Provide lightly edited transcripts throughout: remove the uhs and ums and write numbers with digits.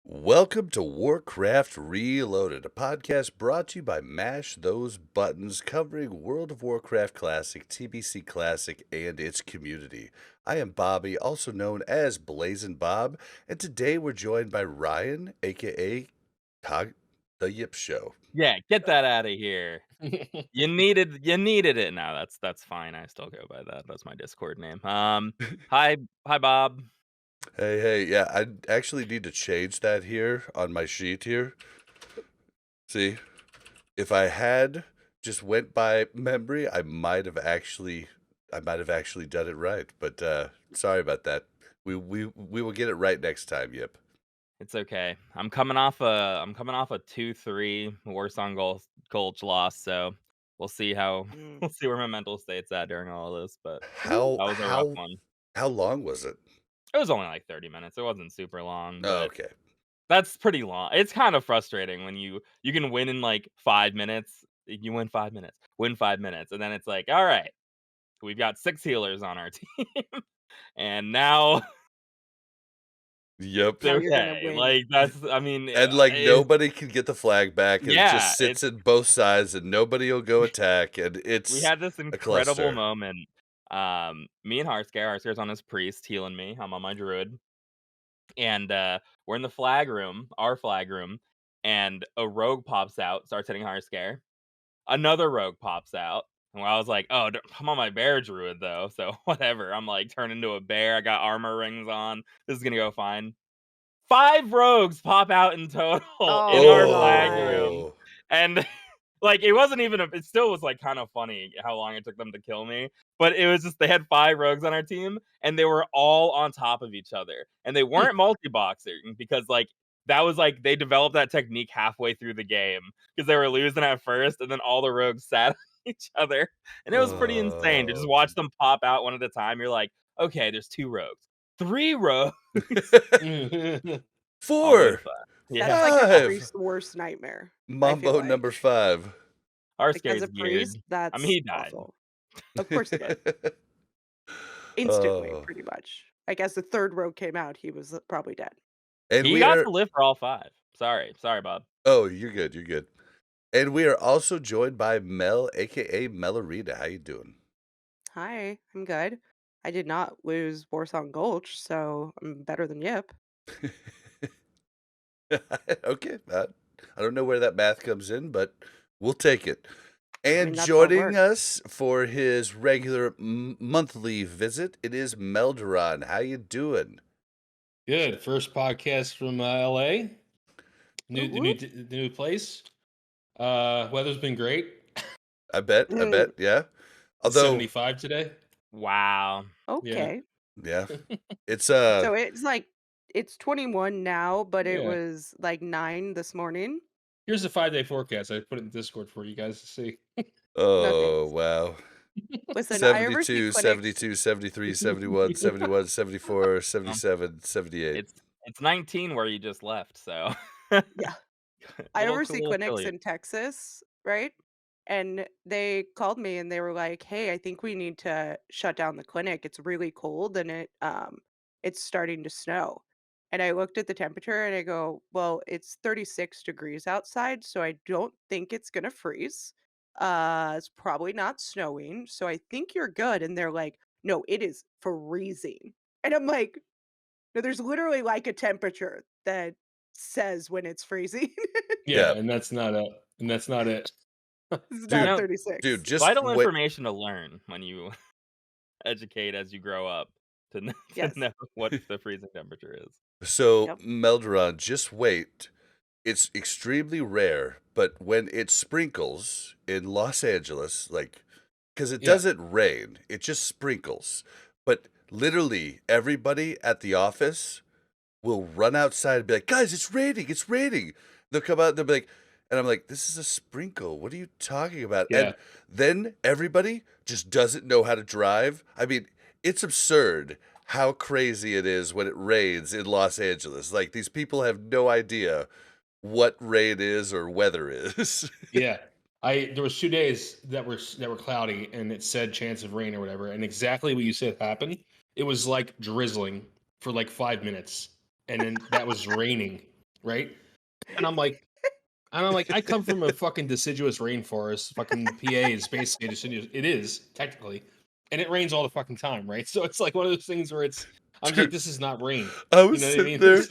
Welcome to Warcraft Reloaded, a podcast brought to you by Mash Those Buttons, covering World of Warcraft Classic, TBC Classic, and its community. I am Bobby, also known as Blazin' Bob, and today we're joined by Ryan, aka Tog the Yip Show. Yeah, get that out of here. You needed it. No, that's fine. I still go by that. That's my Discord name. Hi Bob. Hey, yeah, I actually need to change that here on my sheet here. See, if I had just went by memory, I might have actually done it right. But sorry about that. We will get it right next time. Yep. It's okay. I'm coming off a 2-3 Warsong Gulch loss, so we'll see how Mm. we'll see where my mental state's at during all of this. But How that was a rough how one. how long was it? It was only like 30 minutes. It wasn't super long, Oh, but okay. that's pretty long. It's kind of frustrating when you can win in like 5 minutes. You win 5 minutes, win 5 minutes, and then it's like, all right, we've got 6 healers on our team, and now Yep. it's Now you're gonna okay. win. Like, that's I mean, And like it's nobody can get the flag back, and it yeah, just it's sits in both sides, and nobody will go attack, and we it's had this a incredible cluster. moment. Me and Harscare's on his priest healing me. I'm on my druid, and we're in the flag room, our flag room, and a rogue pops out, starts hitting Harscare. Another rogue pops out. And I was like, oh, I'm on my bear druid though, so whatever. I'm like turned into a bear. I got armor rings on. This is gonna go fine. 5 rogues pop out in total in Oh our flag God. room. Oh, And like it wasn't even it still was like kind of funny how long it took them to kill me. But it was just they had 5 rogues on our team and they were all on top of each other. And they weren't multi-boxing because like that was like they developed that technique halfway through the game because they were losing at first and then all the rogues sat on each other. And it was pretty insane to just oh. watch them pop out one at a time. You're like, okay, there's 2 rogues. 3 rogues. Always 4, fun. That's Yeah. like a 5. priest's worst nightmare, I feel Mambo like. number 5. Like, as Harscare's a priest, geared. I mean, that's he died. awful. Of course he did. Instantly, Oh, pretty much. I guess the 3rd rogue came out, he was, probably dead. and He we got are to live for all 5. Sorry, Bob. oh, you're good, you're good. And we are also joined by Mel, aka Melorita. How you doing? Hi, I'm good. I did not lose Warsong Gulch, so I'm better than Yip. Okay, I don't know where that math comes in, but we'll take it. I And mean, that's how it joining works. us for his regular monthly visit, it is Melderon. How you doing? Good. First podcast from LA. Woot The woot. new place. Weather's been great. I bet, Mm, yeah. It's Although, 75 today. Wow. Yeah. okay. yeah, it's So it's like it's 21 now, but it Yeah. was like 9 this morning. Here's the 5-day forecast. I put it in Discord for you guys to see. No oh thanks. wow. Listen, I oversee 72, clinics. 72, 73, 71, 71, 74, Um, 77, 78. it's 19 where you just left, so Yeah. I oversee little clinics chilly. in Texas, right? And they called me and they were like, "Hey, I think we need to shut down the clinic. It's really cold and it's starting to snow." And I looked at the temperature and I go, "Well, it's 36 degrees outside, so I don't think it's going to freeze. It's probably not snowing, so I think you're good." And they're like, "No, it is freezing." And I'm like, "No, there's literally like a temperature that says when it's freezing." Yeah, Yeah, and that's not it. It's You not dude, know, dude, 36. just vital wait. information to learn when you educate as you grow up to to Yes. know what the freezing temperature is. So, Yep. Melderon, just wait. It's extremely rare, but when it sprinkles in Los Angeles, like, because it Yeah. doesn't rain, it just sprinkles. But literally, everybody at the office will run outside and be like, guys, it's raining, it's raining. They'll come out and they'll be like, and I'm like, this is a sprinkle. What are you talking about? Yeah. And then everybody just doesn't know how to drive. I mean, it's absurd how crazy it is when it rains in Los Angeles. Like, these people have no idea what rain is or weather is. Yeah. There was 2 days that were cloudy and it said chance of rain or whatever, and exactly what you said happened. It was like drizzling for like 5 minutes, and then that was raining. right? And I'm like, I come from a fucking deciduous rainforest. Fucking PA is basically deciduous. It is technically, and it rains all the fucking time, right? So it's like one of those things where I'm just like, Dude, this is not rain. I You was know what I sitting mean? there.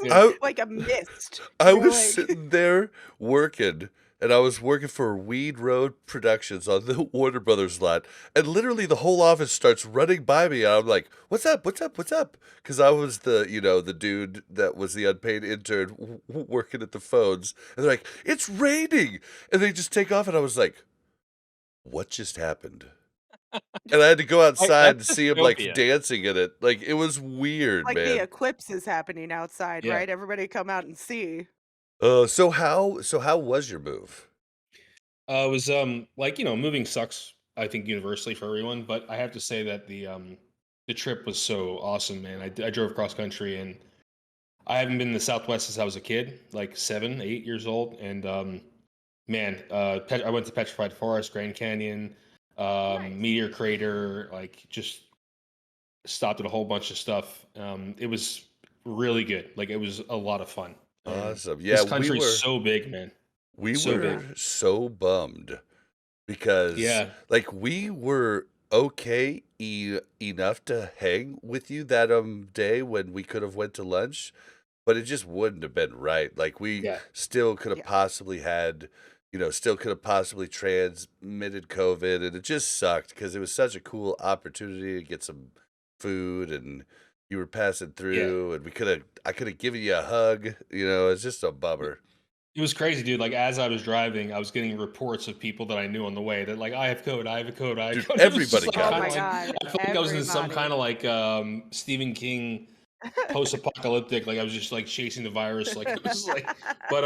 Yeah. I Like a mist. I You're was like, sitting there working, and I was working for Weed Road Productions on the Warner Brothers lot, and literally the whole office starts running by me, and I'm like, "What's up? What's up? What's up?" Because I was the dude that was the unpaid intern working at the phones, and they're like, "It's raining," and they just take off, and I was like, "What just happened?" And I had to go outside and That's see him like dystopia. dancing in it. Like it was weird, like the man. eclipse is happening outside, Yeah. right? Everybody come out and see. So how was your move? It was like, moving sucks, I think, universally for everyone, but I have to say that the trip was so awesome, man. I drove cross country, and I haven't been in the Southwest since I was a kid, like 7, 8 years old, and man, I went to Petrified Forest, Grand Canyon, Nice. Meteor Crater, like just stopped at a whole bunch of stuff. It was really good. Like it was a lot of fun. Awesome. Yeah, This country is so big, man. we So were big. so bummed because Yeah. like we were okay enough to hang with you that day when we could have went to lunch, but it just wouldn't have been right. Like we Yeah. still could have Yeah. possibly had, still could have possibly transmitted COVID, and it just sucked because it was such a cool opportunity to get some food, and you were passing Yeah. through, and I could have given you a hug. It's just a bummer. It was crazy, dude. Like as I was driving, I was getting reports of people that I knew on the way that like I have code, I have a code, I have Dude, code. It was just everybody like got Oh kind my of like God. I felt like I was in some kind Everybody. of like Stephen King post-apocalyptic, like I was just like chasing the virus. Like it was like, but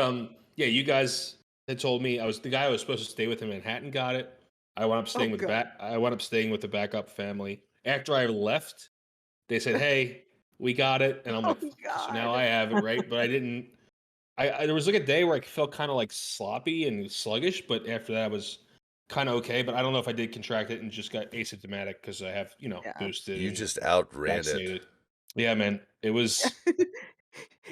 yeah, you guys had told me I was the guy who was supposed to stay with in Manhattan got it. I wound up Oh staying with God. I wound up staying with the backup family. After I left, they said, "Hey, we got it," and I'm Oh like, "Fuck, so now God. I have it, right?" But I didn't. I there was like a day where I felt kind of like sloppy and sluggish, but after that I was kind of okay. But I don't know if I did contract it and just got asymptomatic because I have Yeah. boosted You and just outran it. vaccinated. Yeah, man, it was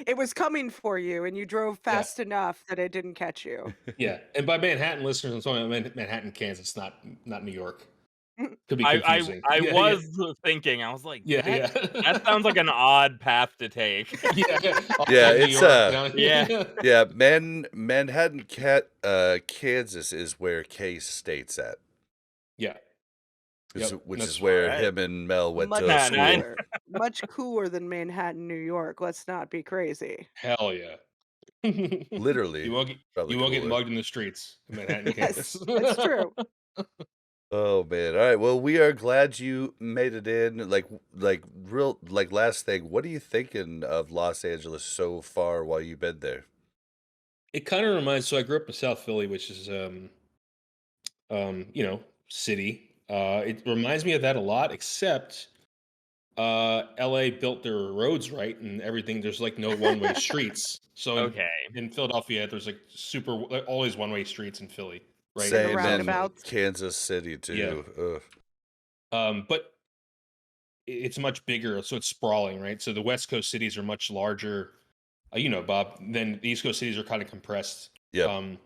It was coming for you, and you drove yeah. fast enough that it didn't catch you. Yeah, and by Manhattan listeners, I'm talking about Manhattan, Kansas, not New York. Could be I confusing. I Yeah, yeah, was thinking, I was like, yeah, that sounds like an odd path to take. yeah, yeah. Yeah, Upstate New it's York. Yeah. yeah, Manhattan Kansas is where K-State's at. Yeah. Yep. Which That's is where right. him and Mel went Much to Nah, school. nah. cooler. Much cooler than Manhattan, New York. Let's not be crazy. hell yeah. Literally, probably you won't get cooler. mugged in the streets in Manhattan, Yes, Kansas. that's true. Oh man. All right. Well, we are glad you made it in. Like last thing, what are you thinking of Los Angeles so far while you've been there? It kind of reminds. So I grew up in South Philly, which is city. It reminds me of that a lot, except LA built their roads right and everything. There's like no one-way streets. So Okay. in Philadelphia, there's like always one-way streets in Philly, right? And the Same in roundabouts. Kansas City Yeah. too. But it's much bigger, so it's sprawling, right? So the West Coast cities are much larger, Bob. Then the East Coast cities are kind of compressed. Yep. Um,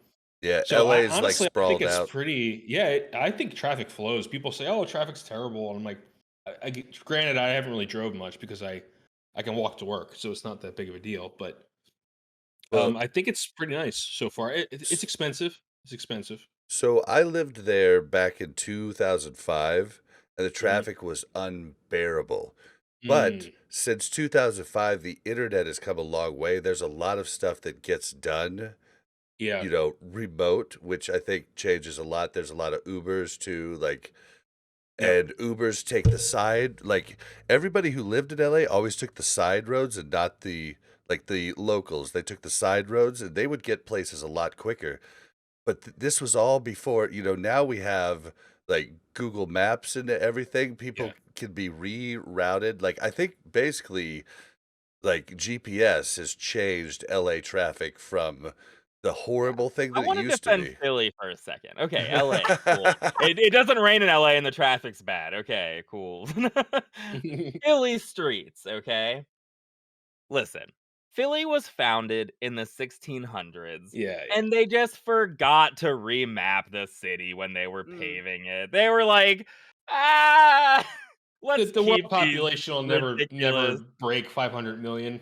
Yeah, so LA is like honestly, I think sprawled it's out. pretty. Yeah, I think traffic flows. People say, "Oh, traffic's terrible," and I'm like, granted, I haven't really drove much because I can walk to work, so it's not that big of a deal. But Well, I think it's pretty nice so far. It's expensive. It's expensive. so I lived there back in 2005, and the Mhm. traffic was unbearable. But since 2005, the internet has come a long way. There's a lot of stuff that gets done, Yeah. remote, which I think changes a lot. There's a lot of Ubers too, like, Yeah. and Ubers take the side. Like everybody who lived in LA always took the side roads and not the locals. They took the side roads, and they would get places a lot quicker. But this was all before, now we have like Google Maps and everything. People Yeah. can be rerouted. Like I think basically like GPS has changed LA traffic from the horrible thing I that it want to used to defend be. Philly for a second. Okay, LA, cool. It doesn't rain in LA and the traffic's bad. Okay, cool. Philly streets, okay? Listen, Philly was founded in the 1600s, Yeah, yeah. and they just forgot to remap the city when they were Mm. paving it. They were like, "Ah, The, let's the world keep these population will never ridiculous. break 500 million.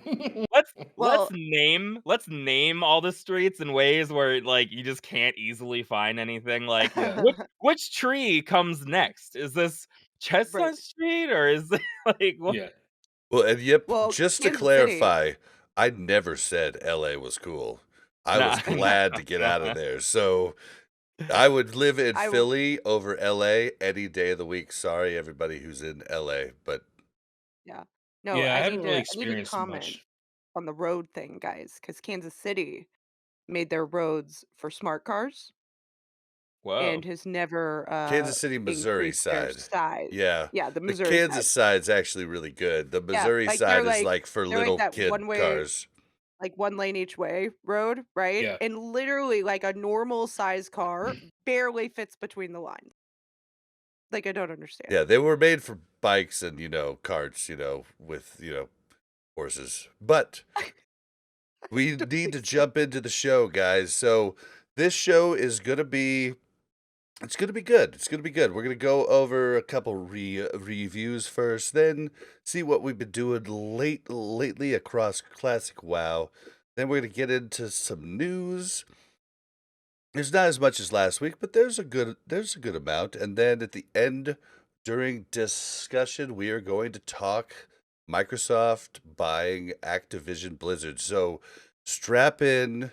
Let's Well, name all the streets in ways where like you just can't easily find anything. Like Yeah. which tree comes next? Is this right. Chestnut Street or is it like what? Yeah. Well, and yep, Well, just to Kansas City. clarify, I never said LA was cool. I was Nah. glad to get out of there. So I would live in I w- Philly over LA any day of the week. Sorry, everybody who's in LA, but yeah. No, Yeah, I I haven't need really to experienced comment much. on the road thing, guys, because Kansas City made their roads for smart cars Whoa. and has never Kansas City, Missouri increased their side. size. Yeah. Yeah, the The Missouri Kansas side. side's actually really good. The Yeah, Missouri like they're side is like like for they're like little that kid one way, cars. like one lane each way road, right? Yeah. And literally like a normal size car barely fits between the lines. Like I don't understand. Yeah, they were made for bikes and, carts, with, horses. But we need to jump into the show, guys. So this show is going to be it's going to be good. It's going to be good. We're going to go over a couple reviews first, then see what we've been doing lately across Classic WoW. Then we're going to get into some news. There's not as much as last week, but there's a good amount. And then at the end, during discussion, we are going to talk Microsoft buying Activision Blizzard. So strap in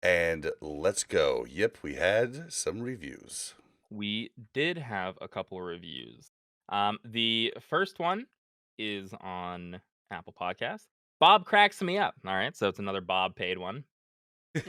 and let's go. Yep, we had some reviews. We did have a couple of reviews. The first one is on Apple Podcasts. Bob cracks me up. All right, so it's another Bob paid one.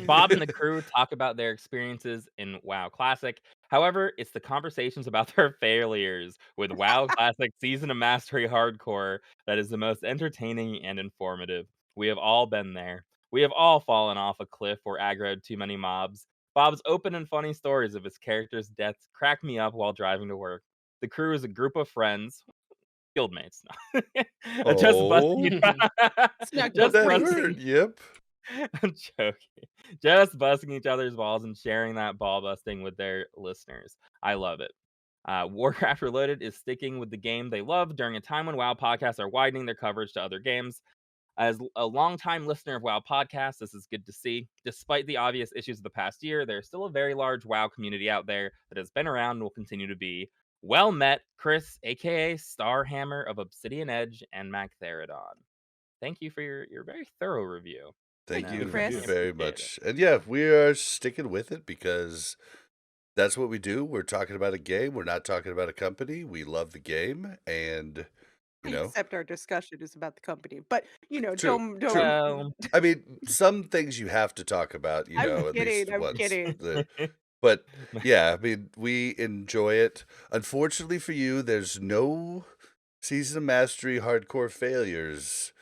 Bob and the crew talk about their experiences in WoW Classic. However, it's the conversations about their failures with WoW Classic Season of Mastery Hardcore that is the most entertaining and informative. We have all been there. We have all fallen off a cliff or aggroed too many mobs. Bob's open and funny stories of his characters' deaths crack me up while driving to work. The crew is a group of friends, guildmates, just busting, Oh, It's not just good that crazy. hurt. Yep. I'm joking. Just busting each other's balls and sharing that ball busting with their listeners. I love it. Warcraft Reloaded is sticking with the game they love during a time when WoW podcasts are widening their coverage to other games. As a longtime listener of WoW podcasts, this is good to see. Despite the obvious issues of the past year, there's still a very large WoW community out there that has been around and will continue to be. Well met, Chris, aka Starhammer of Obsidian Edge and Mactherodon. Thank you for your very thorough review. Thank Thank you you, Chris. very Appreciate it. much. And yeah, we are sticking with it because that's what we do. We're talking about a game. We're not talking about a company. We love the game, and Except our discussion is about the company. But true, don't. true. Well, I mean, some things you have to talk about, I'm at least kidding. I'm once. kidding. But yeah, I mean, we enjoy it. Unfortunately for you, there's no Season of Mastery hardcore failures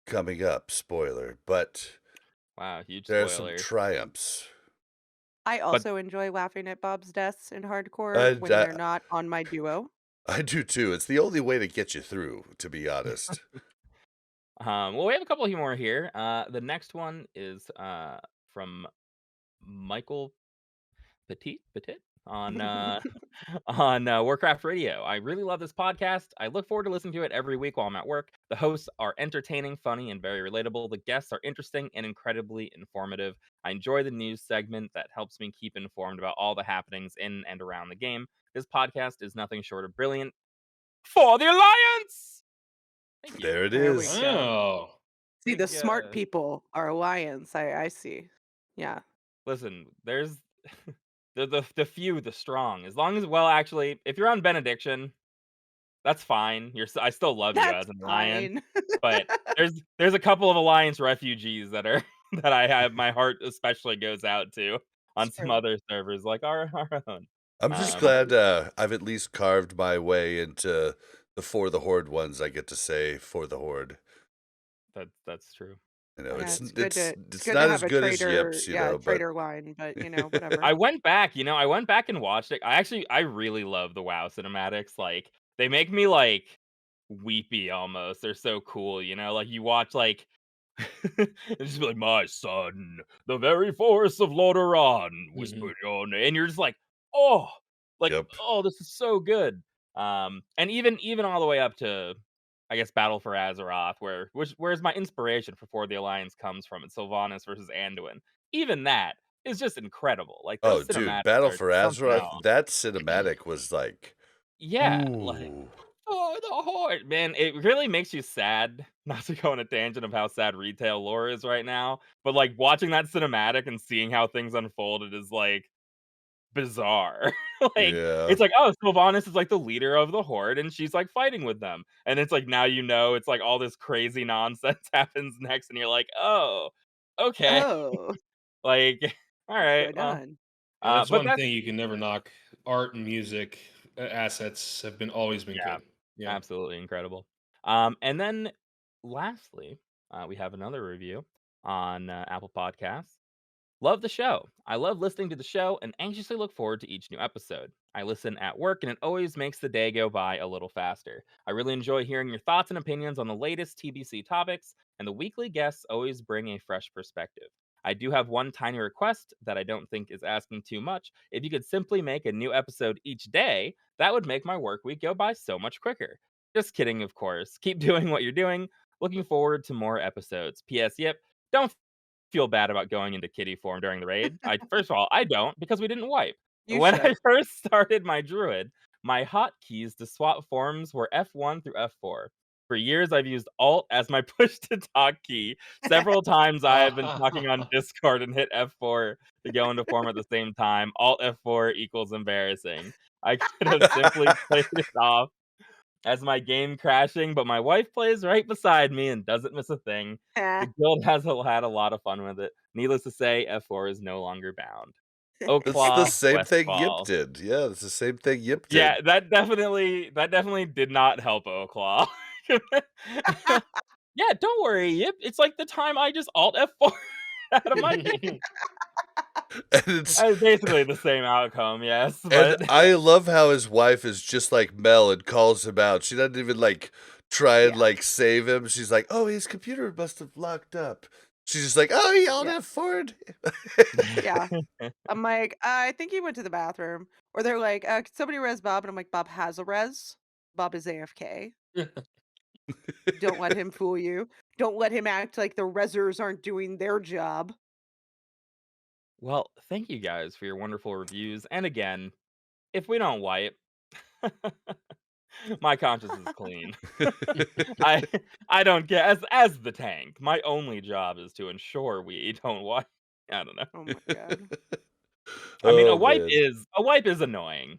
coming up. Spoiler, but wow, huge there are some spoiler. triumphs. I But also enjoy laughing at Bob's deaths in hardcore And when they're not on my duo. I do too. It's the only way to get you through, to be honest. well, we have a couple more here. The next one is from Michael Petit on on Warcraft Radio. I really love this podcast. I look forward to listening to it every week while I'm at work. The hosts are entertaining, funny, and very relatable. The guests are interesting and incredibly informative. I enjoy the news segment that helps me keep informed about all the happenings in and around the game. This podcast is nothing short of brilliant. For the Alliance! Thank you. There it There we is. go. Oh. See, the Big, smart people are Alliance. I see. Yeah. Listen, there's the few, the strong. As long as, well, actually, if you're on Benediction, that's fine. I still love you That's as an Alliance, fine. but there's a couple of Alliance refugees that are that I have my heart especially goes out to on It's some true. other servers like our own. I'm just Um, glad I've at least carved my way into the For the Horde ones. I get to say For the Horde. that's true. Yeah, It's it's good to not as have a good as traitor, Yips, but traitor line, but whatever. I went back, I went back and watched it. I really love the WoW cinematics. Like they make me like weepy almost. They're so cool, like you watch like and just be like, "My son, the very forest of Lordaeron Mhm. whispered your name," and you're just "Oh, like, Yep. oh, this is so good." And even all the way up to, I guess, Battle for Azeroth, where's my inspiration for the Alliance comes from, it's Sylvanas versus Anduin. Even that is just incredible. Like, Oh, those dude, cinematics Battle are for something Azeroth, else. that cinematic was like, Yeah, like, ooh. "Oh, the Horde." Man, it really makes you sad, not to go on a tangent of how sad retail lore is right now, but, like, watching that cinematic and seeing how things unfolded is, like, bizarre. Like, Yeah. it's like, oh, Sylvanas is, like, the leader of the Horde, and she's, like, fighting with them, and it's like, now it's like all this crazy nonsense happens next, and you're like, "Oh, okay." Oh, Like, alright, right well, on. Yeah, that's but one that's thing you can never knock. Art and music assets have always been yeah. good. Yeah. Absolutely incredible. And then lastly, we have another review on Apple Podcasts. Love the show. I love listening to the show and anxiously look forward to each new episode. I listen at work and it always makes the day go by a little faster. I really enjoy hearing your thoughts and opinions on the latest TBC topics, and the weekly guests always bring a fresh perspective. I do have one tiny request that I don't think is asking too much. If you could simply make a new episode each day, that would make my work week go by so much quicker. Just kidding, of course. Keep doing what you're doing. Looking forward to more episodes. P.S. Yep. Don't feel bad about going into kitty form during the raid. First of all, I don't because we didn't wipe. You When I should. first started my druid, my hotkeys to swap forms were F1 through F4. For years, I've used Alt as my push to talk key. Several times I have been talking on Discord and hit F4 to go into form at the same time. Alt F4 equals embarrassing. I could have simply played it off as my game crashing, but my wife plays right beside me and doesn't miss a thing. The guild has had a lot of fun with it. Needless to say, F4 is no longer bound. It's the Oaklaw, same thing Yip Westfall. did. Yeah, it's the same thing Yip Yeah, did. that definitely did not help Oaklaw. Yeah, don't worry, Yip. It's like the time I just Alt F4 out of my game. And it's Basically the same outcome, yes, and but I love how his wife is just like Mel and calls him out. She doesn't even like try and Yeah, like save him. She's like, "Oh, his computer must have locked up." She's just like, "Oh, he all yeah, that Ford." yeah. I'm like, I think he went to the bathroom. Or they're like, could somebody res Bob? And I'm like, Bob has a res. Bob is AFK. Don't let him fool you. Don't let him act like the resers aren't doing their job. well, thank you guys for your wonderful reviews. And again, if we don't wipe, my conscience is clean. I I don't get as the tank. My only job is to ensure we don't wipe. I don't know. Oh my god. I mean, Oh man. a wipe is annoying.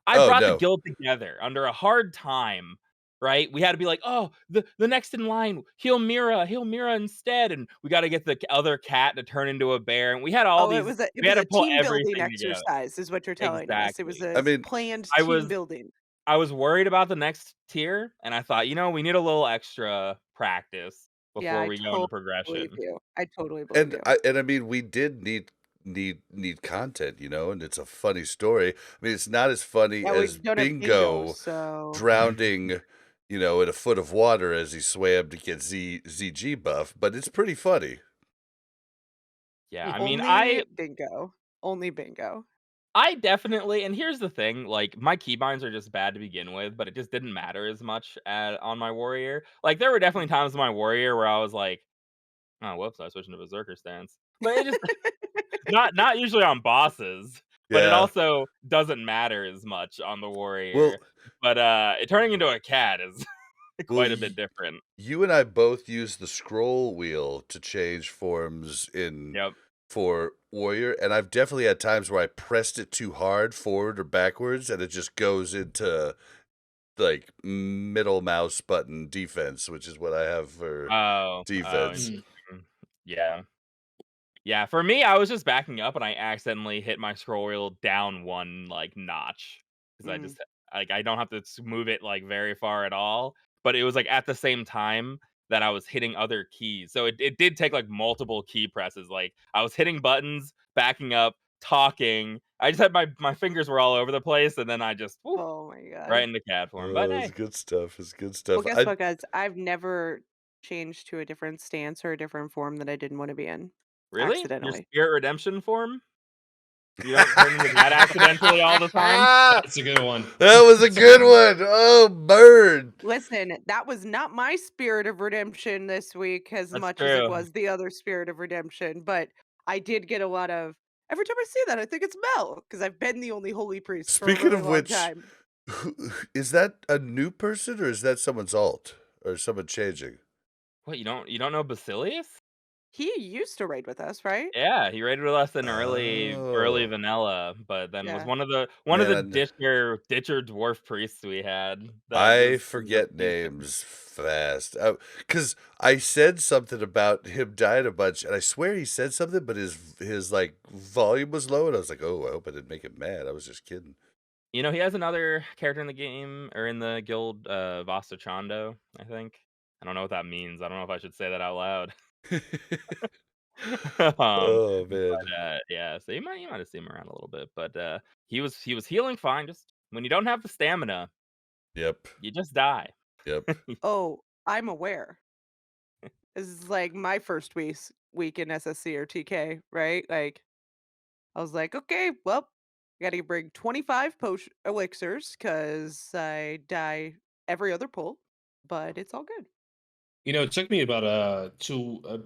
I Oh brought the no. guild together under a hard time, right? We had to be like, "Oh, the next in line, heal Mira instead," and we gotta get the other cat to turn into a bear, and we had all Oh, it these was a it we was had a to pull team building everything together. exercise is what you're telling us. It was Exactly. I a mean, planned I team was building. I was worried about the next tier, and I thought, we need a little extra practice Yeah, before I we go into totally believe progression. you. I totally believe and you. I mean, we did need content, and it's a funny story. I mean, it's not as funny Yeah, we as don't have bingo, Bingo so drowning, in a foot of water as he swam to get ZG buff, but it's pretty funny. Yeah, I mean, only bingo. Only bingo. I definitely, and here's the thing, like, my keybinds are just bad to begin with, but it just didn't matter as much on my warrior. Like, there were definitely Mhm. times in my warrior where I was like, "Oh, whoops, I switched into berserker stance." But it just not usually on bosses, but it Yeah. also doesn't matter as much on the Well, warrior. But it turning into a cat is well, quite a bit different. you and I both use the scroll wheel to change forms Yep. for warrior, and I've definitely had times where I pressed it too hard forward or backwards, and it just goes into like middle mouse button defense, which is what I have for Oh, defense. Mm. interesting. Yeah. Yeah, for me, I was just backing up and I accidentally hit my scroll wheel down one like notch because I Mm. just I don't have to move it like very far at all. But it was like at the same time that I was hitting other keys, so it did take like multiple key presses. Like I was hitting buttons, backing up, talking. I just had my fingers were all over the place, and then I just Oh my god. right into cat form. But It's hey, good stuff. It's good Well, stuff. guess what, guys? I've never changed to a different stance or a different form that I didn't want to be in really? Your accidentally. spirit redemption form? You don't turn into that accidentally all the time? That's a good one. That was a good one. Oh, bird. Listen, that was not my spirit of redemption this week as That's much as it true. was the other spirit of redemption, but I did get a lot of every time I see that, I think it's Mel because I've been the only holy priest for a Speaking really of long which, time. is that a new person or is that someone's alt or someone changing? What, you don't know Basilius? He used to raid with us, right? Yeah, he raided with us in early Oh, vanilla, but then was Yeah. one of the man, ditcher dwarf priests we had that I just ended up forget being names fast. Because I said something about him dying a bunch, and I swear he said something, but his like volume was low, and I was like, oh, I hope I didn't make him mad. I was just kidding. You know, he has another character in the game or in the guild, Vasta Chando, I think. I don't know what that means. I don't know if I should say that out loud. Oh man. Yeah, so you might have seen him around a little bit, but he was healing fine. Just when you don't have the stamina, Yep. you just die. Yep. Oh, I'm aware. This is like my first week in SSC or TK, right? Like I was like, okay, well, I gotta bring 25 potion elixirs because I die every other pull, but it's all good. It took me about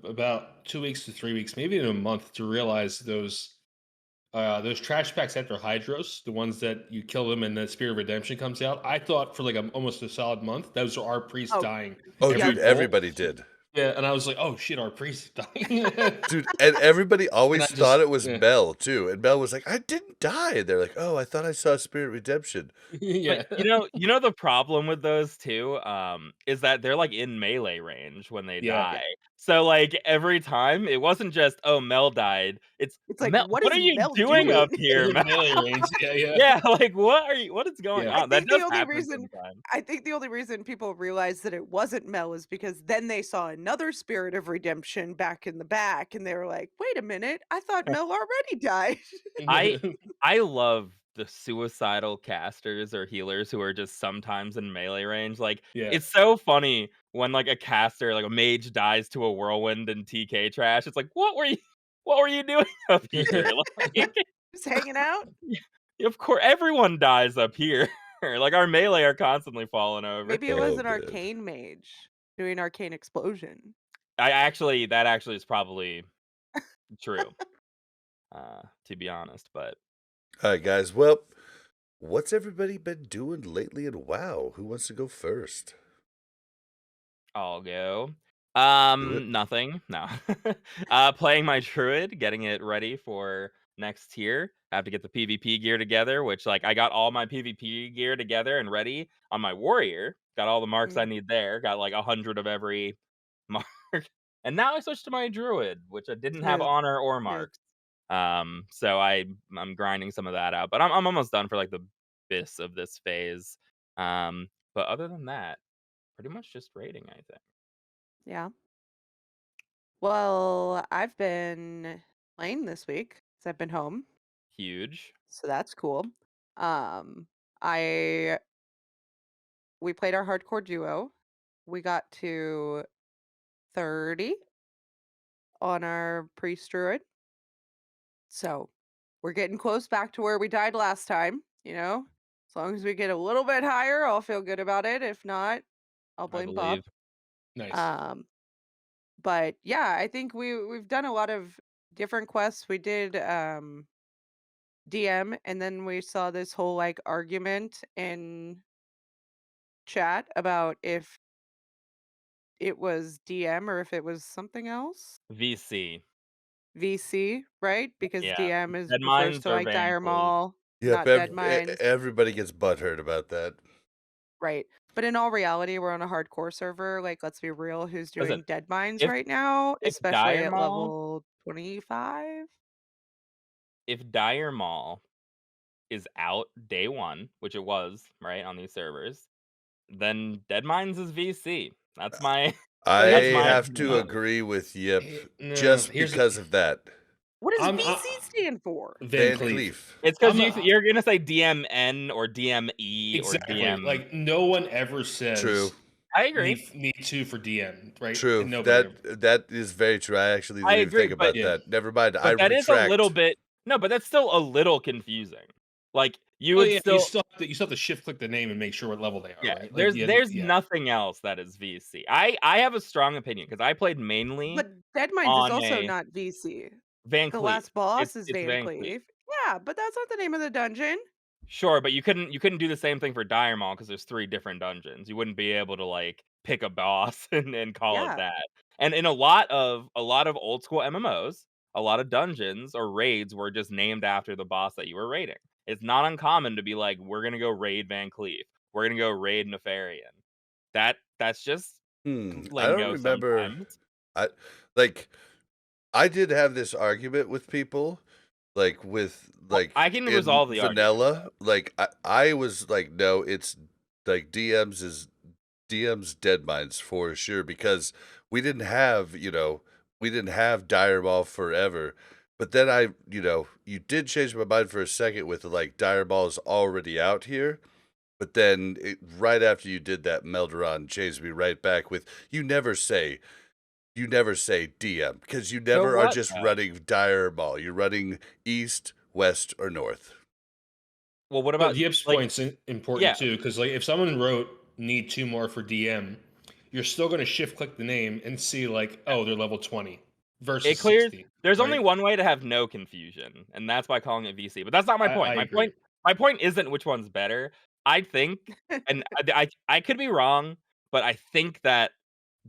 about 2 weeks to 3 weeks, maybe even a month, to realize those trash packs after Hydros, the ones that you kill them and the Spirit of Redemption comes out. I thought for like almost a solid month those are our priests Oh, dying Oh, every yeah. dude, pull. everybody did. Yeah, and I was like, oh shit, our priest is dying. Dude, and everybody always I thought just, it was yeah, Mel too. And Mel was like, I didn't die. And they're like, oh, I thought I saw Spirit Redemption. But yeah, you know the problem with those too, is that they're like in melee range when they yeah. die. So like every time it wasn't just oh Mel died. It's It's like, Mel. what What is are you Mel doing doing? up here, In Mel? melee range, yeah, yeah, Yeah, like what is going yeah. I on? That think the does only happen reason sometimes. I think the only reason people realized that it wasn't Mel is because then they saw another spirit of redemption back in the back and they were like, wait a minute, I thought Mel already died. I I love the suicidal casters or healers who are just sometimes in melee range. Like Yeah. it's so funny when like a caster, like a mage dies to a whirlwind and TK trash. It's like, what were you doing up here? Like Just hanging out. of course everyone dies up here. Like our melee are constantly falling over. Maybe it was Oh an man. arcane mage doing arcane explosion. That actually is probably true, to be honest, but All right, guys. Well, what's everybody been doing lately in WoW? Who wants to go first? I'll go. Do it. Nothing. No. Playing my druid, getting it ready for next tier. I have to get the PvP gear together, which like I got all my PvP gear together and ready on my warrior. Got all the marks I Mm, need there. Got like 100 of every mark. And now I switched to my druid, which I didn't have smooth, honor or smooth. marks. So I'm grinding some of that out, but I'm almost done for like the bis of this phase. But other than that, pretty much just raiding, I think. Yeah. Well, I've been playing this week because I've been home, Huge. so that's cool. Um, I we played our hardcore duo. We got to 30 on our priest druid, so we're getting close back to where we died last time. As long as we get a little bit higher, I'll feel good about it. If not, I'll I blame Bob. believe. Nice. Um, but yeah, I think we've done a lot of different quests. We did DM, and then we saw this whole like argument in chat about if it was DM or if it was something else. VC. VC, right? Because Yeah. DM is Dead refers mines to or like dire vanquished. maul, Yep. not dead mines, Everybody gets butthurt about that. right? But in all reality, we're on a hardcore server. Like, let's be real, who's Listen, doing dead mines if right now, if especially Dire at Maul level 25? if Dire Maul is out day one, which it was, right, on these servers, then Dead Mines is VC. That's my I But that's here's the my have thing. to opinion. agree with Yip No, just here's because of that. What does I'm VC stand for? Van Van Cleef. Cleef. It's because I'm you're gonna say DMN or DME or exactly DM. like no one ever says True. I agree. need 2 for DM, right? True. And nobody ever. That is very true. I actually I didn't even agree, think about but Yeah. that. Never mind. I but that is a little retract. bit but that's still a little confusing. Like you Well, would yeah, still you still have to shift click the name and make sure what level they are, yeah. right? Like, There's yeah. nothing else that is VC. I have a strong opinion because I played mainly But Deadmines is on also a not VC. Van The Cleef. last boss is It's Van Van Cleef. Cleef. Yeah, but that's not the name of the dungeon. Sure, but you couldn't do the same thing for Dire Maul because there's 3 different dungeons. You wouldn't be able to like pick a boss and call it Yeah. that. And in a lot of old school MMOs, a lot of dungeons or raids were just named after the boss that you were raiding. It's not uncommon to be like, we're gonna go raid Van Cleef. We're gonna go raid Nefarian. That's just I don't lingo remember. sometimes. I did have this argument with people, like with like I can in resolve the argument. vanilla. Like I was like, no, it's like DM's Deadmines for sure because we didn't have Dire Maul forever. But then you did change my mind for a second with like Dire Maul's already out here. But then right after you did that, Melderon changed me right back with you never say DM because you never are what, just though? running Dire Maul. You're running east, west, or north. Well, what But about Yip's like point's important yeah. too, because like if someone wrote need 2 more for DM, you're still going to shift click the name and see like, oh, they're level 20 versus It clears 60. there's only right? one way to have no confusion, and that's by calling it VC, but that's not my point. I agree. My point isn't which one's better. I think and I could be wrong, but I think that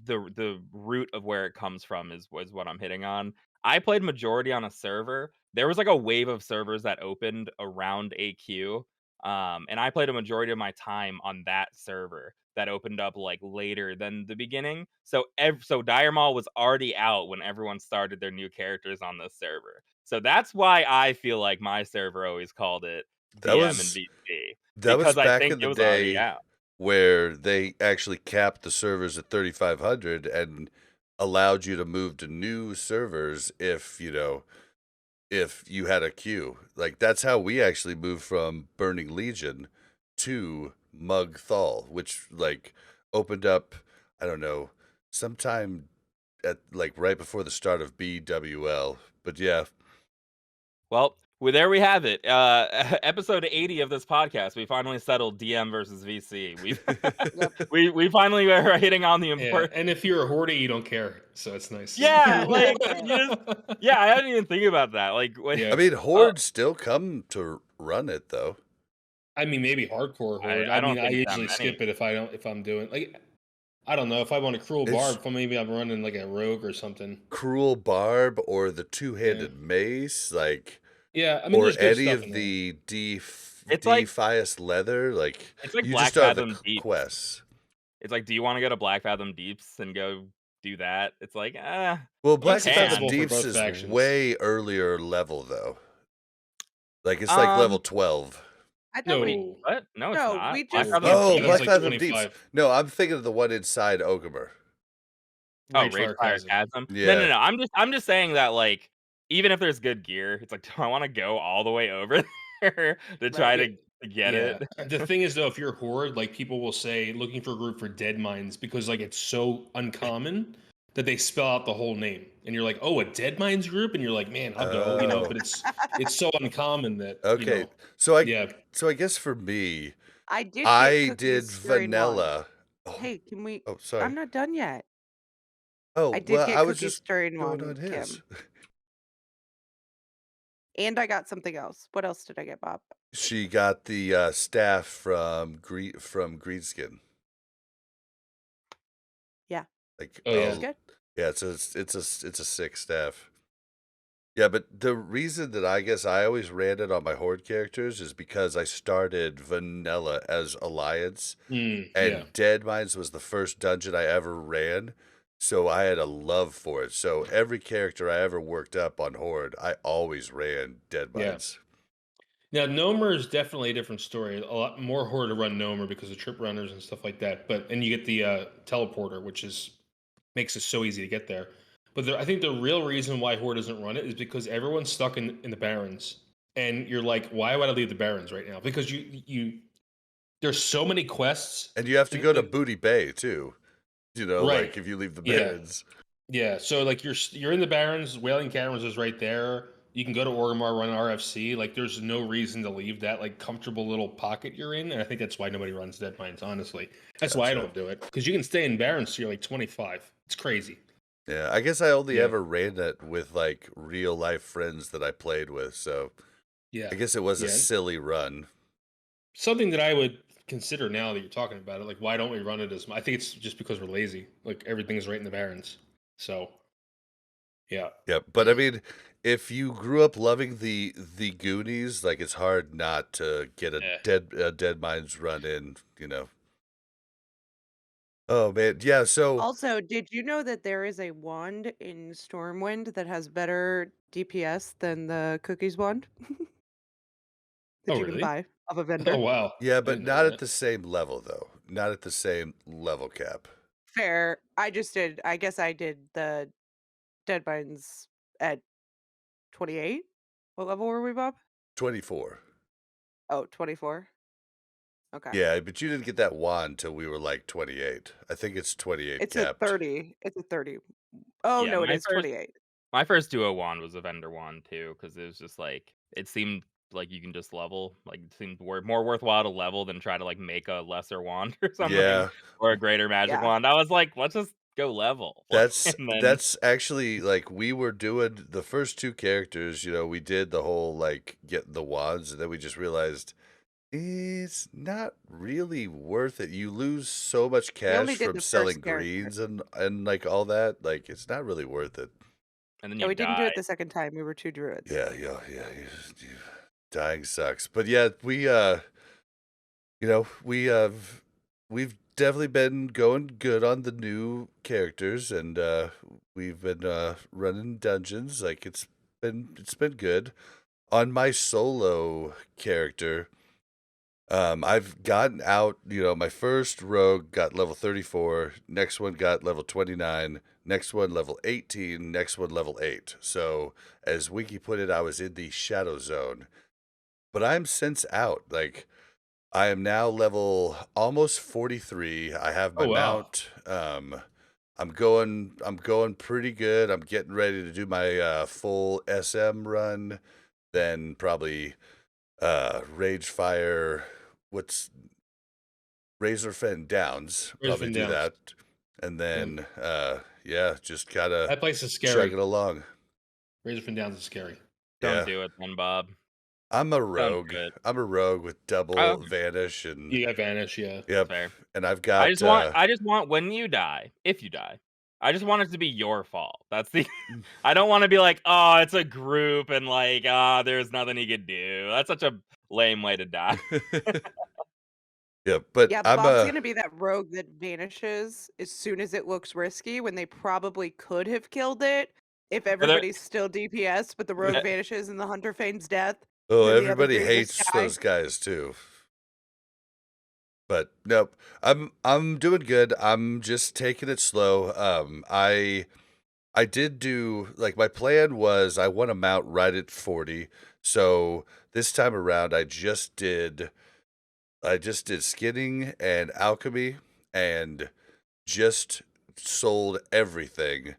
the root of where it comes from was what I'm hitting on. I played majority on a server. There was like a wave of servers that opened around AQ, and I played a majority of my time on that server that opened up like later than the beginning. So Dire Maul was already out when everyone started their new characters on this server. So that's why I feel like my server always called it That DM and was VC that was because I back think in it the was already day out. where they actually capped the servers at 3,500 and allowed you to move to new servers if you had a queue. Like that's how we actually moved from Burning Legion to Mug Thal, which like opened up, I don't know, sometime at like right before the start of BWL. But yeah, Well, there we have it. Episode 80 of this podcast. We finally settled DM versus VC. Yep. We finally are hitting on the Yeah, important. and if you're a horde, you don't care, so it's nice. Yeah, like I didn't even think about that. Like, Yeah. I mean, Horde still come to run it though. I mean, maybe hardcore horde. I don't mean, I think that usually many. skip it if I'm doing like, I don't know if I want a cruel It's- barb. Maybe I'm running like a rogue or something. Cruel Barb or the two-handed mace, like, Yeah, I mean, or there's good any stuff of in there. the It's like Defias leather, like it's like you Black just are Fathom the Deeps. quests. It's like, do you want to go to Black Fathom Deeps and go do that? It's like, Well, Black it's Fathom accessible for Deeps both is factions. way earlier level though. Like it's like level 12. I thought we No, what? No, it's No, not. we Black just- Fathom Oh, Deeps- Black like Fathom Deeps. 25. No, I'm thinking of the one inside Ogamer. Oh, Ragefire Ragefire Chasm. Chasm. Yeah. No. I'm just saying that like even if there's good gear, it's like, do I want to go all the way over there to try to get it? The thing is though, if you're horde, like people will say looking for a group for Deadmines because like it's so uncommon that they spell out the whole name, and you're like, oh, a Deadmines group, and you're like, man, I'll go, Oh. but it's so uncommon that Okay. you know, So yeah. I guess for me, I did. I get did cookies during one. vanilla. Oh, Hey, can we? oh, sorry. I'm not done yet. Oh, I did well, get I was cookies just during going one, on his. Kim. And I got something else. What else did I get, Bob? She got the staff from Greenskin. Yeah. Like, Oh, That yeah. was good. yeah, it's a sick staff. Yeah, but the reason that I guess I always ran it on my horde characters is because I started vanilla as Alliance, and Yeah. Deadmines was the first dungeon I ever ran, so I had a love for it. So every character I ever worked up on horde, I always ran Deadmines. Now, Nomer is definitely a different story. A lot more horde to run Nomer because of trip runners and stuff like that. And you get the teleporter, which makes it so easy to get there. But I think the real reason why Horde doesn't run it is because everyone's stuck in the Barrens, and you're like, why would I leave the Barrens right now? Because you there's so many quests, And you have to and, go to like, Booty Bay too. right? Like if you leave the Yeah, Barrens. yeah. So like you're in the Barrens. Whaling Caverns is right there. You can go to Orgrimmar, run RFC. Like there's no reason to leave that like comfortable little pocket you're in. And I think that's why nobody runs Deadmines. Honestly, that's why I Gotcha. don't do it, because you can stay in Barrens till you're like 25. It's crazy. Yeah, I guess I only Yeah. ever ran it with like real life friends that I played with, so Yeah. I guess it was a Yeah. silly run. Something that I would consider now that you're talking about it, like why don't we run it as much? I think it's just because we're lazy. Like everything's right in the Barrens. So yeah. Yep. But I mean, if you grew up loving the Goonies, like it's hard not to get a Yeah. Dead Minds run in, you know. Oh man, yeah, so Also, did you know that there is a wand in Stormwind that has better DPS than the Cookies wand that Oh you can really? buy off a Oh vendor? wow. yeah, I but didn't know not at that. the same level though. Not at the same level cap. Fair. I guess I did the Deadmines at 28. What level were we, Bob? 24. Oh, 24. Okay. Yeah, but you didn't get that wand till we were like 28. I think it's 28 It's a capped. 30. It's a 30. Oh, Yeah, no, it is 28. my first duo wand was a vendor wand too, because it was just like it seemed like you can just level. Like it seemed more worthwhile to level than try to like make a lesser wand or something Yeah, or a greater magic Yeah. wand. I was like, let's just go level. that's And then that's actually like we were doing the first two characters, we did the whole like getting the wands, and then we just realized it's not really worth it. You lose so much We cash only did from the selling first character. greens and like all that. Like it's not really worth it. and then Yeah, you we didn't do die. it the second time. We were 2 druids. Yeah, yeah, yeah. Dying sucks. But yeah, we've definitely been going good on the new characters, and we've been running dungeons. Like it's been good. On my solo character, I've gotten out, my first rogue got level 34, next one got level 29, next one level 18, next one level 8. So, as Wiki put it, I was in the shadow zone. But I'm since out. Like, I am now level almost 43. I have Oh my wow. mount. I'm going pretty good. I'm getting ready to do my full SM run, then probably Rage Fire, what's Razorfen Downs, probably Brisbane do Downs. that. And Yeah. then yeah, just gotta That place is scary. chug it along. Brisbane Downs is scary. Don't Yeah. do it then, Bob. I'm a Don't rogue. do it. I'm a rogue with Oh, double okay. vanish and You got Vanish, yeah. That's yep. fair. And I've I got just want I just want when you die, if you die, I just want it to be your fault. That's the I don't want to be like, "Oh, it's a group and like, ah, there's nothing he could do." That's such a lame way to die. Yep, but Yeah, I'm Bob's gonna be that rogue that vanishes as soon as it looks risky when they probably could have killed it if Or there everybody's still DPS, but the rogue yeah, vanishes and the hunter feigns death, oh, and then the other everybody 3 just hates die. those guys too. But nope, I'm doing good. I'm just taking it slow. I did do like my plan was I want to mount right at 40. So this time around I just did skinning and alchemy and just sold everything.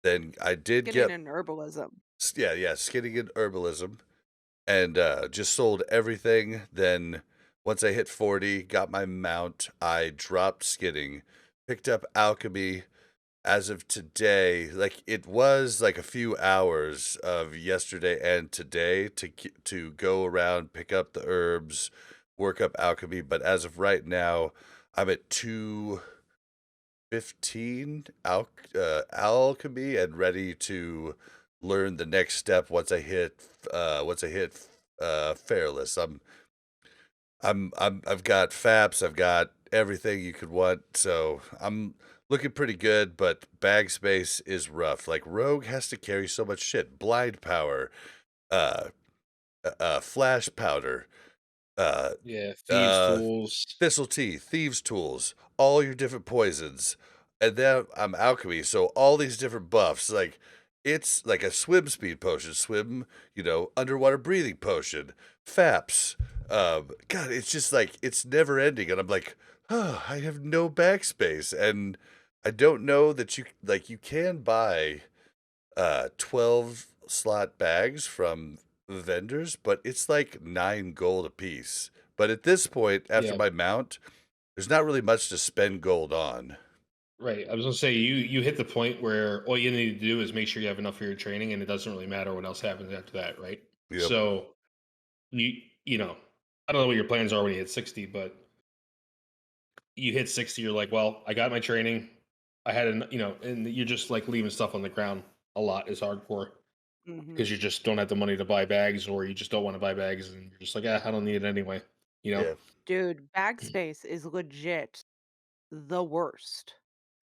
Then I did Getting get an herbalism. yeah, skinning and herbalism and just sold everything. Then once I hit 40, got my mount, I dropped skinning, picked up alchemy. As of today, like it was like a few hours of yesterday and today to go around, pick up the herbs, work up alchemy. But as of right now, I'm at 215 alchemy and ready to learn the next step once I hit Fairless. I've got FAPs, I've got everything you could want, so I'm looking pretty good, but bag space is rough. Like Rogue has to carry so much shit. Blind power, uh, flash powder, uh, Yeah, thieves uh, tools. thistle tea, thieves tools, all your different poisons. and then I'm alchemy, so all these different buffs, like it's like a swim speed potion, swim, underwater breathing potion, FAPS. God, it's just like it's never ending, and I'm like, oh, I have no backspace, and I don't know that you can buy 12 slot bags from vendors, but it's like 9 gold a piece. But at this point, after Yeah, my mount, there's not really much to spend gold on. right. I was gonna say you hit the point where all you need to do is make sure you have enough for your training, and it doesn't really matter what else happens after that, right? Yep. So you know, I don't know what your plans are when you hit 60, but you hit 60, you're like, well, I got my training. I had and you're just like leaving stuff on the ground a lot is hardcore Hmm. because you just don't have the money to buy bags, or you just don't want to buy bags, and you're just like, I don't need it anyway. You know? Yeah. Dude, bag space is legit the worst.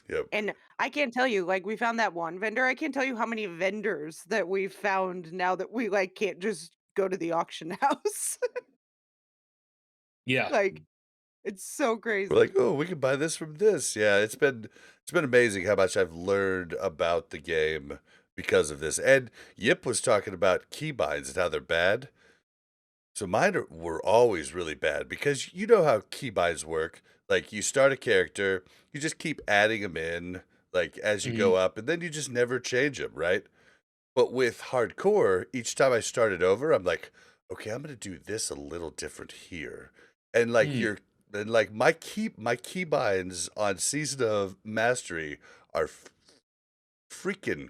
Yep. And I can't tell you, like, we found that one vendor. I can't tell you how many vendors that we've found now that we like can't just go to the auction house. Yeah. Like, it's so We're like, crazy. oh, we can buy this from this. Yeah, it's been amazing how much I've learned about the game because of this. And Yip was talking about keybinds and how they're bad. So mine were always really bad because you know how keybinds work. Like you start a character, you just keep adding them in like as you go Mhm. up, and then you just never change them, right? But with hardcore, each time I started over, I'm like, okay, I'm gonna do this a little different here. And like Mm. you're and like my keybinds on Season of Mastery are freaking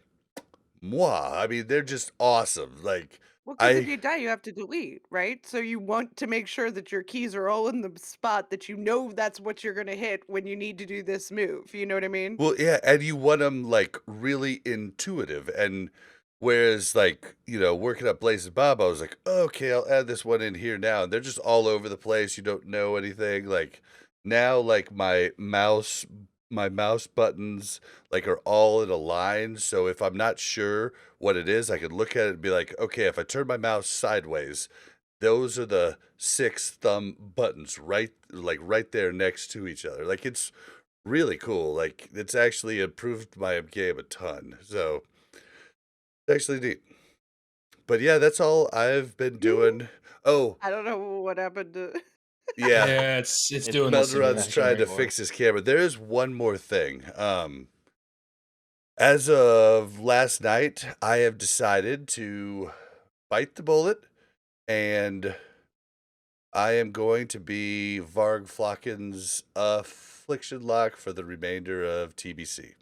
moi. I mean, they're just awesome. Like Well, because if I you die, you have to delete, right? So you want to make sure that your keys are all in the spot that you know that's what you're gonna hit when you need to do this move. You know what I mean? Well, yeah, and you want them like really intuitive. And whereas like, working up Blaze and Bob, I was like, okay, I'll add this one in here now. And they're just all over the place. You don't know anything. Like now, like my mouse buttons like are all in a line. So if I'm not sure what it is, I can look at it and be like, okay, if I turn my mouse sideways, those are the 6 thumb buttons right there next to each other. Like it's really cool. Like it's actually improved my game a ton. So it's actually neat. But yeah, that's all I've been doing. Oh, I don't know what happened to. yeah. Yeah, it's It's doing the Melderon's simulation trying right. to fix his camera. There is one more thing. As of last night, I have decided to bite the bullet and I am going to be Varg Flocken's affliction lock for the remainder of TBC.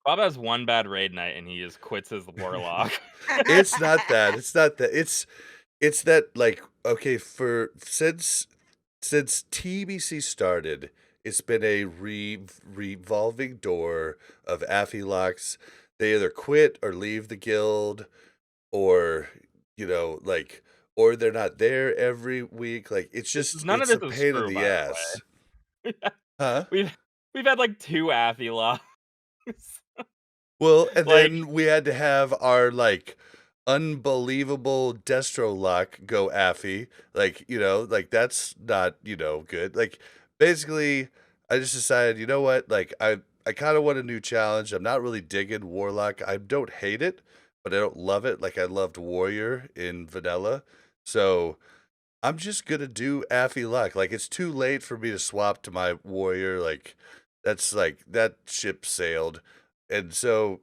Bob has one bad raid night and he just quits his warlock. It's not that. It's not that. It's that like okay, for since TBC started, it's been a revolving door of Affilocks. They either quit or leave the guild, or like, or they're not there every week. Like None of it's a this is pain in true, the by the ass. way. Huh? We've had like 2 Affy locks. Well, and Like, then we had to have our like unbelievable Destro lock go Affy. Like, like that's not, good. Like basically I just decided, you know what? Like I kind of want a new challenge. I'm not really digging Warlock. I don't hate it, but I don't love it like I loved Warrior in Vanilla. So I'm just gonna do Affy luck. Like it's too late for me to swap to my warrior. Like that ship sailed. And so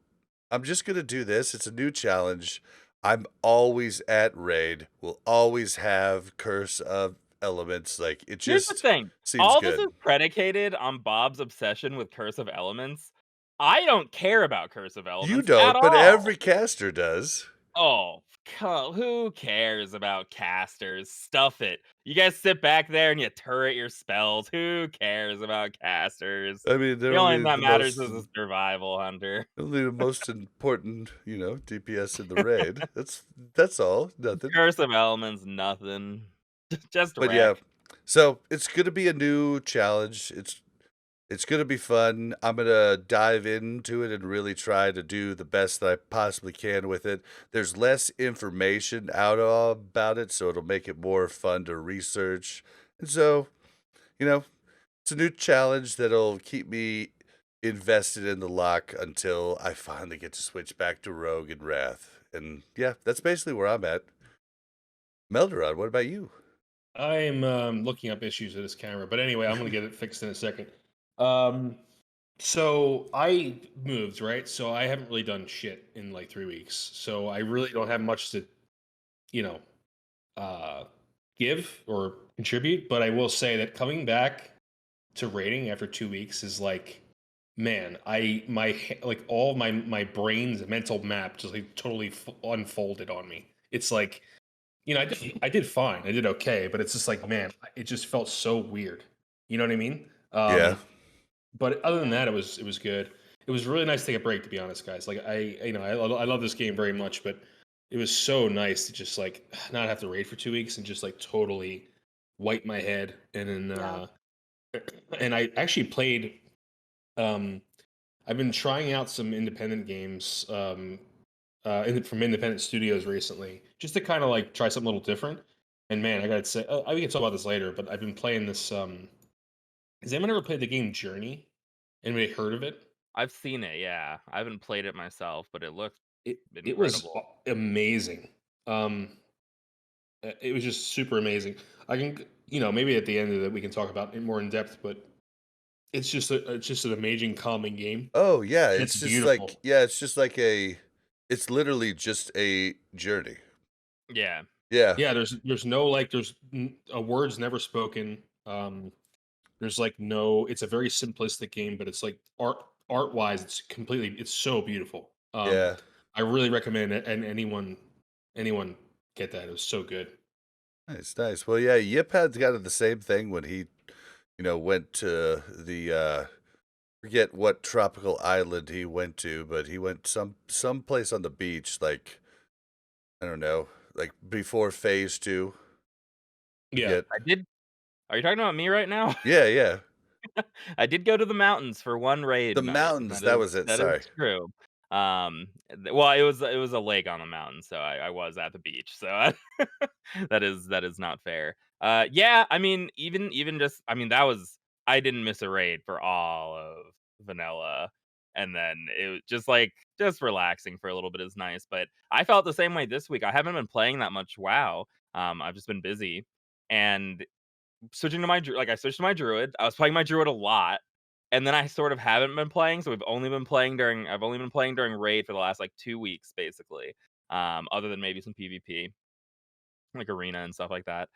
I'm just gonna do this. It's a new challenge. I'm always at raid. We'll always have Curse of Elements. Like it here's the just thing. seems All this good. is predicated on Bob's obsession with Curse of Elements. I don't care about Curse of You Elements at don't, but every all. caster does. Oh, who cares about casters? Stuff it. You guys sit back there and you turret your spells. Who cares about casters? I mean, they're The only only thing that the matters most is a survival hunter. only the most important, DPS in the raid. That's all. Nothing. Curse of Elements, nothing. Just But yeah, wreck. so it's gonna be a new challenge. It's gonna be fun. I'm gonna dive into it and really try to do the best that I possibly can with it. There's less information out about it, so it'll make it more fun to research. And so, you know, it's a new challenge that'll keep me invested in the lock until I finally get to switch back to Rogue and Wrath. And yeah, that's basically where I'm at. Melderon, what about you? I'm looking up issues with this camera, but anyway, I'm gonna get it fixed in a second. So I moved, right? So I haven't really done shit in like 3 weeks. So I really don't have much to, you know, give or contribute. But I will say that coming back to rating after 2 weeks is like, man, like all my brain's mental map just like totally unfolded on me. It's like, I did fine. I did okay, but it's just like, man, it just felt so weird. You know what I mean? Yeah. But other than that, it was good. It was really nice to take a break, to be honest, guys. Like I love this game very much, but it was so nice to just like not have to raid for 2 weeks and just like totally wipe my head. And then Yeah. and I actually played. I've been trying out some independent games from independent studios recently, just to kind of like try something a little different. And man, I gotta say, we can talk about this later, but I've been playing this. Has anyone ever played the game Journey? Anybody heard of it? I've seen it, yeah. I haven't played it myself, but it looked It was incredible. amazing. It was just super amazing. I can, maybe at the end of it we can talk about it more in depth, but it's just an amazing, calming game. Oh yeah, And it's it's just beautiful. like it's just like it's literally just a journey. Yeah. Yeah. Yeah, there's no like there's a word's never spoken. There's like no. It's a very simplistic game, but it's like art wise, it's so beautiful. Yeah. I really recommend it, and anyone get that. It was so good. Nice. Well, yeah, Yip had kind of the same thing when he, went to the forget what tropical island he went to, but he went some place on the beach, like I don't know, like before phase 2. Yeah. I did. Are you talking about me right now? Yeah. I did go to the mountains for one raid The night. mountains, that was it. That is Sorry. true. Well, it was a lake on the mountain, so I was at the beach. So that is not fair. Yeah, I mean, even just, I mean, I didn't miss a raid for all of vanilla, and then it was just relaxing for a little bit is nice. But I felt the same way this week. I haven't been playing that much WoW. I've just been busy, and switching to I switched to my druid. I was playing my druid a lot, and then I sort of haven't been playing. So I've only been playing during raid for the last like 2 weeks, basically. Other than maybe some PvP, like arena and stuff like that.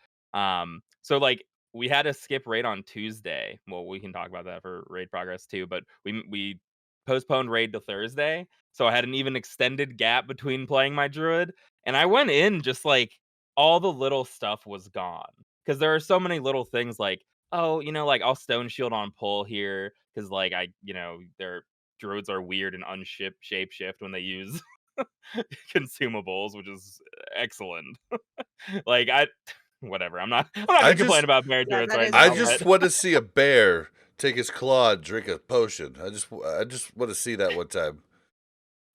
So like we had to skip raid on Tuesday. Well, we can talk about that for raid progress too, but we postponed raid to Thursday. So I had an even extended gap between playing my druid, and I went in just like all the little stuff was gone because there are so many little things like, oh, like I'll stone shield on pull here because like their druids are weird and shape shift when they use consumables, which is excellent. Like whatever. I'm not I gonna complain just about bear Yeah, druids that right is I now, just but want to see a bear take his claw and drink a potion. I just want to see that one time.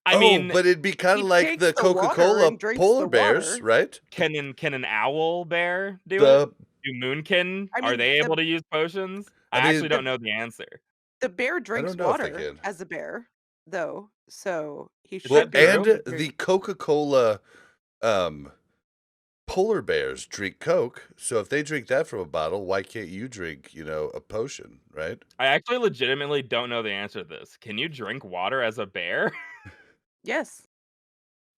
I mean, but it'd be kind He of like takes the the water Coca-Cola and drinks polar the bears, water. right? can an owl bear do it? The Do moonkin? I Are mean, they able to use potions? I I actually mean, don't the know the answer. the bear I drinks don't know if they water can. as a bear, though, so he Is Well, should that be able and true? to the drink. Coca-Cola polar bears drink Coke. So if they drink that from a bottle, why can't you drink, a potion, right? I actually legitimately don't know the answer to this. Can you drink water as a bear? Yes.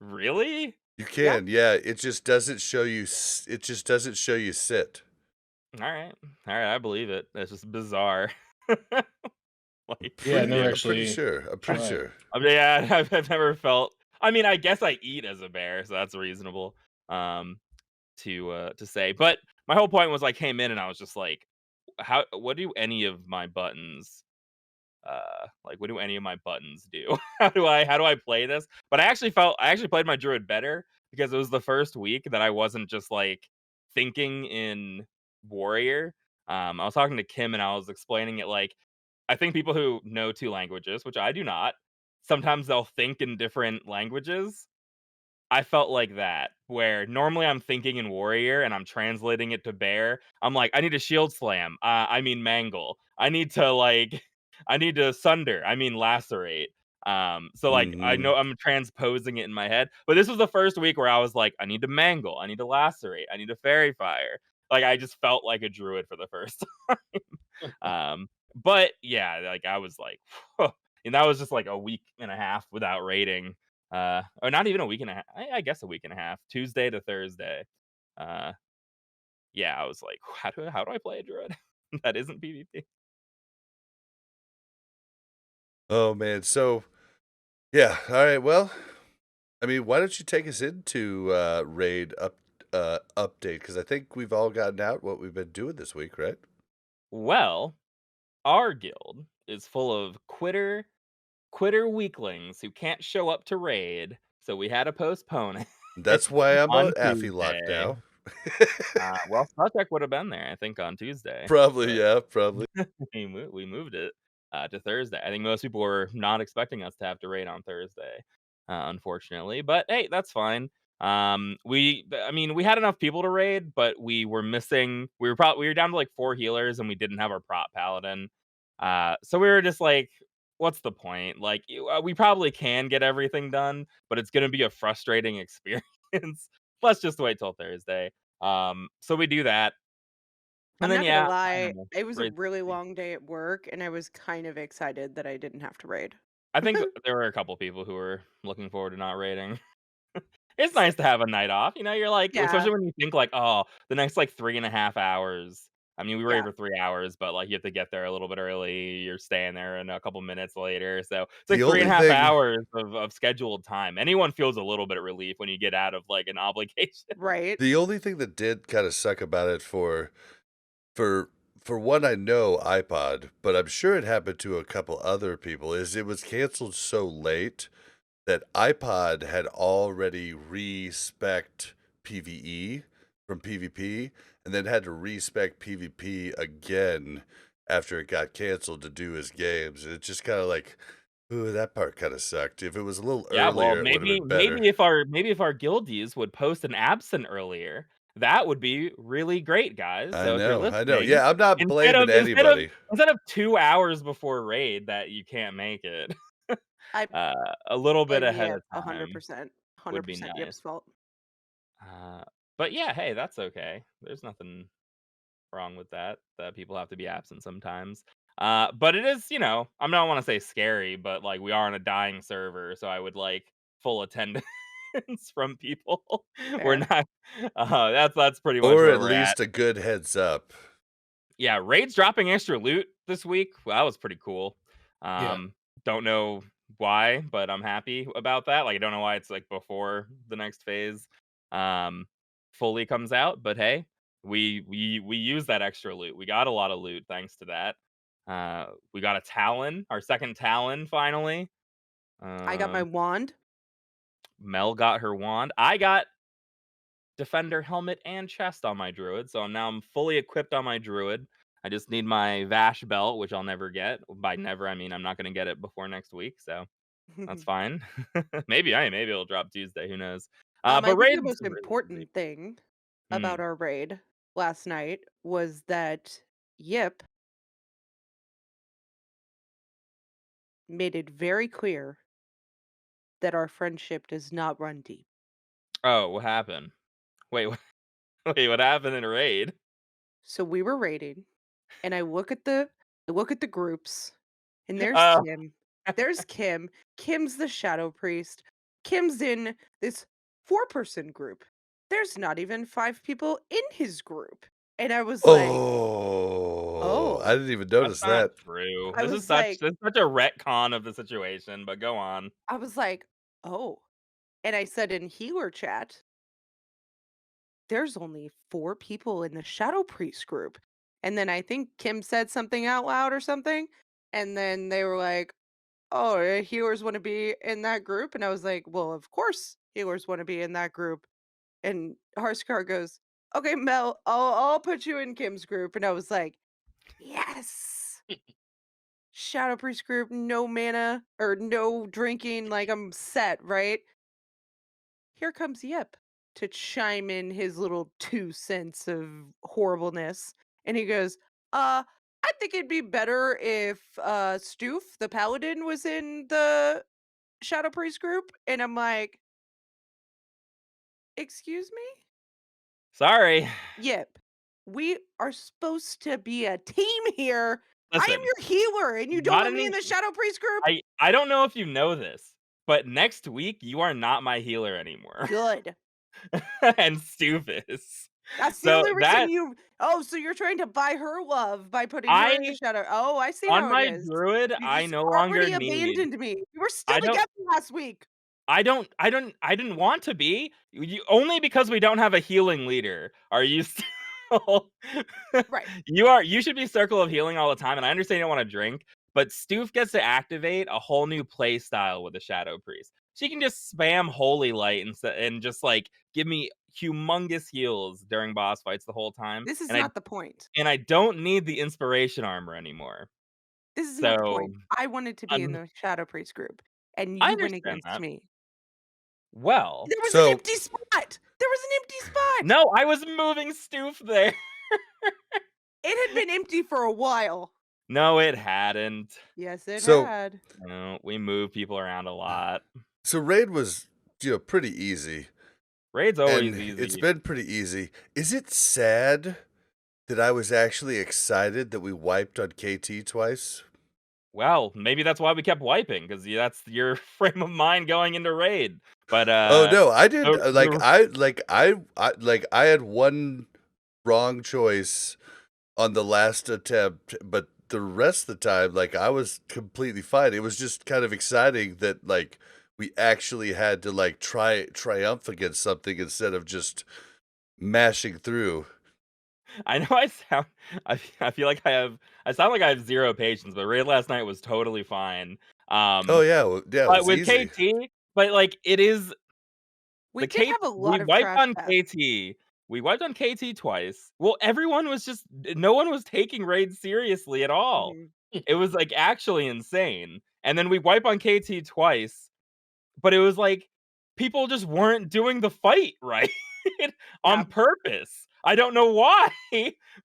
Really? You Yeah. can. Yeah, it just doesn't show you sit. All right. I believe it. That's just bizarre. Like, Yeah, I never I'm pretty actually sure. I'm pretty tried. sure. I mean, yeah, I've never felt. I mean, I guess I eat as a bear, so that's reasonable to say. But my whole point was I came in and I was just like, what do any of my buttons what do any of my buttons do? How do I play this? But I actually played my druid better because it was the first week that I wasn't just like thinking in warrior. I was talking to Kim and I was explaining it like I think people who know two languages, which I do not, sometimes they'll think in different languages. I felt like that, where normally I'm thinking in warrior and I'm translating it to bear. I'm like, I need a shield slam. I mean mangle. I need to like I need to sunder. I mean lacerate. So like I Mhm. know I'm transposing it in my head, but this was the first week where I was like, I need to mangle, I need to lacerate, I need to fairy fire. Like I just felt like a druid for the first time. But yeah, like I was like, and that was just like a week and a half without raiding. Or not even a week and a half. I guess a week and a half. Tuesday to Thursday. Uh, yeah, I was like, how do I play a druid that isn't PvP? Oh, man. So, yeah. All right. Well, I mean, why don't you take us into raid update? Because I think we've all gotten out what we've been doing this week, right? Well, our guild is full of quitter weaklings who can't show up to raid, so we had to postpone it That's why I'm on on Affy lock Tuesday. now. Well, Spellcheck would have been there, I think, on Tuesday, Probably, but yeah, probably. we moved it to Thursday. I think most people were not expecting us to have to raid on Thursday, unfortunately. But hey, that's fine. I mean, we had enough people to raid, but we were missing. We were down to like 4 healers, and we didn't have our prop paladin. So we were just like, what's the point? Like, we probably can get everything done, but it's gonna be a frustrating experience. Let's just wait till Thursday. So we do that, and I'm then not gonna yeah, I lie, don't know. it was a Raid's really pretty long day at work, and I was kind of excited that I didn't have to raid. I think there were a couple people who were looking forward to not raiding. It's nice to have a night off, you're like Yeah, especially when you think like, "Oh, the next, like, 3.5 hours." I mean, we were here yeah, for 3 hours, but, like, you have to get there a little bit early, you're staying there and a couple minutes later, so it's The like three and only a half thing hours of scheduled time. Anyone feels a little bit of relief when you get out of, like, an obligation. right. the only thing that did kind of suck about it for for one I know iPod, but I'm sure it happened to a couple other people, is it was canceled so late that iPod had already respect PvE from PvP and then had to respec PvP again after it got canceled to do his games. And it's just kind of like, ooh, that part kind of sucked. If it was a little Yeah, well, earlier, it would have maybe been better. maybe if our guildies would post an absent earlier, that would be really great, guys. I So if you're know, I know. listening, Yeah, I'm not instead blaming of instead of anybody. instead of 2 hours before raid that you can't make it, I uh, a little bit blame ahead Yip of time 100%. would be 100% nice. Yip's fault. But yeah, hey, that's okay. There's nothing wrong with that. That people have to be absent sometimes. But it is, I don't want to say scary, but like we are on a dying server, so I would like full attendance from people. We're Fair. not. That's pretty much Or where at we're at. least a good heads up. Yeah, raids dropping extra loot this week. Well, that was pretty cool. Yeah. Don't know why, but I'm happy about that. Like, I don't know why it's like before the next phase um fully comes out, but hey, we use that extra loot. We got a lot of loot thanks to that. We got a Talon, our second Talon finally. I got my Um, wand. Mel got her wand. I got defender helmet and chest on my druid, so now I'm fully equipped on my druid. I just need my Vash belt, which I'll never get. By never, I mean I'm not going to get it before next week, so that's fine. Maybe it'll drop Tuesday. Who knows? I But think the raids most are really easy. important thing Hmm. about our raid last night was that Yip made it very clear that our friendship does not run deep. Oh, what happened? Wait, wait, what happened in a raid? So we were raiding, and I look at the groups, and there's Oh, Kim. There's Kim. Kim's the shadow priest. Kim's in this four-person group. There's not even five people in his group. And I was like, Oh, I oh. didn't even that's notice not that. true. I This is was such like, this is such a retcon of the situation. But go on. I was like, oh. And I said in healer chat, there's only four people in the shadow priest group. And then I think Kim said something out loud or something. And then they were like, oh, healers want to be in that group. And I was like, well, of course healers want to be in that group. And Harskar goes, okay, Mel, I'll put you in Kim's group. And I was like, yes. Shadow priest group, no mana or no drinking. Like I'm set, right? Here comes Yip to chime in his little 2 cents of horribleness. And he goes, I I think it'd be better if Stoof, the paladin, was in the Shadow Priest group, and I'm like, excuse me? Sorry. Yep. We are supposed to be a team here. I am Listen, your healer, and you don't not want me in any. the Shadow Priest group? I don't know if you know this, but next week you are not my healer anymore, Good. and Stoof is. That's the So only reason that you. Oh, so you're trying to buy her love by putting her in the I shadow. Oh, I see on how it my is. druid, You I just no longer already need. abandoned me. We were still I don't. together last week. I didn't want to be. Only because we don't have a healing leader. Are you still Right. you should be circle of healing all the time, and I understand you don't want to drink, but Stoof gets to activate a whole new play style with the Shadow Priest. She can just spam Holy Light and just like give me humongous heals during boss fights the whole time. This is And not the point. I don't need the inspiration armor anymore. This is not the So point. I wanted to be in the Shadow Priest group, and I you went understand against that. me. Well, There was an So empty spot. There was an empty spot. no, I was moving Stoof there. It had been empty for a while. No, it hadn't. Yes, it So- had. No, we move people around a lot. So raid was, pretty easy. Raid's always And easy. it's been pretty easy. Is it sad that I was actually excited that we wiped on KT twice? Well, maybe that's why we kept wiping, because that's your frame of mind going into raid. But Oh no, I didn't. the- I had one wrong choice on the last attempt, but the rest of the time, I was completely fine. It was just kind of exciting that we actually had to triumph against something instead of just mashing through. I know I sound. I feel like I sound like I have zero patience, but raid last night was totally fine. Oh yeah, yeah, it But was with easy. KT, but it is. We did have a lot of wiped trash on paths. KT. We wiped on KT twice. Well, everyone was just no one was taking raids seriously at all. Mhm. It was actually insane. And then we wipe on KT twice, but it was people just weren't doing the fight right on Yeah. purpose. I don't know why,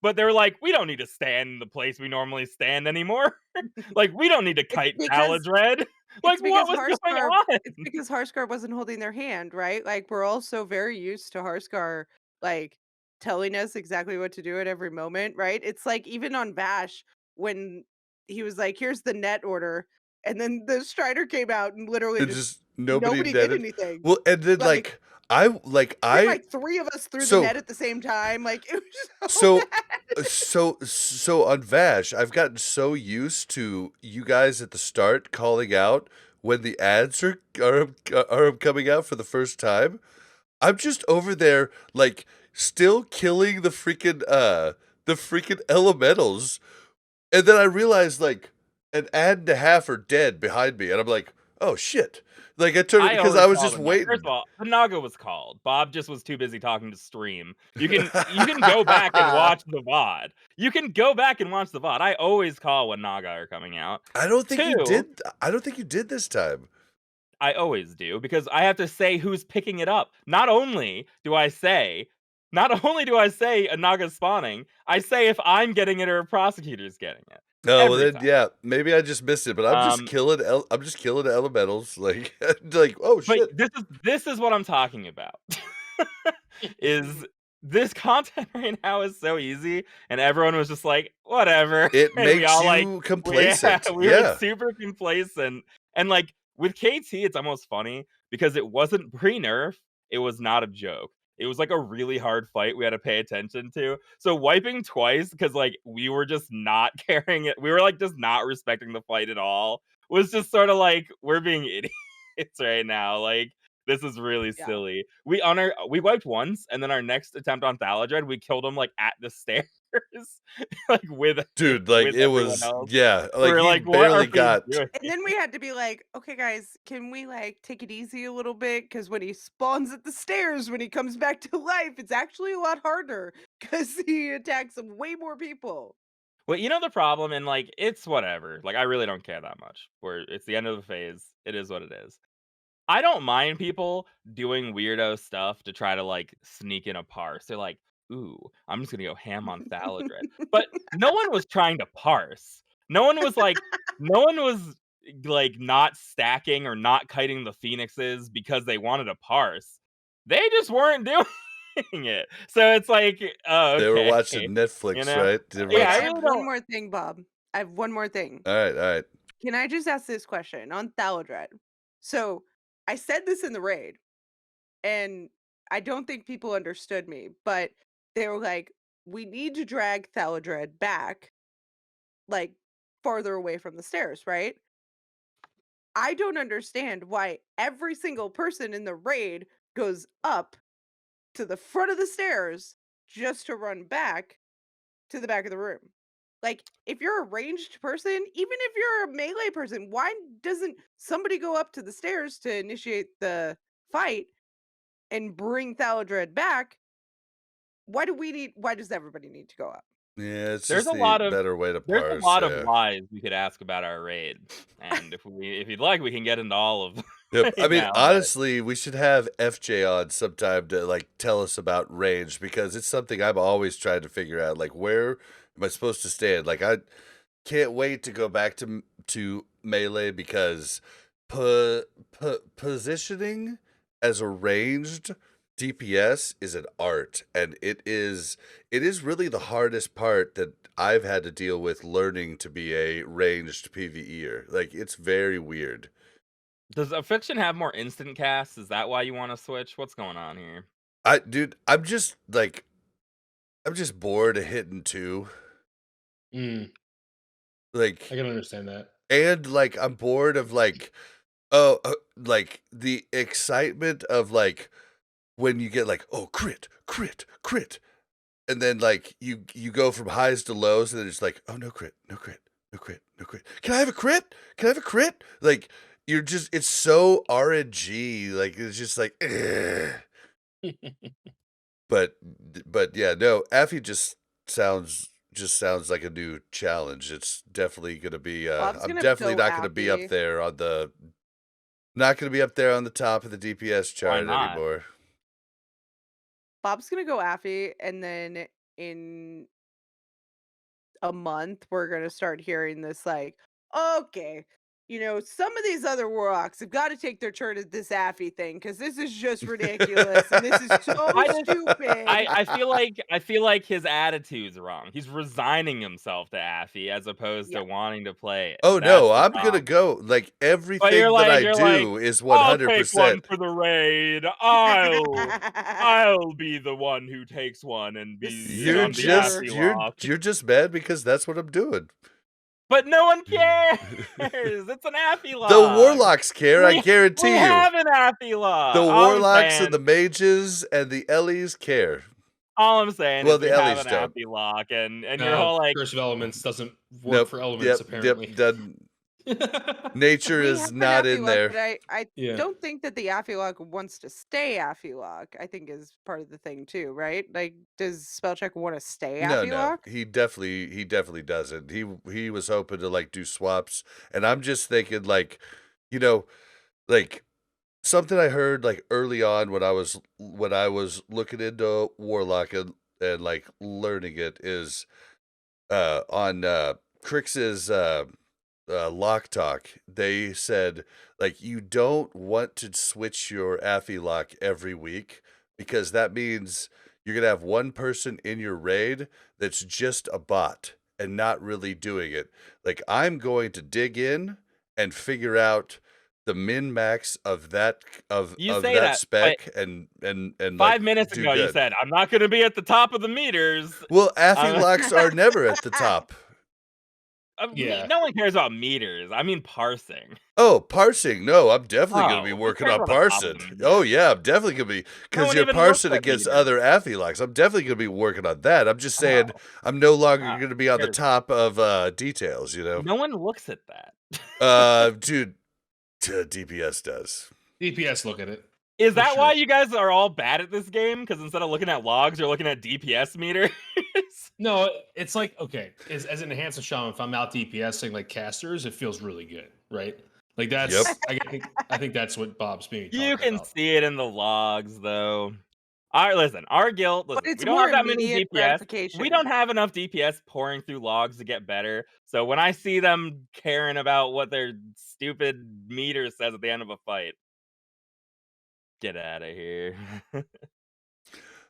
but they were like, we don't need to stand in the place we normally stand anymore. We don't need to kite Talladge Red. What was going on? It's because Harskar wasn't holding their hand, right? We're all so very used to Harskar, telling us exactly what to do at every moment, right? It's even on Bash when he was like, "Here's the net order," and then the Strider came out and literally It just just nobody did netted. anything. Well, and then We had, three of us threw so- the net at the same time. It was So- bad. so on Vash, I've gotten so used to you guys at the start calling out when the ads are coming out for the first time. I'm just over there still killing the freaking elementals, and then I realize an ad and a half are dead behind me, and I'm like, oh shit. I turned because I was just waiting. First of all, the Naga was called. Bob just was too busy talking to stream. You can go back and watch the VOD. You can go back and watch the VOD. I always call when Naga are coming out. I don't think you did. I don't think you did this time. I always do, because I have to say who's picking it up. Not only do I say a Naga's spawning, I say if I'm getting it or a prosecutor's getting it. No, well Every then, time. yeah, maybe I just missed it, but I'm just killing. I'm just killing the elementals. Oh shit! But this is what I'm talking about. Is this content right now is so easy, and everyone was just like, whatever. It And makes we all, you complacent. We were super complacent, and with KT, it's almost funny because it wasn't pre-nerf. It was not a joke. It was a really hard fight we had to pay attention to. So wiping twice because we were just not carrying it. We were just not respecting the fight at all. Was just sort of we're being idiots right now. This is really silly. We wiped once, and then our next attempt on Thaladred, we killed him at the stairs. With Dude, with it was else. yeah, We were he barely got. And then we had to be like, okay, guys, can we take it easy a little bit? Because when he spawns at the stairs, when he comes back to life, it's actually a lot harder because he attacks way more people. Well, the problem, and it's whatever. I really don't care that much. It's the end of the phase. It is what it is. I don't mind people doing weirdo stuff to try to sneak in a parse. They're like, ooh, I'm just gonna go ham on Thaladred. But no one was trying to parse. No one was like not stacking or not kiting the phoenixes because they wanted to parse. They just weren't doing it. So it's like, oh, They were okay. watching Netflix, right? They were Wait, Yeah, I I watching... have really one don't. more thing, Bob. I have one more thing. All right. Can I just ask this question on Thaladred? So I said this in the raid, and I don't think people understood me, but they were like, we need to drag Thaladred back, like, farther away from the stairs, right? I don't understand why every single person in the raid goes up to the front of the stairs just to run back to the back of the room. Like, if you're a ranged person, even if you're a melee person, why doesn't somebody go up to the stairs to initiate the fight and bring Thaladred back? Why does everybody need to go up? Yeah, it's There's just a the lot of better way to There's a parse. lot of Yeah. lies we could ask about our raid, and if you'd like, we can get into all of them Yep. I right mean, now. But honestly, we should have FJ on sometime to like tell us about range, because it's something I've always tried to figure out. Like, where am I supposed to stand? Like, I can't wait to go back to melee, because positioning as a ranged DPS is an art, and it is really the hardest part that I've had to deal with learning to be a ranged PvEer. Like, it's very weird. does Affliction have more instant casts? Is that why you want to switch? What's going on here? Dude, I'm just bored of hitting 2. I Like, can understand that. and like I'm bored of like like the excitement of like when you get like, oh, crit, and then like you go from highs to lows, and then it's like, oh, no crit. Can I have a crit? Like, you're just, it's so RNG. Like, it's just like, ugh. But yeah, no, Affy just sounds like a new challenge. It's definitely gonna be Bob's I'm gonna definitely go not gonna be up Affy. there on the top of the DPS chart not? anymore. Bob's gonna go Affy, and then in a month we're gonna start hearing this like, okay, some of these other warlocks have got to take their turn at this Affy thing because this is just ridiculous and this is so stupid. I feel like his attitude's wrong. He's resigning himself to Affy as opposed Yeah. to wanting to play it. Oh That's no, the I'm gonna problem. go, like, But everything you're that I like, do is I'll take one 100%. for the raid. I'll be the one who takes one and The be You're on the just Affy you're lock. you're just mad because that's what I'm doing. But no one cares. It's an Affy lock. The warlocks care, I guarantee we you. have an Affy lock. The All I'm warlocks saying- and the mages and the Ellies care. All I'm saying Well, is we the have Ellies an don't. Affy lock, and your whole like, Curse of Elements doesn't work Nope. for elements, apparently. Doesn't. Nature We is have an not Affy in lock, there. but I Yeah. don't think that the Affy lock wants to stay Affy lock. I think is part of the thing too, right? Like, does Spellcheck want to stay Affy lock? He definitely doesn't. He was hoping to like do swaps, and I'm just thinking like, like something I heard like early on when I was looking into Warlock and like learning it is on Crix's Lock Talk. They said like you don't want to switch your Affy lock every week, because that means you're gonna have one person in your raid that's just a bot and not really doing it. Like, I'm going to dig in and figure out the min max of that You say that, spec and 5 minutes do ago you good. said I'm not going to be at the top of the meters. Well, Affy locks are never at the top. Yeah. No one cares about meters. I mean parsing. Oh, parsing. No, I'm definitely going to be Oh, who working cares on about the top of parsing. the meter? Oh, yeah, I'm definitely going to be, because one you're even looks parsing at against meters. other Affy locks. I'm definitely going to be working on that. I'm just saying I'm no longer going to be on the cares? top of details, No one looks at that. Dude, DPS does. DPS look at it. Is For that sure. why you guys are all bad at this game? Because instead of looking at logs, you're looking at DPS meters? No, it's like, okay, as an enhanced shaman, if I'm out DPSing like casters, it feels really good, right? Like that's, Yep. I think that's what Bob's being. You talking can about. see it in the logs, though. All right, listen, our guild, But listen, it's we don't more have that many immediate DPS. We gratification. don't have enough DPS pouring through logs to get better. So when I see them caring about what their stupid meter says at the end of a fight, get out of here. All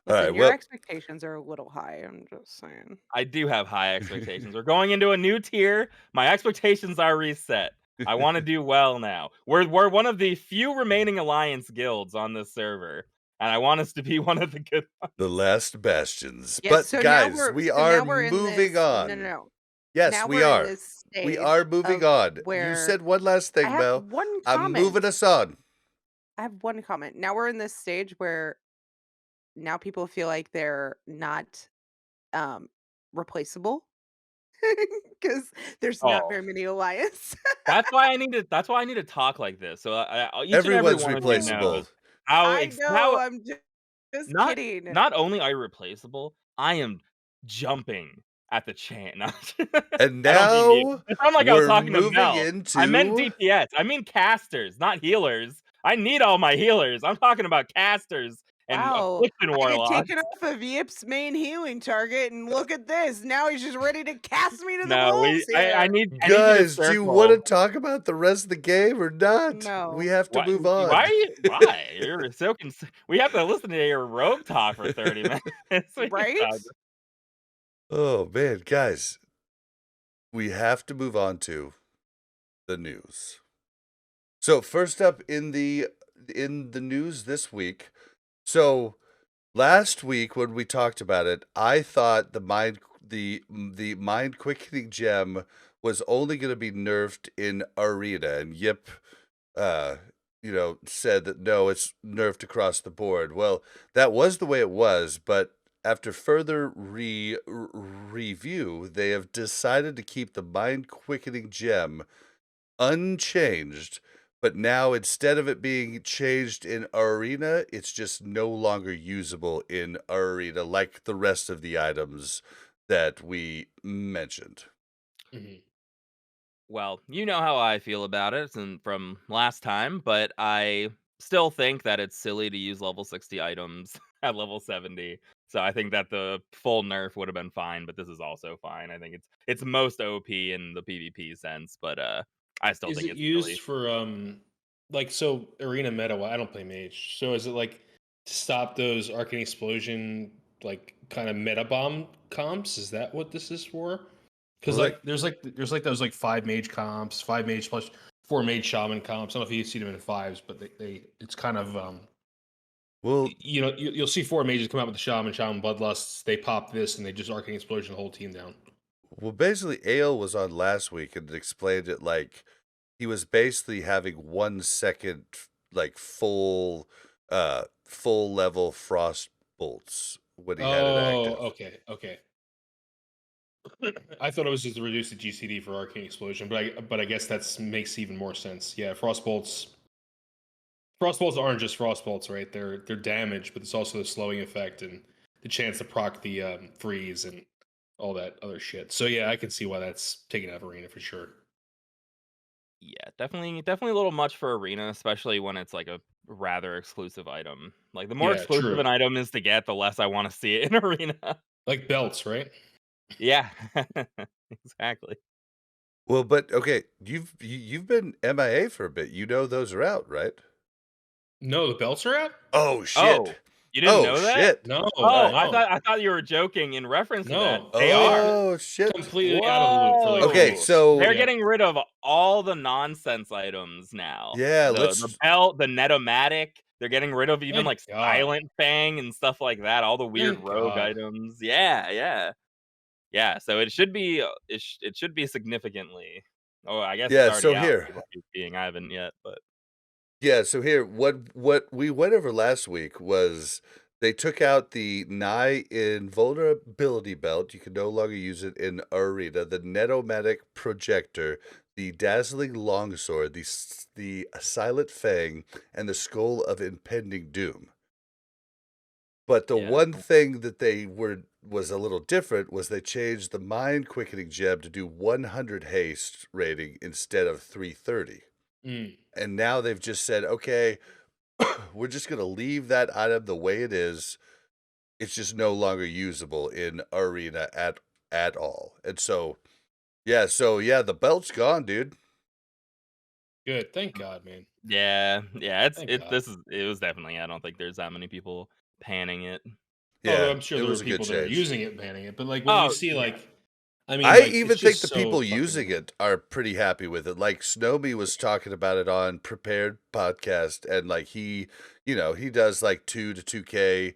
Listen, right, your well, expectations are a little high. I'm just saying. I do have high expectations. We're going into a new tier. My expectations are reset. I want to do well now. We're one of the few remaining alliance guilds on this server, and I want us to be one of the good ones. the last bastions. Yeah, But so guys, we are in moving this. No, no, on. no. Yes, Now we we're in are. this We stage are moving of on. You where said one last I thing, have Mel. one I'm moving comment. us on. I have one comment. Now we're in this stage where now people feel like they're not um replaceable because there's not Oh, very many alliance. that's why I need to. That's why I need to talk like this. So each and every Everyone's one of you replaceable. knows how I know. how I'm just not kidding. not only are you replaceable, I am jumping at the chance. No, And I don't mean you. now It sounded like I was we're talking to moving Mel. I meant into DPS. I mean casters, not healers. I need all my healers. I'm talking about casters and Wow, affliction I get warlocks. taken off of Yip's main healing target, and look at this. Now he's just ready to cast me to the No, wolves I here. need you to guys. Do you want to circle. talk about the rest of the game or not? We No. have to Why? move Why on. are you? Why? You're so we have to listen to your rogue talk for 30 minutes. We can Right? talk. Oh man, guys, we have to move on to the news. So first up in the news this week. So last week when we talked about it, I thought the mind quickening gem was only going to be nerfed in arena, and Yip said that no, it's nerfed across the board. Well, that was the way it was, but after further review, they have decided to keep the mind quickening gem unchanged, but now instead of it being changed in arena, it's just no longer usable in arena like the rest of the items that we mentioned. Mhm. Well, you know how I feel about it and from last time, but I still think that it's silly to use level 60 items at level 70. So I think that the full nerf would have been fine, but this is also fine. I think it's most OP in the PvP sense, but I still Is think it it's used silly. for like so arena meta? Well, I don't play mage, so is it like to stop those arcane explosion like kind of meta bomb comps? Is that what this is for? Because Well, there's like those like 5 mage comps, 5 mage plus 4 mage shaman comps. I don't know if you see them in fives, but they it's kind of well, you'll see 4 mages come out with the shaman bloodlusts. They pop this and they just arcane explosion the whole team down. well, basically, Ale was on last week and explained it like he was basically having 1 second, like full level frost bolts when he had it Oh, active. okay. I thought it was just to reduce the GCD for arcane explosion, but I guess that makes even more sense. Yeah, frostbolts aren't just frostbolts, right? They're damage, but it's also the slowing effect and the chance to proc the freeze and all that other shit. So yeah, I can see why that's taken out of arena for sure. Yeah, definitely a little much for arena, especially when it's like a rather exclusive item. Like the more Yeah, exclusive true. an item is to get, the less I want to see it in arena. Like belts, right? Yeah, exactly. Well, but okay, you've been MIA for a bit. You know those are out, right? No, the belts are out. Oh Oh, shit! you didn't Oh know that? shit! No, Oh, no, I thought you were joking in reference to that. no. They are. Oh shit! Completely out of the loop for like Okay, 2 Whoa! weeks. so They're Yeah. getting rid of all the nonsense items now. yeah, The belt, the Netomatic. They're getting rid of even Thank like God. Silent Fang and stuff like that. All the weird Thank rogue God. items. Yeah. So it should be it should be significantly. Oh, I guess it's yeah. So already out. here, Being I haven't yet, but yeah. So here, what we went over last week was they took out the nigh invulnerability belt. You can no longer use it in arena. The Netomatic projector, the dazzling longsword, the silent fang, and the skull of impending doom. But the yeah. one thing that was a little different was they changed the mind quickening gem to do 100 haste rating instead of 330. Mm. And now they've just said, okay, we're just going to leave that item the way it is. It's just no longer usable in Arena at all. And so yeah, the belt's gone, dude. Good. Thank God, man. Yeah, Thank God. it was definitely. I don't think there's that many people panning it. Although Yeah, I'm sure it there was were a good people that are change. using it, banning it. But like when you Oh, see yeah. like, I mean, I like, even it's think just the so people fucking- using it are pretty happy with it. Like Snowby was talking about it on Prepared podcast, and like he does like 2 to 2K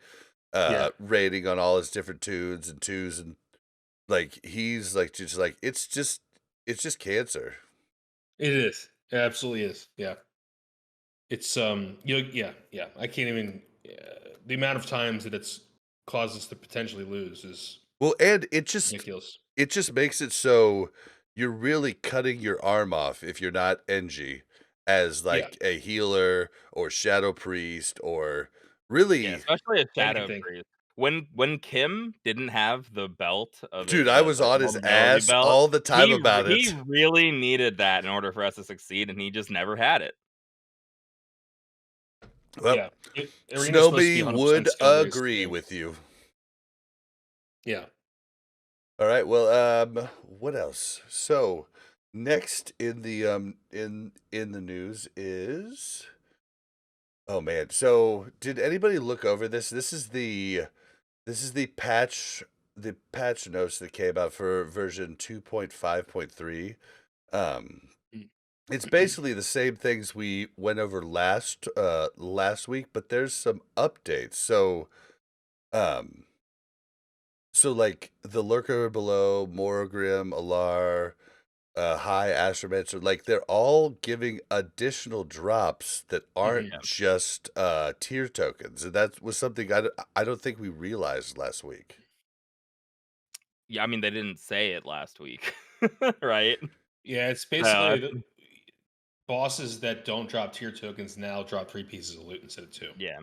Yeah. rating on all his different tunes and twos, and like he's like just like it's just cancer. It is. It absolutely is. Yeah. It's yeah. I can't even. The amount of times that it's caused us to potentially lose is Well, and it just ridiculous. makes it so you're really cutting your arm off if you're not NG as like a healer or shadow priest or really. Yeah, especially a shadow Anything. priest. When Kim didn't have the belt of Dude, it, I was the on his vulnerability ass belt, all the time he about he it. really needed that in order for us to succeed, and he just never had it. Well, Yeah. Arena's supposed to be Snowby 100% would skill based, agree yeah. with you. Yeah. All right. Well, what else? So, next in the in the news is, oh man. So, did anybody look over this? This is the patch notes that came out for version 2.5.3. It's basically the same things we went over last week, but there's some updates. So, like the Lurker below, Morgrim, Alar, High Astromancer, like they're all giving additional drops that aren't Yeah. just tier tokens, and that was something I don't think we realized last week. Yeah, I mean, they didn't say it last week, right? Yeah, it's basically the bosses that don't drop tier tokens now drop 3 pieces of loot instead of 2. Yeah.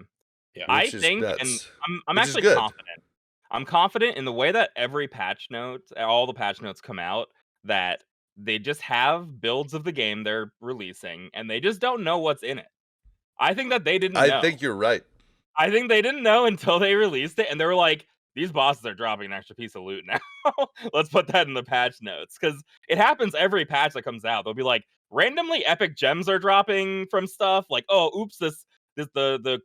Yeah. I Which is think, and nuts. I'm Which is actually good. confident. I'm confident in the way that every patch note, all the patch notes come out, that they just have builds of the game they're releasing, and they just don't know what's in it. I think that they didn't I know. think you're right. I think they didn't know until they released it, and they were like, "These bosses are dropping an extra piece of loot now. Let's put that in the patch notes." Because it happens every patch that comes out. They'll be like, randomly epic gems are dropping from stuff. Like, oh, oops, the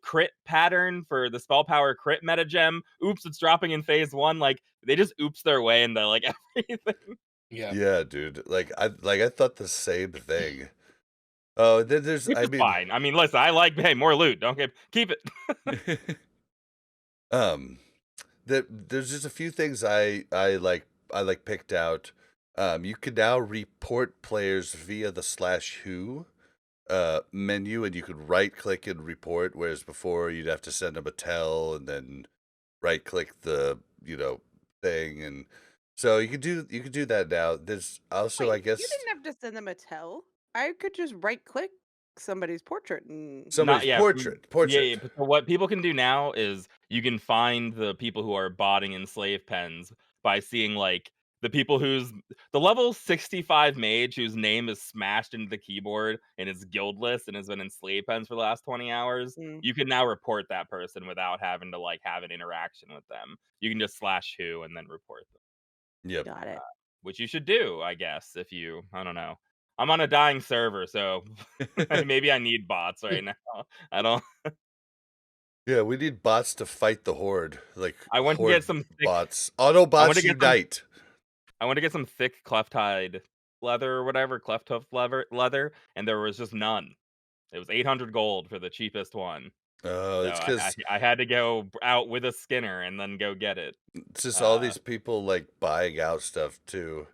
crit pattern for the spell power crit meta gem. Oops, it's dropping in phase 1. Like, they just oops their way into like everything. Yeah, dude. Like I thought the same thing. Oh, there's Which is fine. I mean, listen, I like, hey, more loot. Don't keep it. There's just a few things I picked out. You can now report players via the /who menu, and you could right click and report, whereas before you'd have to send them a tell and then right click the thing, and so you could do that now. There's also, I Wait, guess, you didn't have to send them a tell. I could just right click somebody's portrait and somebody's Yeah, portrait. but so what people can do now is you can find the people who are botting in slave pens by seeing like the people the level 65 mage whose name is smashed into the keyboard and is guildless and has been in slave pens for the last 20 hours. You can now report that person without having to like have an interaction with them. You can just /who and then report them. Yep. got it. Which you should do, I guess, if you, I don't know. I'm on a dying server, so maybe I need bots right now. I don't. Yeah, we need bots to fight the horde. Like I went to horde get some thick. bots. I went Autobots to get unite. I went to get some thick cleft-hide leather or whatever, cleft hoof leather, and there was just none. It was 800 gold for the cheapest one. Oh, So it's because I had to go out with a skinner and then go get it. it's just all these people like buying out stuff too,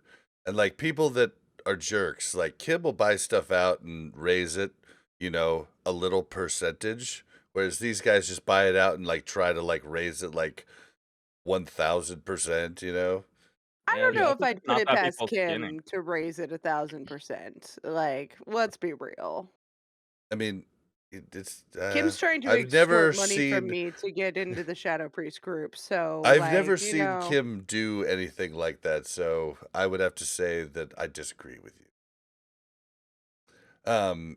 and like people that are jerks. Like Kim will buy stuff out and raise it, a little percentage, whereas these guys just buy it out and like try to like raise it like 1,000%. I don't know Yeah, if I'd put not it that past people skinning. Kim to raise it 1,000%. Like, let's be real. I mean, it's Kim's trying to I've never extort money from seen me to get into the Shadow Priest group. So, I've like, never you seen know, Kim do anything like that, so I would have to say that I disagree with you.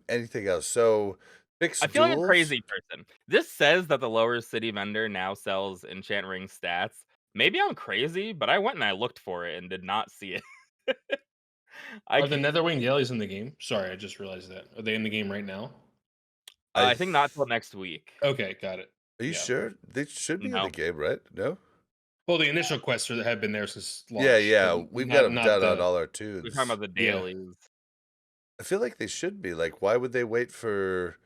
Anything else? So Fixed I feel like a duels? crazy person. This says that the lower city vendor now sells enchant ring stats. Maybe I'm crazy, but I went and I looked for it and did not see it. Are the Netherwing dailies in the game? Sorry, I just realized that. Are they in the game right now? I think not till next week. Okay, got it. Are you Yeah. sure? They should be in No. the game, right? No? Well, the initial quests have been there since launch. Yeah, yeah. but We've got them not done on the. all our We're tunes. talking about the Yeah. dailies. I feel like they should be. Like, why would they wait for?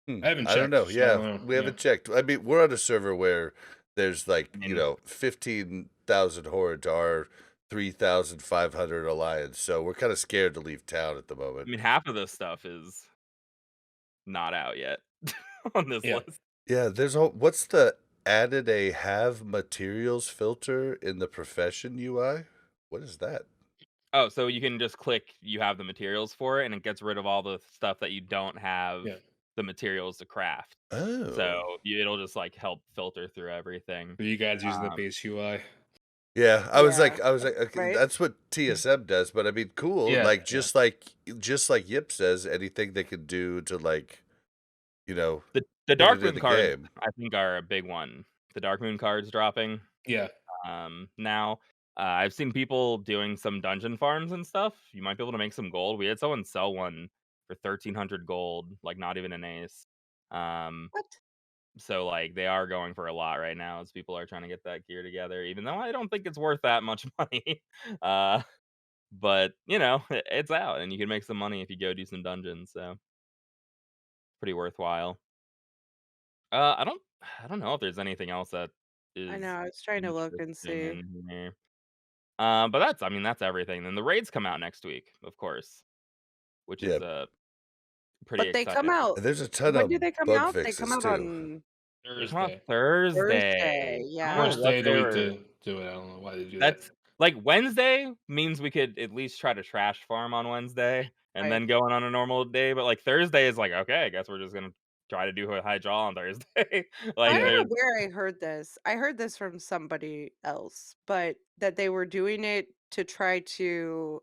I haven't I don't checked. know. so I Yeah, don't know. we Yeah. haven't checked. I mean, we're on a server where there's like, I you mean- know, 15,000 horde to our 3,500 alliance. So we're kind of scared to leave town at the I moment. mean, half of this stuff is not out yet on this Yeah. list. Yeah, what's the added a have materials filter in the profession UI? What is that? Oh, so you can just click you have the materials for it, and it gets rid of all the stuff that you don't have Yeah. the materials to craft. Oh. So it'll just like help filter through everything. Are you guys using the base UI? Yeah, I was like, Yeah, okay, right? that's what TSM does, but I mean, cool. Yeah, Like, yeah. just like Yip says, anything they can do to like, you know, The put Dark it in Moon the cards, game. I think, are a big one. The Dark Moon cards dropping. Yeah. Now, I've seen people doing some dungeon farms and stuff. You might be able to make some gold. We had someone sell one for 1,300 gold, like not even an ace. What? So like they are going for a lot right now as people are trying to get that gear together. Even though I don't think it's worth that much money. But you know, it's out, and you can make some money if you go do some dungeons. So pretty worthwhile. I don't know if there's anything else that I is know. I was trying to look and interesting see. in here. But I mean, that's everything. Then the raids come out next week, of course, which is Yeah. pretty But they come exciting. out. And there's a ton When of do they come bug out? They fixes come out too. on They come out Thursday. Thursday. Thursday. I don't Yeah. know First what day of the they week were- to do it. I don't know why they do That's that. like Wednesday means we could at least try to trash farm on Wednesday and Right. then going on a normal day. But like Thursday is like, okay, I guess we're just gonna try to do a high draw on Thursday. Like I don't know there's where I heard this. I heard this from somebody else, but that they were doing it to try to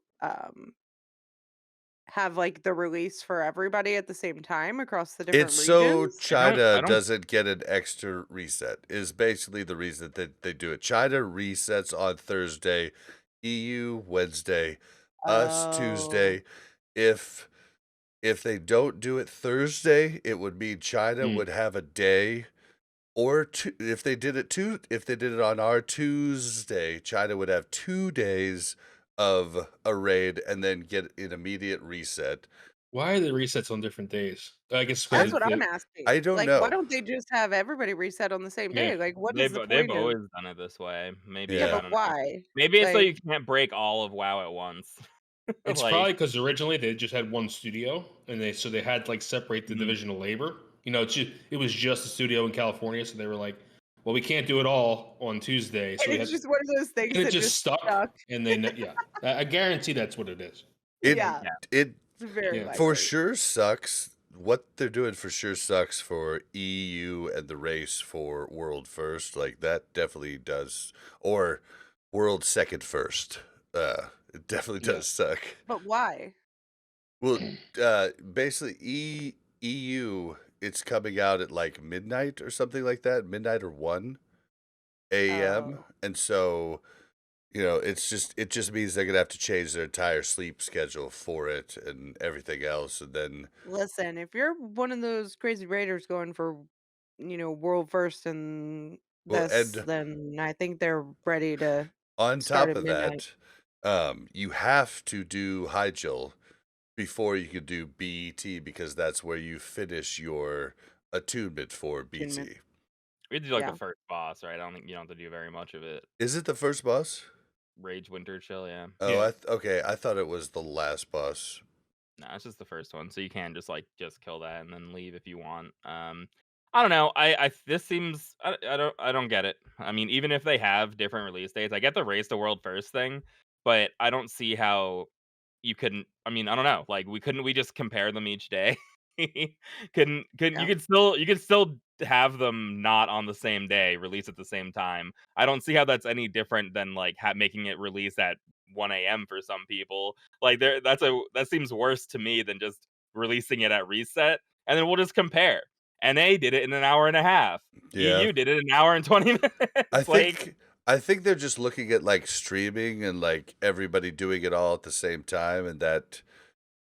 have like the release for everybody at the same time across the different It's so regions. China I don't- doesn't get an extra reset is basically the reason that they do it. China resets on Thursday, EU Wednesday, us Oh. Tuesday. If they don't do it Thursday, it would mean China Hmm. would have a day or two. If they did it on our Tuesday, China would have 2 days of a raid and then get an immediate reset. Why are the resets on different days? I guess That's what they- I'm asking. I don't Like, know. why don't they just have everybody reset on the same Yeah. day? Like, what is the they've point of? always done it this way. Maybe Yeah. Yeah, I but don't know. why? Maybe it's so Like- you can't break all of WoW at once. It's Like, probably because originally they just had one studio, and they had to like separate the Mhm. division of labor. You know, it was just a studio in California, so they were like, "Well, we can't do it all on Tuesday." So And we it's had, just one of those things and it that just stuck. stuck. And then yeah, I guarantee that's what it is. It Yeah. it It's very Yeah. for likely. sure sucks. What they're doing for sure sucks for EU and the race for world first. Like that definitely does, or world second first. It definitely Yeah. does suck. But why? Well, basically EU, it's coming out at like midnight or something like that, midnight or 1 a.m. Oh. And so, you know, it just means they're gonna have to change their entire sleep schedule for it and everything else. And then Listen, if you're one of those crazy raiders going for, world first and Well, this, and- then I think they're ready to. on Start top at of midnight. that, you have to do high chill before you can do BET because that's where you finish your attunement for BT. Attunement. we had to do like Yeah. the first boss, right? I don't think you don't have to do very much of it. Is it the first boss? Rage Winter Chill, yeah. Oh, Yeah. okay. I thought it was the last boss. No, it's just the first one, so you can just kill that and then leave if you want. I don't know. This seems I don't get it. I mean, even if they have different release dates, I get the race to world first thing, but I don't see how you couldn't. I mean, I don't know. Like, we just compare them each day? couldn't Yeah. you could still have them not on the same day, release at the same time. I don't see how that's any different than like making it release at 1 a.m. for some people. Like that seems worse to me than just releasing it at reset, and then we'll just compare. NA did it in an hour and a half. Yeah. EU did it in an hour and 20 minutes. I think they're just looking at like streaming and like everybody doing it all at the same time and that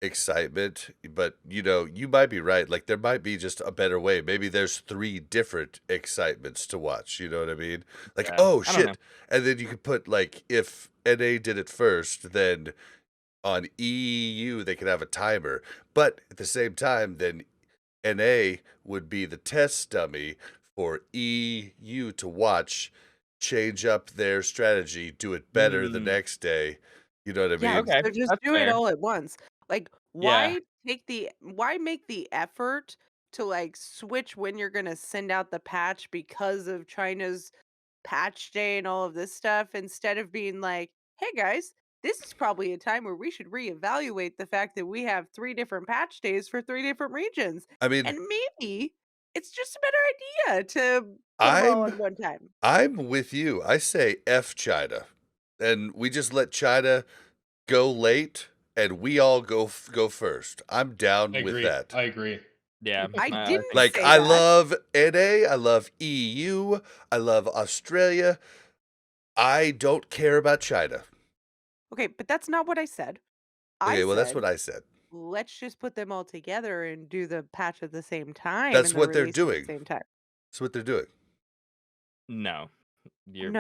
excitement. But you might be right. Like there might be just a better way. Maybe there's 3 different excitements to watch. You know what I mean? Like, Yeah, oh I don't know. shit. And then you could put like if NA did it first, then on EU they could have a timer. But at the same time, then NA would be the test dummy for EU to watch, change up their strategy, do it better the next day. You know what I mean? Yeah, Okay, so just that's do it fair. all at once. Like, Yeah. why make the effort to like switch when you're gonna send out the patch because of China's patch day and all of this stuff instead of being like, hey guys, this is probably a time where we should reevaluate the fact that we have 3 different patch days for 3 different regions. I mean, And maybe it's just a better idea to put them all I'm at one time. I'm with you. I say F China. And we just let China go late and we all go first. I'm down I with agree. that. I agree. Yeah. I didn't Like say I that. love NA, I love EU, I love Australia. I don't care about China. Okay, but that's not what I said. Okay, I well that's said what I said. let's just put them all together and do the patch at the same time That's and the what they're release at the doing. same time. That's what they're doing. No. No,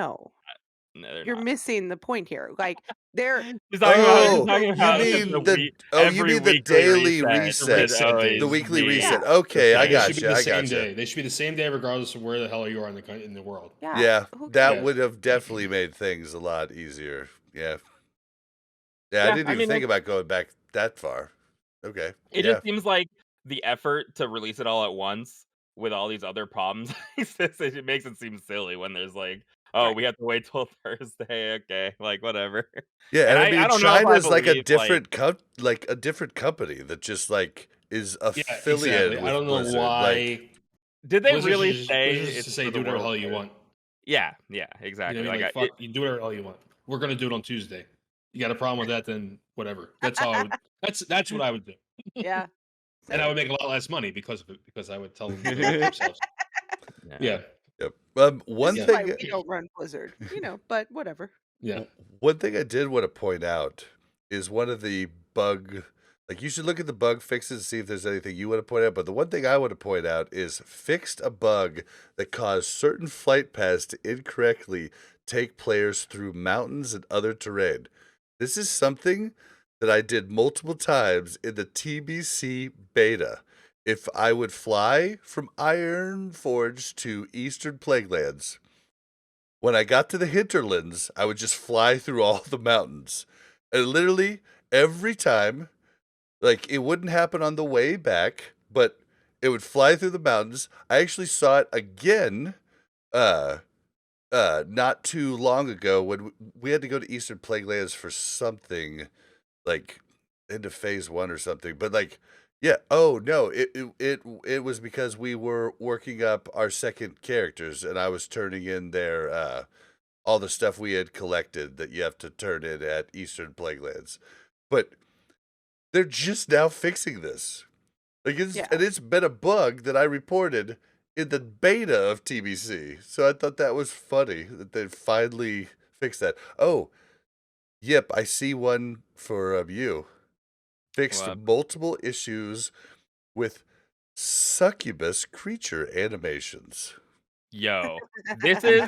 No, they're you're not. missing the point here. Like they're He's talking about Oh, Daily- you mean you every mean the weekly daily reset. reset, Oh, the it's weekly me. reset. Yeah. Okay, I They got should be you. the I same got you. day. They should be the same day, regardless of where the hell you are in the world. Yeah, who that cares? would have definitely made things a lot easier. Yeah. Yeah, I Yeah, didn't I even mean, think about going back that far. Okay. It Yeah. just seems like the effort to release it all at once with all these other problems, it makes it seem silly when there's like, oh, Right. we have to wait till Thursday. Okay, like whatever. Yeah, and I mean I don't know if I China's like a believe different a different company that just like is Yeah, affiliated exactly. I with don't know Blizzard. why. Like, did they Blizzard really should say Blizzard should it's say for do the whatever the World hell you Fair? want. Yeah, You exactly. know what I mean? Like, Like, fuck, you do whatever the hell you want. We're gonna do it on Tuesday. You got a problem with that? Then whatever. That's how. That's what I would do. Yeah. And I same. would make a lot less money because of it, because I would tell them to do it themselves. Yeah. yep. One This is why thing we don't run Blizzard, but whatever. Yeah. One thing I did want to point out is one of the bug, like you should look at the bug fixes and see if there's anything you want to point out. But the one thing I want to point out is fixed a bug that caused certain flight paths to incorrectly take players through mountains and other terrain. This is something that I did multiple times in the TBC beta. If I would fly from Ironforge to Eastern Plaguelands, when I got to the hinterlands, I would just fly through all the mountains. And literally every time, like it wouldn't happen on the way back, but it would fly through the mountains. I actually saw it again not too long ago when we had to go to Eastern Plaguelands for something like into phase 1 or something. But like, yeah, oh no, it was because we were working up our second characters and I was turning in their all the stuff we had collected that you have to turn in at Eastern Plaguelands. But they're just now fixing this. Like and it's been a bug that I reported in the beta of TBC. So I thought that was funny that they finally fixed that. Oh, yep, I see one for you. Fixed What? multiple issues with succubus creature animations. Yo, this is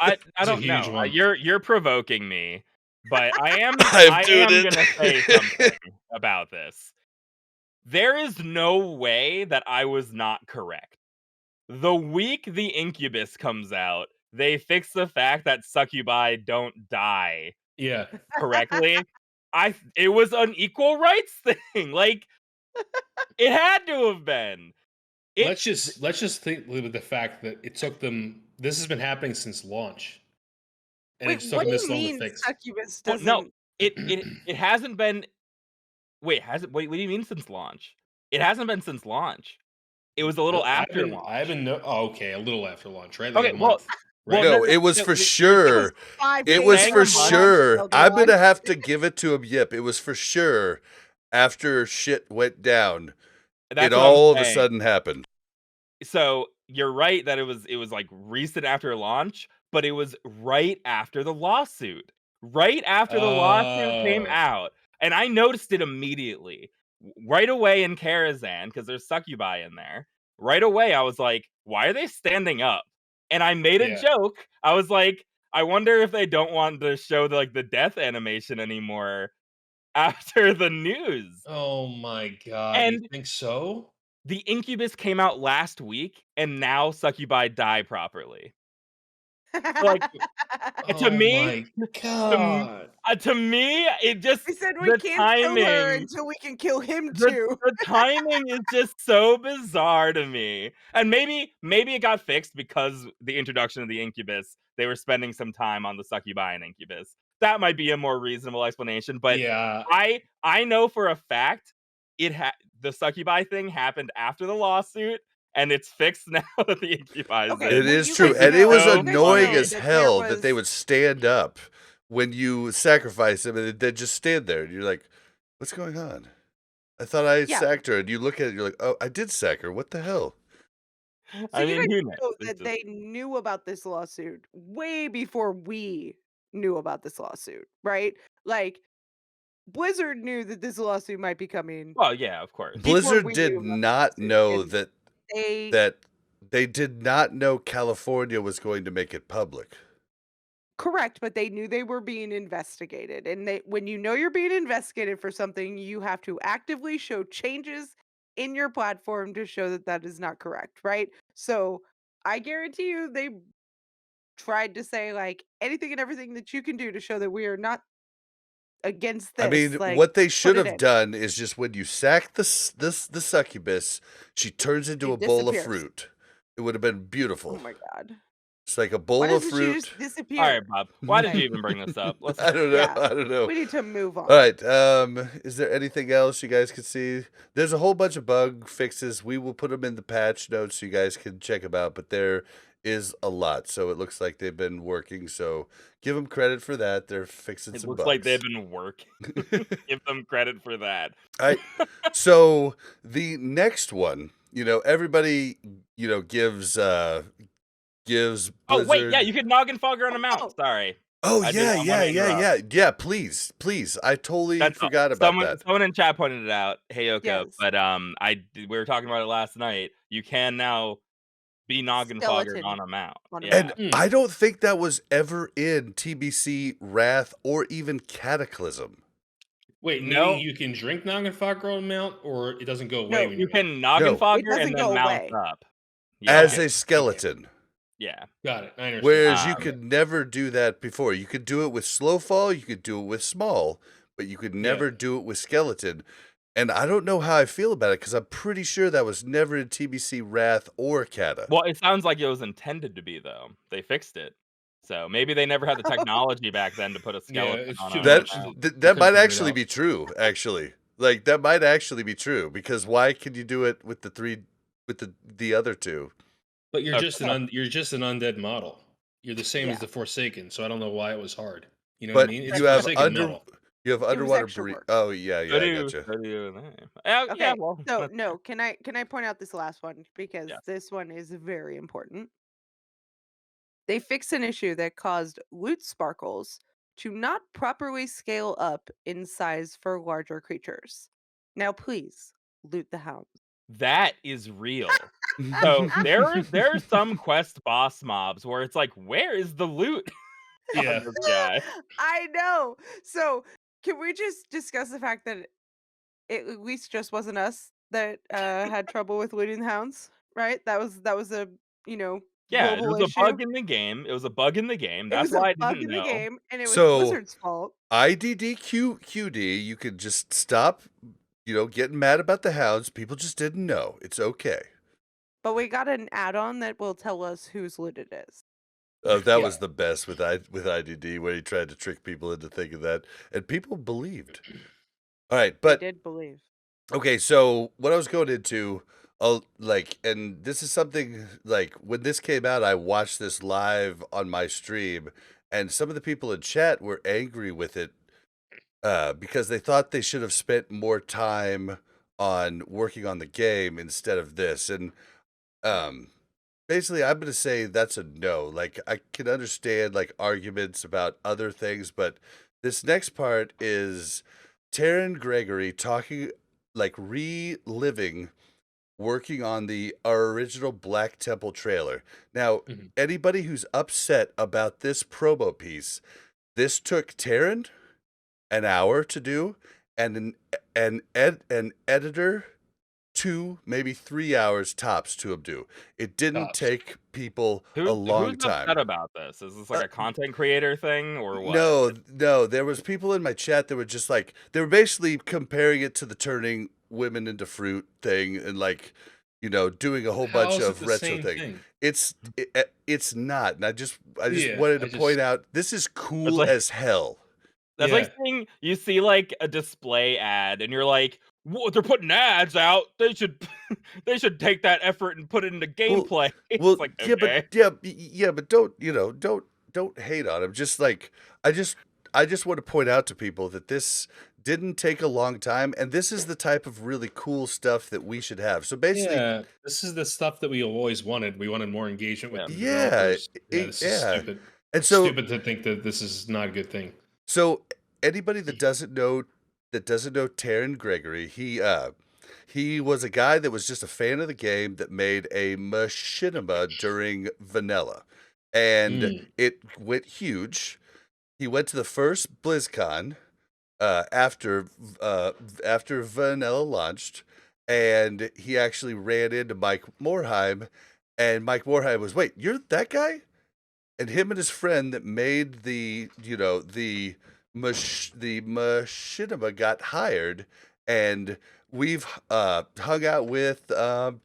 I a don't huge know. one. You're provoking me, but I am I'm doing it. gonna say something about this. There is no way that I was not correct. The week the Incubus comes out, they fix the fact that succubi don't die Yeah. correctly. It was an equal rights thing. Like it had to have been. Let's just think with the fact that it took them. This has been happening since launch, and Wait, it took what them do this you long to mean fix. succubus Well, doesn't? no, it hasn't been. Wait, has it? Wait, what do you mean since launch? It hasn't been since launch. It was a little after launch. I haven't. Okay, a little after launch, right? Like Okay, a month, right? No, it was for sure. Five It days was saying for a month sure. until I'm gonna launch. have to give it to him. Yep, it was for sure. after shit went down, That's it what I'm all of a saying. sudden happened. So you're right that it was like recent after launch, but it was right after the lawsuit. Right after the lawsuit came Oh. out. And I noticed it immediately. Right away in Karazhan, because there's succubi in there. Right away, I was like, why are they standing up? And I made a Yeah. joke. I was like, I wonder if they don't want to show the death animation anymore after the news. Oh my god, you And think so? the Incubus came out last week, and now succubi die properly. Like, to Oh me, my to, m- god. to me, it just We said we the can't kill her timing, until we can kill him the too. the timing is just so bizarre to me. And maybe it got fixed because the introduction of the Incubus, they were spending some time on the succubi and Incubus. That might be a more reasonable explanation, but Yeah. I know for a fact the succubi thing happened after the lawsuit, and it's fixed now that the Incubi is Okay, It in. well, is you true, guys and it was so you guys annoying funny. know as that there hell that they was would stand up when you sacrifice them, and they'd just stand there, and you're like, "What's going on? I thought I yeah. sacked her." And you look at it, you're like, "Oh, I did sack her. What the hell?" So I you mean, guys who knows? know It's that just they knew about this lawsuit way before we knew about this lawsuit, right? Like Blizzard knew that this lawsuit might be coming well, yeah, of course. before Blizzard we knew did about not the lawsuit, know and that they that they did not know California was going to make it public. correct, but they knew they were being investigated, and they when you know you're being investigated for something, you have to actively show changes in your platform to show that that is not correct, right? So I guarantee you they tried to say like anything and everything that you can do to show that we are not against I mean, this, like what they put should it have in. done is just when you sack the succubus, she turns into a It bowl of disappears. fruit. It would have been Oh beautiful. my god. It's like a Why bowl of doesn't she fruit. just All right, disappear? Bob. Why did you Like, even bring this up? Let's. I don't know. yeah, I don't know. we need to move All on. right. Is there anything else you guys can see? There's a whole bunch of bug fixes. We will put them in the patch notes so you guys can check them out. But there is a lot, so it looks like they've been working. So give them credit for that. They're fixing It some looks like they've bugs. been working. Give them credit for that. All right. So the next one, everybody, gives Oh wait, yeah, Blizzard. you could noggin fogger on a mount. Oh, Sorry, Oh I yeah, don't want yeah, to yeah, interrupt. yeah. Please, please. I totally That's all. forgot about that. Someone in chat pointed it out. Hey Yoko, yes. but we were talking about it last night. You can now be noggin foggered on Skeleton a mount. on a Yeah. mount. And I don't think that was ever in TBC Wrath or even Cataclysm. Wait, No, meaning you can drink Naganfog mount, or it doesn't go away No, when you you mount? can noggin No. it fogger doesn't and go then mount away. up. Yeah, As Okay, a skeleton. yeah. got it. I understand. Whereas you Um, could never do that before. You could do it with slow fall, you could do it with small, but you could never do it with skeleton. And I don't know how I feel about it because I'm pretty sure that was never in TBC Wrath or Cata. Well, it sounds like it was intended to be though. They fixed it, so maybe they never had the technology back then to put a Yeah, skeleton it's on too a That much. mount. th- They that couldn't might figure it actually out. be true. Actually, like that might actually be true because why could you do it with the other two? But you're Okay. just you're just an undead model. You're the same Yeah. as the Forsaken, so I don't know why it was hard. You know what I But mean? It's That's you a have true. Forsaken model. underwater extra breed. work. Oh yeah, I So gotcha. do they. Yeah, Okay, well, so no, can I point out this last one because Yeah. this one is very important. They fixed an issue that caused loot sparkles to not properly scale up in size for larger creatures. Now please loot the hounds. that is real. So there are some quest boss mobs where it's like, where is the loot Yeah. on this guy? I know. So can we just discuss the fact that it at least just wasn't us that had trouble with looting the hounds, right? That was a Yeah, it global was a issue. bug in the game. It was a bug in the game. It That's was a why I bug didn't in the know. game, and it was So Blizzard's fault. IDDQD, you could just stop, getting mad about the hounds. People just didn't know. It's okay. But we got an add-on that will tell us whose loot it is. Oh, that Yeah. was the best with IDD when he tried to trick people into thinking that, and people believed. All right, They but did believe. okay, so what I was going into, and this is something like when this came out, I watched this live on my stream, and some of the people in chat were angry with it because they thought they should have spent more time on working on the game instead of this. And um, basically, I'm gonna say that's a no. Like, I can understand like arguments about other things, but this next part is Terran Gregory talking, like reliving working on the original Black Temple trailer. Now, Mhm. anybody who's upset about this promo piece, this took Terran an hour to do, and an editor 2, maybe 3 hours tops to do. It didn't Tops. take people a Who's long upset time. about this? Is this like Uh, a content creator thing or what? no, no, there was people in my chat that were just like they were basically comparing it to the turning women into fruit thing and like, doing a whole How bunch is it of the retro same thing. thing? It's not, and I just Yeah, wanted I to point just out this is That's cool like as hell. that's like yeah. saying you see like a display ad and you're like, "What? They're putting ads out. They should they should take that effort and put it into Well, gameplay." It's well, like, yeah, but okay. yeah, but don't hate on him. Just like I just I just want to point out to people that this didn't take a long time, and this is the type of really cool stuff that we should have. So basically, Yeah, this is the stuff that we always wanted. We wanted more engagement with Yeah. the yeah, developers. Yeah, this is yeah, stupid. and so Stupid to think that this is not a good thing. so anybody that doesn't know Terran Gregory, he was a guy that was just a fan of the game that made a machinima during vanilla, and Mm. it went huge. He went to the first BlizzCon uh, after after vanilla launched, and he actually ran into Mike Morheim, and Mike Morheim was, "Wait, you're that guy?" And him and his friend that made the machinima got hired, and we've hung out with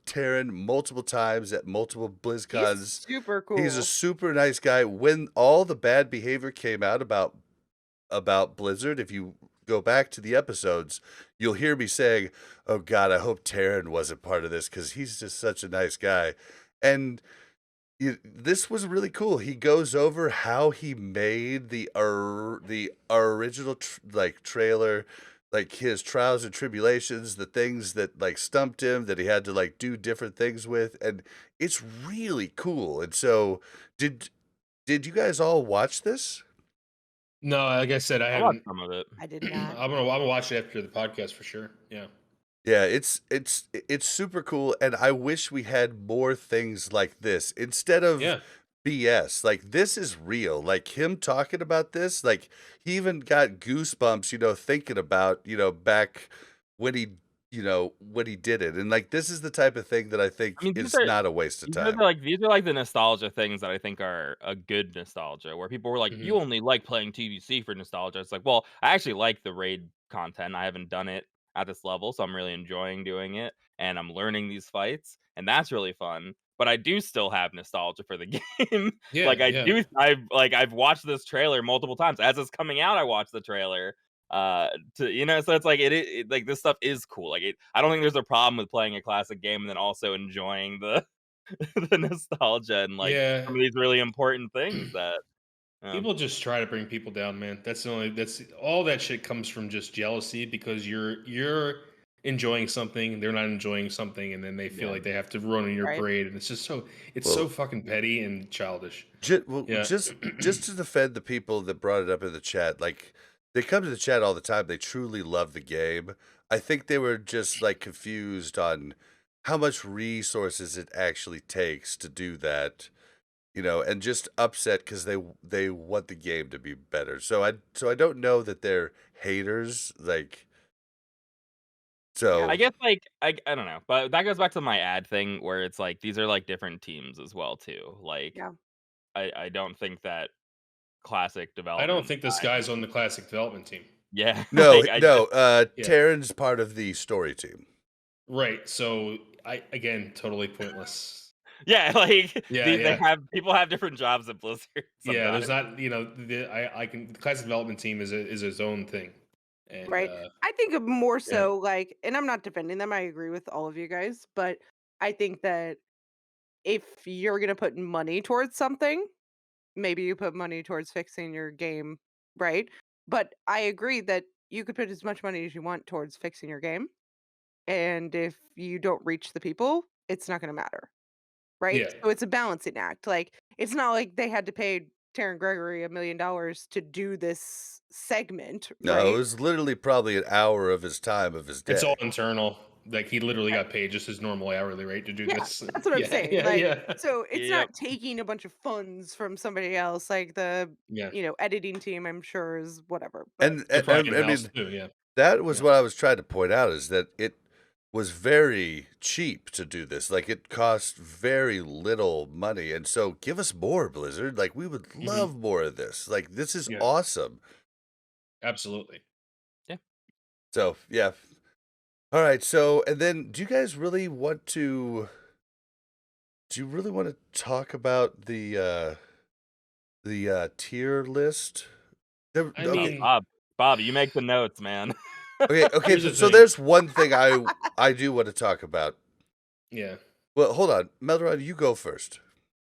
Terran multiple times at multiple He's BlizzCons. super He's a cool. super nice guy. When all the bad behavior came out about Blizzard, if you go back to the episodes, you'll hear me saying, "Oh God, I hope Terran wasn't part of this because he's just such a nice guy." And this was really cool. He goes over how he made the original like trailer, like his trials and tribulations, the things that like stumped him that he had to like do different things with, and it's really cool. And so, did did you guys all watch this? No, like I said, I I watched haven't. some of it. I did not. I'm gonna watch it after the podcast for sure. Yeah. Yeah, it's super cool, and I wish we had more things like this instead of Yeah. BS. Like this is real. Like him talking about this, like he even got goosebumps, thinking about, back when he did it. And like this is the type of thing that I I think mean, is not a waste of time. these are like the nostalgia things that I think are a good nostalgia, where people were like, Hmm. "You only like playing TBC for nostalgia." It's like, well, I actually like the raid content. I haven't done it at this level, so I'm really enjoying doing it, and I'm learning these fights, and that's really fun. But I do still have nostalgia for the game. Yeah. Like I Yeah. do, I've watched this trailer multiple times as it's coming out. I watched the trailer, so it's like like this stuff is cool. Like I don't think there's a problem with playing a classic game and then also enjoying the the nostalgia and like Yeah. some of these really important things that People just try to bring people down, man. That's all that shit comes from just jealousy because you're enjoying something, they're not enjoying something, and then they feel yeah. like they have to ruin your Right. parade, and it's so Well, fucking petty and childish. well, Yeah. just to defend the people that brought it up in the chat, like they come to the chat all the time. They truly love the game. I think they were just like confused on how much resources it actually takes to do that, and just upset because they want the game to be better. So I don't know that they're haters. Like Yeah, I so, guess like I don't know, but that goes back to my ad thing where it's like these are like different teams as well too. Like Yeah. I don't think that classic I don't development think this side. guy's on the classic development team. Yeah, no, like I no. just Yeah. Terran's part of the story team. Right. So I again totally pointless. yeah, like Yeah, they yeah. have people have different jobs at Blizzard Yeah, there's sometimes. not, the classic development team is its own thing. And Right. I think of more yeah. so like, and I'm not defending them. I agree with all of you guys, but I think that if you're gonna put money towards something, maybe you put money towards fixing your game, right? But I agree that you could put as much money as you want towards fixing your game, and if you don't reach the people, it's not going to matter, right? Yeah. So it's a balancing act. Like it's not like they had to pay Terran Gregory $1 million to do this segment, No, it right? was literally probably an hour of his time of his It's all day. internal. Like he literally Right. got paid just his normal hourly rate to do Yeah, this. that's what I'm Yeah, saying. yeah, Like, yeah. so it's Yep. not taking a bunch of funds from somebody else. Like the Yeah. editing team, I'm sure is whatever. But And They're probably I in-house mean, too, yeah. that was Yeah. what I was trying to point out, is that it was very cheap to do this. Like, it cost very little money, and so give us more, Blizzard. Like, we would love more of this. Like, this is Yeah. awesome. Absolutely. So, yeah. All right, so, and then do you guys really want to talk about the tier list? I Okay. mean, Bob, you make the notes, man. Okay, Here's the so thing. there's one thing I do want to talk about. yeah. Well, hold on. Melderon, you go first.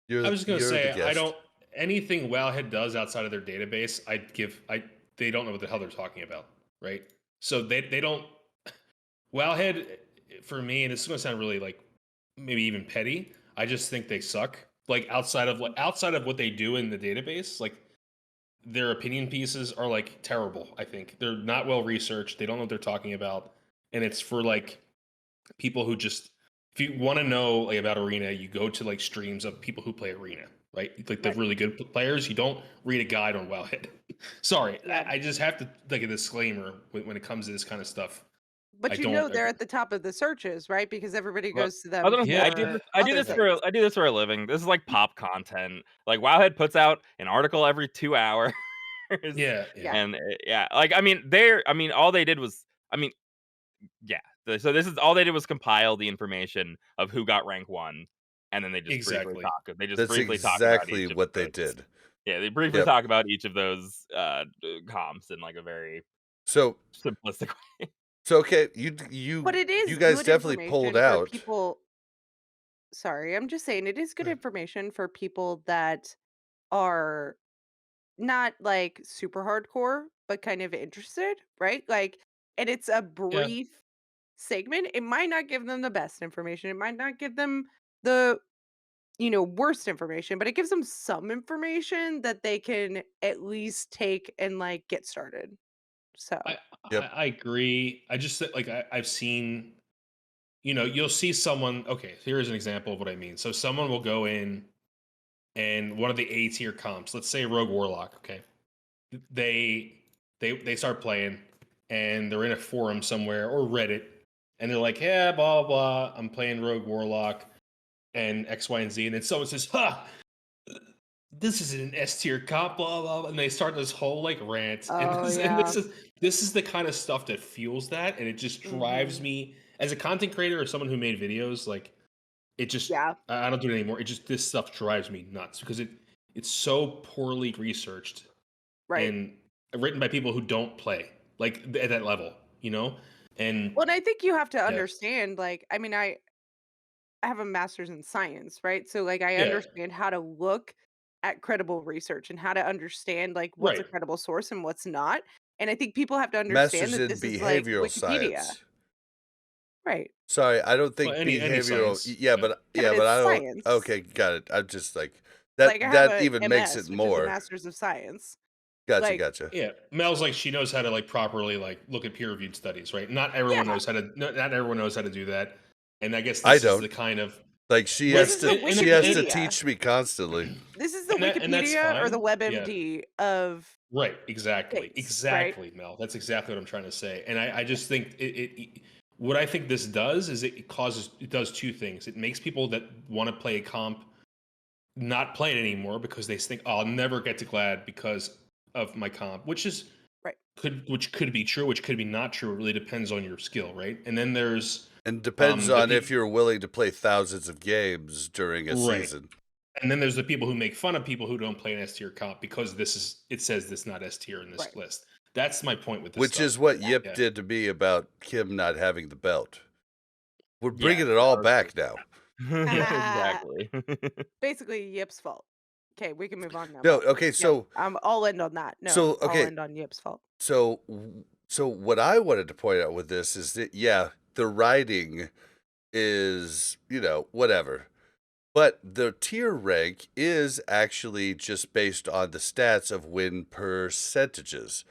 I was just gonna you're the say I guest. don't anything Wowhead does outside of their database. They don't know what the hell they're talking about, right? So they don't. Wowhead, for me, and it's gonna sound really like maybe even petty. I just think they suck. Like outside of what they do in the database, like their opinion pieces are like terrible. I think they're not well researched. They don't know what they're talking about, and it's for like people who just, if you want to know like about Arena, you go to like streams of people who play Arena, right? Like the Right. really good players. You don't read a guide on Wowhead. Sorry, Yeah. I just have to like a disclaimer when it comes to this kind of stuff. But I you don't know they're agree. at the top of the searches, right? Because everybody Well, goes to I them was gonna say, Yeah. I for do other this things. for I do this for a living. This is like pop content. Like Wowhead puts out an article every 2 hours. Yeah, Yeah. And yeah, like all they did was yeah. So this is all they did was compile the information of who got rank 1, and then they just briefly exactly. talk. They just That's briefly talk about exactly each of what they those. did. Yeah, they briefly Yep. talk about each of those comps in like a very So simplistic way. okay, But it is you guys good definitely pulled information for out. people. Sorry, I'm just saying it is good Uh. information for people that are not like super hardcore, but kind of interested, right? Like, and it's a Yeah. brief segment. It might not give them the best information. It might not give them the worst information, but it gives them some information that they can at least take and like get started. So I, Yep. I agree. I just like I've seen, you'll see someone. Okay, here's an example of what I mean. So someone will go in and one of the A tier comps, let's say Rogue Warlock. Okay, they start playing and they're in a forum somewhere or Reddit, and they're like, yeah, blah blah blah. I'm playing Rogue Warlock and X, Y, and Z, and then someone says, "Ha, this is an S tier comp," blah, blah blah, and they start this whole like rant, Oh, and yeah. this is the kind of stuff that fuels that, and it just drives Mhm. me as a content creator or someone who made videos. Like it just, Yeah. I don't do it anymore. It just, this stuff drives me nuts because it's so poorly researched Right. and written by people who don't play like at that level, and Well, and I think you have to yeah, understand, like, I mean, I have a master's in science, right? So like I yeah, understand how to look at credible research and how to understand like what's a right, credible source and what's not. And I think people have to understand Masters that in this is like behavioral Wikipedia. science. Right. Sorry, I don't well, think any behavioral. science, Yeah, yeah, Yeah, but but it's I don't. science. Okay, got it. I'm just like Like I have that a even makes it MS, which is a more. master's of science. Gotcha, Like, gotcha. Yeah, Mel's like she knows how to like properly like look at peer-reviewed studies, right? Not everyone yeah, knows how to. Not everyone knows how to do that, and I guess I this is don't. the kind of Like she this right, has is the to. and She has to Wikipedia. teach me constantly. This is the and that's Wikipedia or the fine. Yeah, WebMD of right. Exactly, things, right? exactly, Mel. That's exactly what I'm trying to say, and I just think what I think this does is it does two things. It makes people that want to play a comp not play it anymore because they think, oh, I'll never get to Glad because of my comp, which is Right. which could be true, which could be not true. It really depends on your skill, right? And then there's And depends the on if people, you're willing to play thousands of games during a right? season. And then there's the people who make fun of people who don't play an S tier comp because it says this not S tier in this Right. list. That's my point with this Which stuff. is what Yeah. Yip Yeah. did to me about Kim not having the belt. We're Yeah, bringing it all back now. exactly. Basically Yip's fault. Okay, we can move on now. No, Bob. okay, Yep, so I'm all in on that. No, so it's all okay, in on Yip's fault. so So what I wanted to point out with this is that, yeah, the writing is, whatever. But the tier rank is actually just based on the stats of win percentages.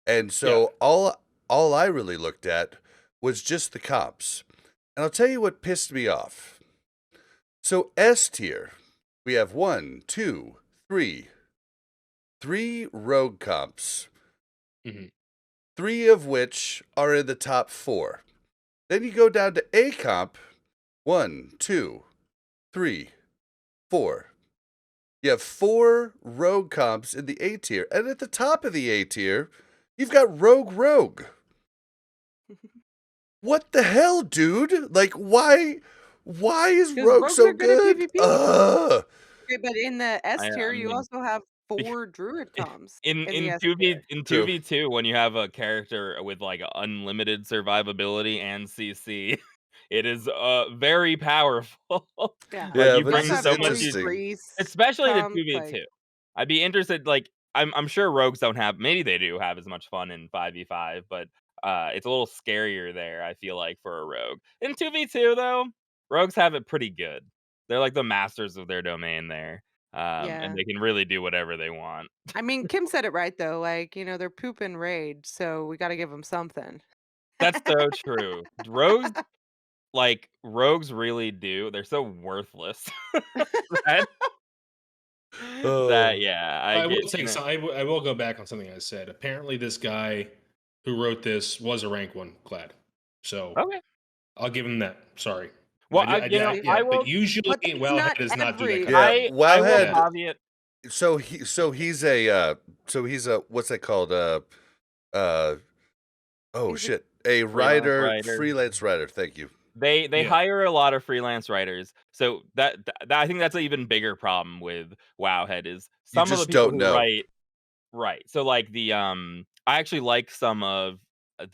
And Yeah. so all I really looked at was just the comps. And I'll tell you what pissed me off. So S tier, we have 1, 2, 3 rogue comps, hmm 3 of which are in the top 4. Then you go down to A comp, 1, 2, 3, 4. You have 4 rogue comps in the A tier. And at the top of the A tier, you've got rogue. What the hell, dude? Like, why is 'Cause rogue rogues so are good at good? PvP. Ugh. Okay, but in the S I tier, you mean, also have bec 4 druid comms in in the in S 2v tier. in True. 2v2, when you have a character with, like, unlimited survivability and CC, it is, very powerful. Yeah. Like, Yeah, you You but it's bring also just have so much 3 to interesting. grease especially the comms, like 2v2. I'd be interested, like, I'm sure rogues don't have, maybe they do have as much fun in 5v5, but, it's a little scarier there, I feel like, for a rogue. In 2v2, though, rogues have it pretty good. They're like the masters of their domain there, and yeah. they can really do whatever they want. I mean, Kim said it right, though, like, they're pooping raid, so we gotta give them something. That's so true. Rogues really do, they're so worthless that Oh. yeah, I I will get, take some. I will go back on something I said. Apparently, this guy who wrote this was a rank 1 clad, so okay. I'll give him that. Sorry, Well, See? yeah, I but will usually But that's Wowhead not does not do that every kind of Yeah, thing. I will Wowhead. Yeah. caveat. He's a what's that called? Uh oh He's a shit. A Freelance writer, writer. freelance writer. Thank you. They Yeah. hire a lot of freelance writers, so that I think that's an even bigger problem with Wowhead is You some of the just people don't who know. write. Right. So, like, I actually like some of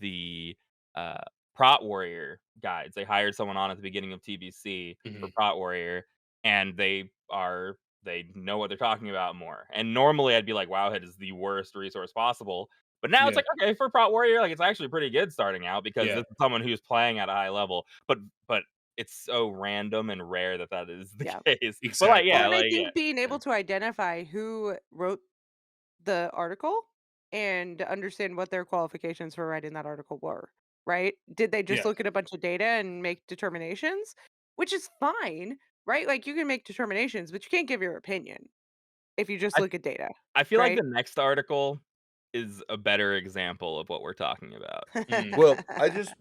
the, uh, Prot Warrior guides. They hired someone on at the beginning of TBC for Mhm. Prot Warrior, and they know what they're talking about more. And normally, I'd be like, "Wowhead is the worst resource possible." But now it's Yeah. like, okay, for Prot Warrior, like, it's actually pretty good starting out because Yeah. this is someone who's playing at a high level. But it's so random and rare that is the Yeah. case. But, Exactly. Well, yeah, and I yeah. think being able to identify who wrote the article and understand what their qualifications for writing that article were, right? Did they just Yeah. look at a bunch of data and make determinations? Which is fine, right? Like, you can make determinations, but you can't give your opinion if you just I look at data, I feel like right? the next article is a better example of what we're talking about. Mm. Well, I just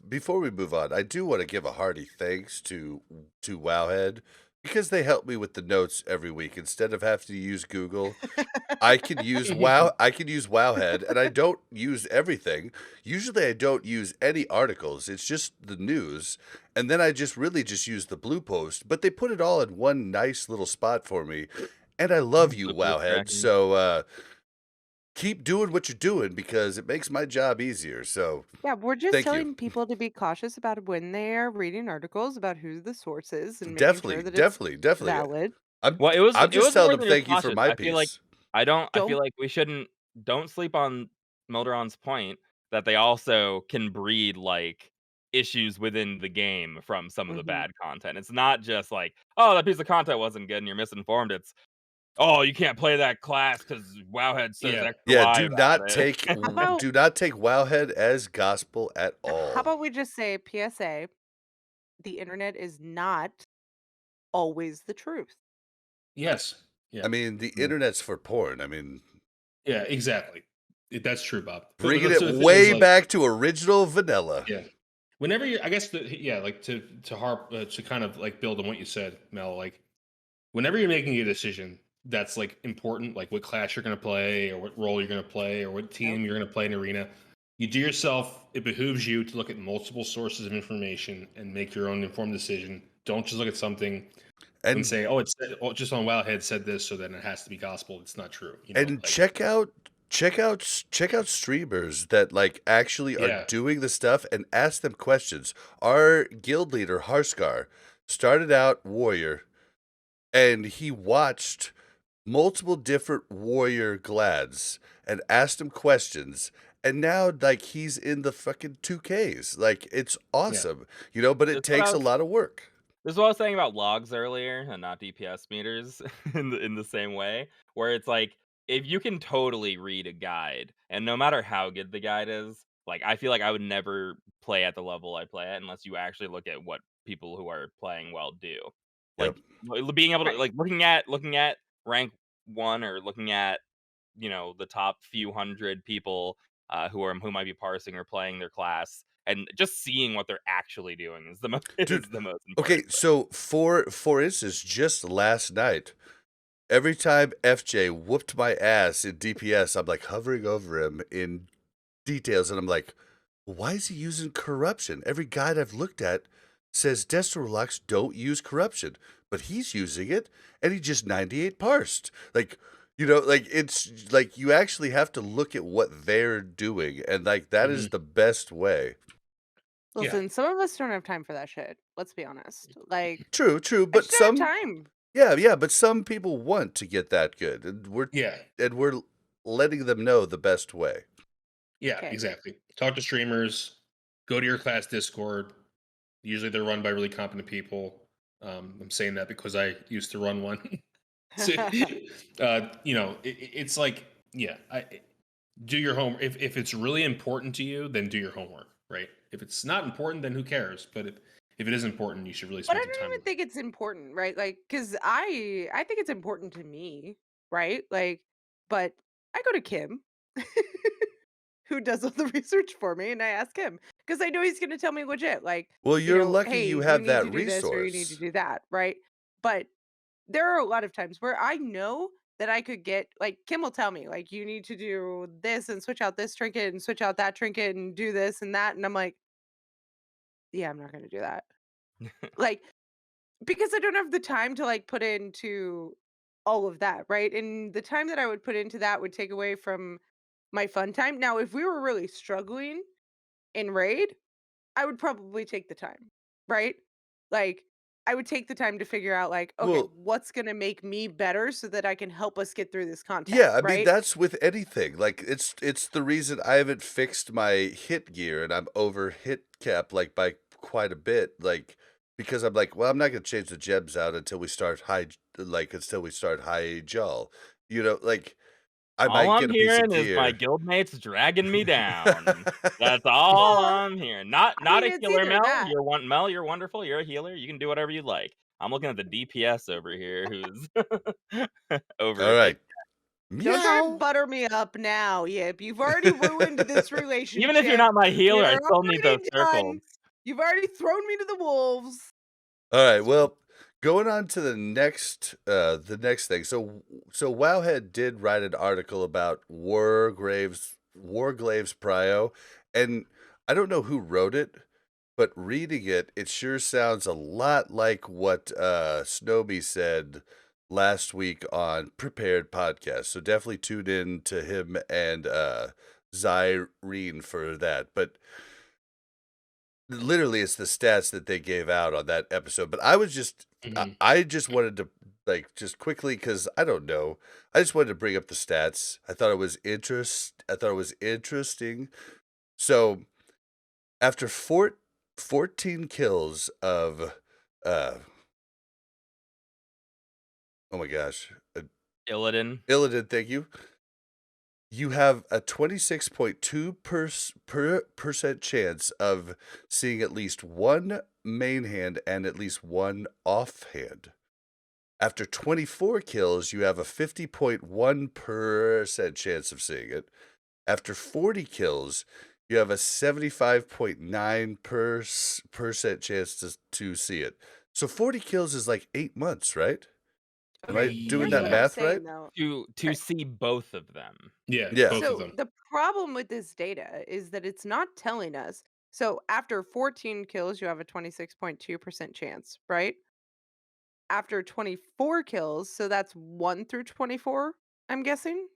before we move on, I do want to give a hearty thanks to Wowhead because they help me with the notes every week instead of having to use Google. I can use Wowhead, and I don't use everything. Usually I don't use any articles. It's just the news. And then I just really just use the Blue Post, but they put it all in one nice little spot for me. And I love you, The post Wowhead. tracking. So keep doing what you're doing because it makes my job easier. So Yeah, we're just thank you. telling people to be cautious about when they are reading articles about who the source is and making sure Definitely, that it's definitely. valid. Well, I'm it just was telling more them than just thank you for cautious. my I piece. feel Don't like we don't sleep on Melderon's point that they also can breed, like, issues within the game from some of the Mhm. bad content. It's not just like, "Oh, that piece of content wasn't good and you're misinformed." It's, "Oh, you can't play that class because Wowhead says Yeah. X or Yeah, Y do about not it." take How about do not take Wowhead as gospel at how all. about we just say PSA, the internet is not always the truth. Yes. I Yeah. mean, the Mm. internet's for porn. I mean, Yeah. Exactly. That's true, Bob. But bringing that's it the thing is, way like, back to original vanilla. yeah. Whenever you, I guess, yeah, like to harp to kind of like build on what you said, Mel. Like, whenever you're making a decision that's like important, like what class you're going to play, or what role you're going to play, or what Yep. team you're going to play in arena, you do yourself. It behooves you to look at multiple sources of information and make your own informed decision. Don't just look at something and And say, "Oh, it's just on Wildhead said this, so then it has to be gospel." It's not true. You know, and like, check out streamers that like actually are yeah, doing the stuff and ask them questions. Our guild leader Harskar started out warrior and he watched multiple different warrior glads and asked them questions and now like he's in the fucking 2Ks. Like it's awesome, you know, but it That's what I takes a was lot of work. This is what I was saying about logs earlier and not DPS meters in the same way, where it's like if you can totally read a guide, and no matter how good the guide is, like I feel like I would never play at the level I play at unless you actually look at what people who are playing well do. Yep. Like being able to Right. looking at rank 1 or looking at the top few hundred people who might be parsing or playing their class, and just seeing what they're actually doing is the most Dude, is the most Okay, important thing. so for instance, just last night, every time FJ whooped my ass in DPS, I'm like hovering over him in details, and I'm like, why is he using corruption? Every guide I've looked at says Destro locks don't use corruption, but he's using it, and he just 98 parsed. Like, you know, like it's like you actually have to look at what they're doing, and like that is the best way. Yeah. Listen, some of us don't have time for that shit. Let's be honest. Like, True, I but just don't some have time. yeah, but some people want to get that good, and Yeah. we're letting them know the best way. Yeah, Okay. exactly. Talk to streamers, go to your class Discord. Usually they're run by really competent people. I'm saying that because I used to run one. So, it's like, yeah, do your homework. If it's really important to you, then do your homework, right? If it's not important, then who cares? But if it is important, you should really But spend I some don't time even with it. think it's important, right? Like, because I think it's important to me, right? Like, but I go to Kim, who does all the research for me, and I ask him because I know he's going to tell me legit, like, Well, you're lucky hey, you you have need that to do this or you need to resource. do that, right? But there are a lot of times where I know that I could get, like, Kim will tell me, like, you need to do this and switch out this trinket and switch out that trinket and do this and that, and I'm like, yeah, I'm not going to do that, like, because I don't have the time to like put into all of that, right? And the time that I would put into that would take away from my fun time. Now, if we were really struggling in raid, I would probably take the time, right? Like I would take the time to figure out like, okay, Well, what's going to make me better so that I can help us get through this content, yeah, I mean right? that's with anything. Like it's the reason I haven't fixed my hit gear and I'm over hit cap like by quite a bit. Like because I'm like, well, I'm not gonna change the gems out until we start high jaw. You know, like I All might I'm get a piece of hearing is my gear. guildmates dragging me down. That's all Well, I'm hearing. Not I mean, a it's healer, either Mel. that. Mel. You're wonderful. You're a healer. You can do whatever you like. I'm looking at the DPS over here, who's over All hit. right. Don't try and Meow. butter me up now, Yip. You've already ruined this Even if you're relationship. not my healer, I You're still need those already circles. done. You've already thrown me to the wolves. All right. Well, going on to the next thing. So Wowhead did write an article about Warglaive's prio, and I don't know who wrote it, but reading it, it sure sounds a lot like what Snowby said last week on Prepared Podcast. So definitely tune in to him and Zyrene for that. But literally it's the stats that they gave out on that episode, but I was just I just wanted to like just quickly because I don't know, I just wanted to bring up the stats. I thought it was interesting. So after 14 kills of oh my gosh, Illidan. Illidan, thank you. You have a 26.2% chance of seeing at least one main hand and at least one offhand. After 24 kills, you have a 50.1% chance of seeing it. After 40 kills, you have a 75.9% chance to see it. So 40 kills is like 8 months, right? Am I doing Here's that what I'm math right? saying though. To Okay. see both of them. Yeah, Yeah. both of So them. the problem with this data is that it's not telling us. So after 14 kills, you have a 26.2% chance, right? After 24 kills, so that's 1 through 24, I'm guessing?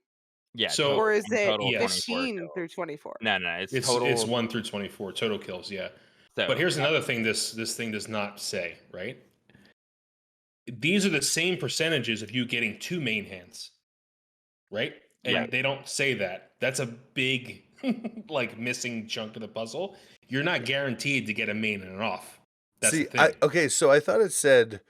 Yeah, So Or is it total 24 15 through kills. 24? No, it's it's total. 1 through 24 total kills, yeah. So But here's another thing this thing does not say, right? These are the same percentages of you getting 2 main hands, right? And Yeah. they don't say that. That's a big like missing chunk of the puzzle, you're not guaranteed to get a main and an off. That's See, the thing. so I thought it said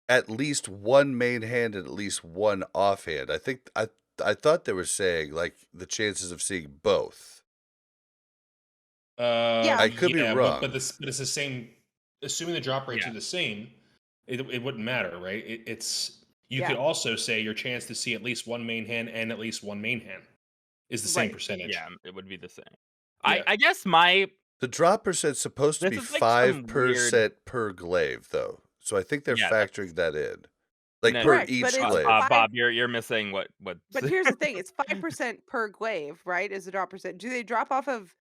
at least one main hand and at least one offhand. I thought they were saying like the chances of seeing both. I could be wrong. But it's the same. Assuming the drop rates are the same, it wouldn't matter, right? You could also say your chance to see at least one main hand and at least one main hand is the same percentage. Yeah, it would be the same. Yeah. I guess the drop percent's supposed to be 5% per glaive, though. So I think they're factoring that in, like per each glaive. Bob, you're missing what. But here's the thing: it's 5% per glaive, right? Is the drop percent? Do they drop off of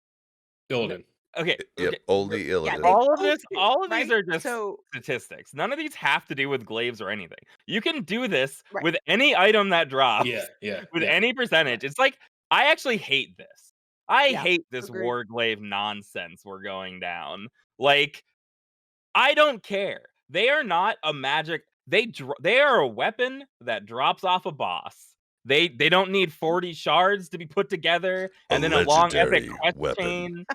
Illidan? Okay. Yep, only Illidan. Yeah, all of these are just statistics. None of these have to do with glaives or anything. You can do this with any item that drops. With any percentage. It's like I actually hate this. I hate this Warglaive nonsense we're going down. Like, I don't care. They are not a magic. They are a weapon that drops off a boss. They don't need 40 shards to be put together and then a long epic quest chain.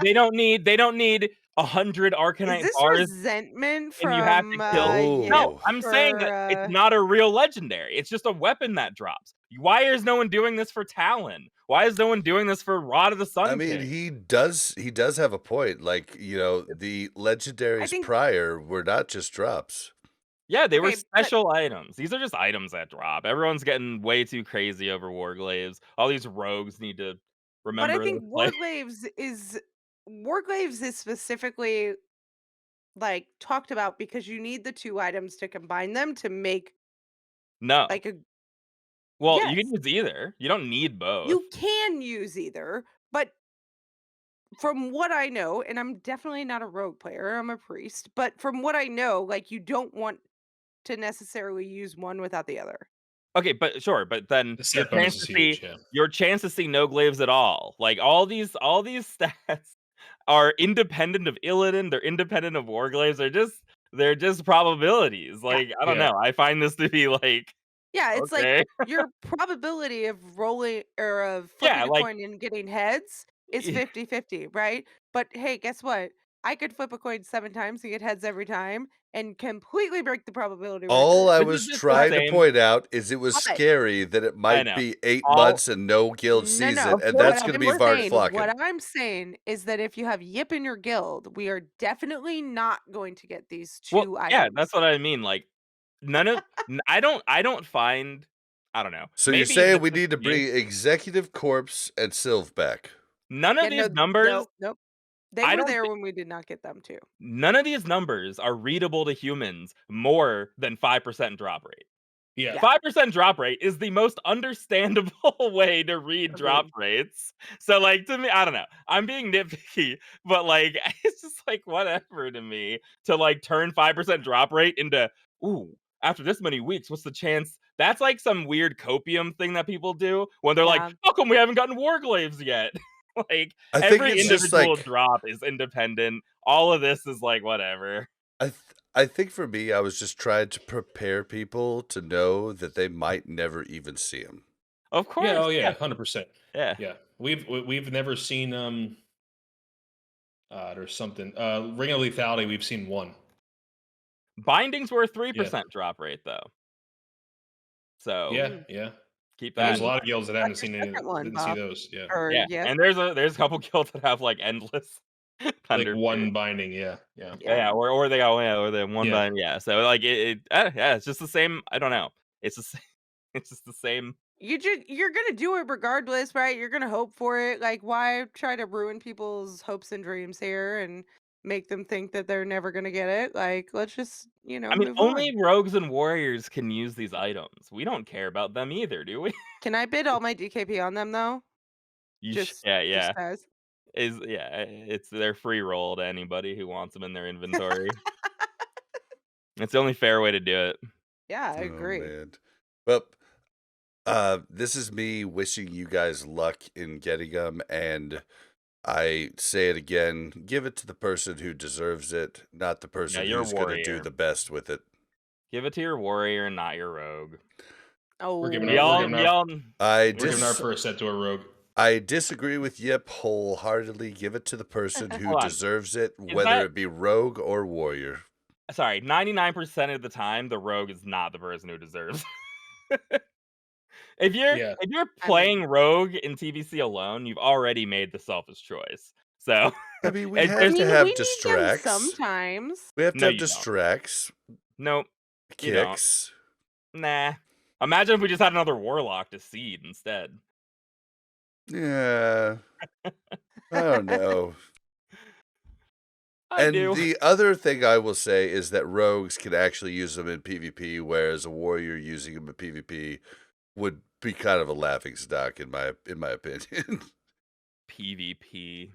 They don't need 100 Arcanite bars. Resentment from and you have to kill. No, I'm saying that it's not a real legendary. It's just a weapon that drops. Why is no one doing this for Talon? Why is no one doing this for Rod of the Sun? I mean, he does have a point. Like, the legendaries prior were not just drops. Yeah, they were special items. These are just items that drop. Everyone's getting way too crazy over Warglaives. All these rogues need to remember. But I think Warglaives is specifically like talked about because you need the two items to combine them to make like a. Well, you can use either. You don't need both. You can use either, but from what I know, and I'm definitely not a rogue player, I'm a priest, but from what I know, like you don't want to necessarily use one without the other. Okay, but then your chance to see no glaives at all. Like all these stats are independent of Illidan, they're independent of Warglaives, they're just probabilities. Like, I don't know. I find this to be like it's like your probability of rolling or of flipping a coin and getting heads is 50-50, right? But hey, guess what? I could flip a coin 7 times and get heads every time and completely break the probability. All I was trying to point out is it was scary that it might be 8 months and no guild sees it, and that's going to be Vartflocken. What I'm saying is that if you have Yip in your guild, we are definitely not going to get these two items. Yeah, that's what I mean. Like, I don't find. I don't know. So you're saying we need to bring Executive Corpse and Sylve back? None of these numbers. Nope. They were there when we did not get them too. None of these numbers are readable to humans more than 5% drop rate. Yeah. 5% drop rate is the most understandable way to read drop rates. So, like, to me, I don't know. I'm being nitpicky, but like, it's just like whatever to me to like turn 5% drop rate into, ooh, after this many weeks, what's the chance? That's like some weird copium thing that people do when they're like, how come we haven't gotten Warglaives yet? Like, every individual drop is independent. All of this is like whatever. I think for me, I was just trying to prepare people to know that they might never even see him. Of course. Yeah, 100%. Yeah. We've never seen there's something Ring of Lethality. We've seen 1. Bindings were a 3% drop rate though. So yeah. Keep that. And there's a lot of guilds that haven't seen any. Didn't see those. Yeah. And there's a couple guilds that have like endless. Like 1 binding. Yeah. Or they go or they 1 binding. Yeah. So like it's just the same. I don't know. It's the same. It's just the same. You're gonna do it regardless, right? You're gonna hope for it. Like, why try to ruin people's hopes and dreams here and make them think that they're never gonna get it? Like, let's just I mean, only rogues and warriors can use these items. We don't care about them either, do we? Can I bid all my DKP on them though? It's their free roll to anybody who wants them in their inventory. It's the only fair way to do it. Yeah, I agree. Man. Well, this is me wishing you guys luck in getting them, and I say it again, give it to the person who deserves it, not the person who's going to do the best with it. Give it to your warrior and not your rogue. Oh, we're giving our first set to a rogue. I disagree with Yip wholeheartedly. Give it to the person who Hold on. deserves it, Is whether that it be rogue or warrior. sorry, 99% of the time, the rogue is not the person who deserves. If you're Yeah. if you're I mean, playing rogue in TBC alone, you've already made the selfish choice. So I mean, we it I have just to mean, have we need them distracts. sometimes. We have to no, have you don't. distracts, Nope, you don't. kicks. Nah. Imagine if we just had another warlock to seed instead. Yeah, I don't know. I And do. the other thing I will say is that rogues can actually use them in PvP, whereas a warrior using them in PvP would be kind of a laughing stock in my opinion. PvP.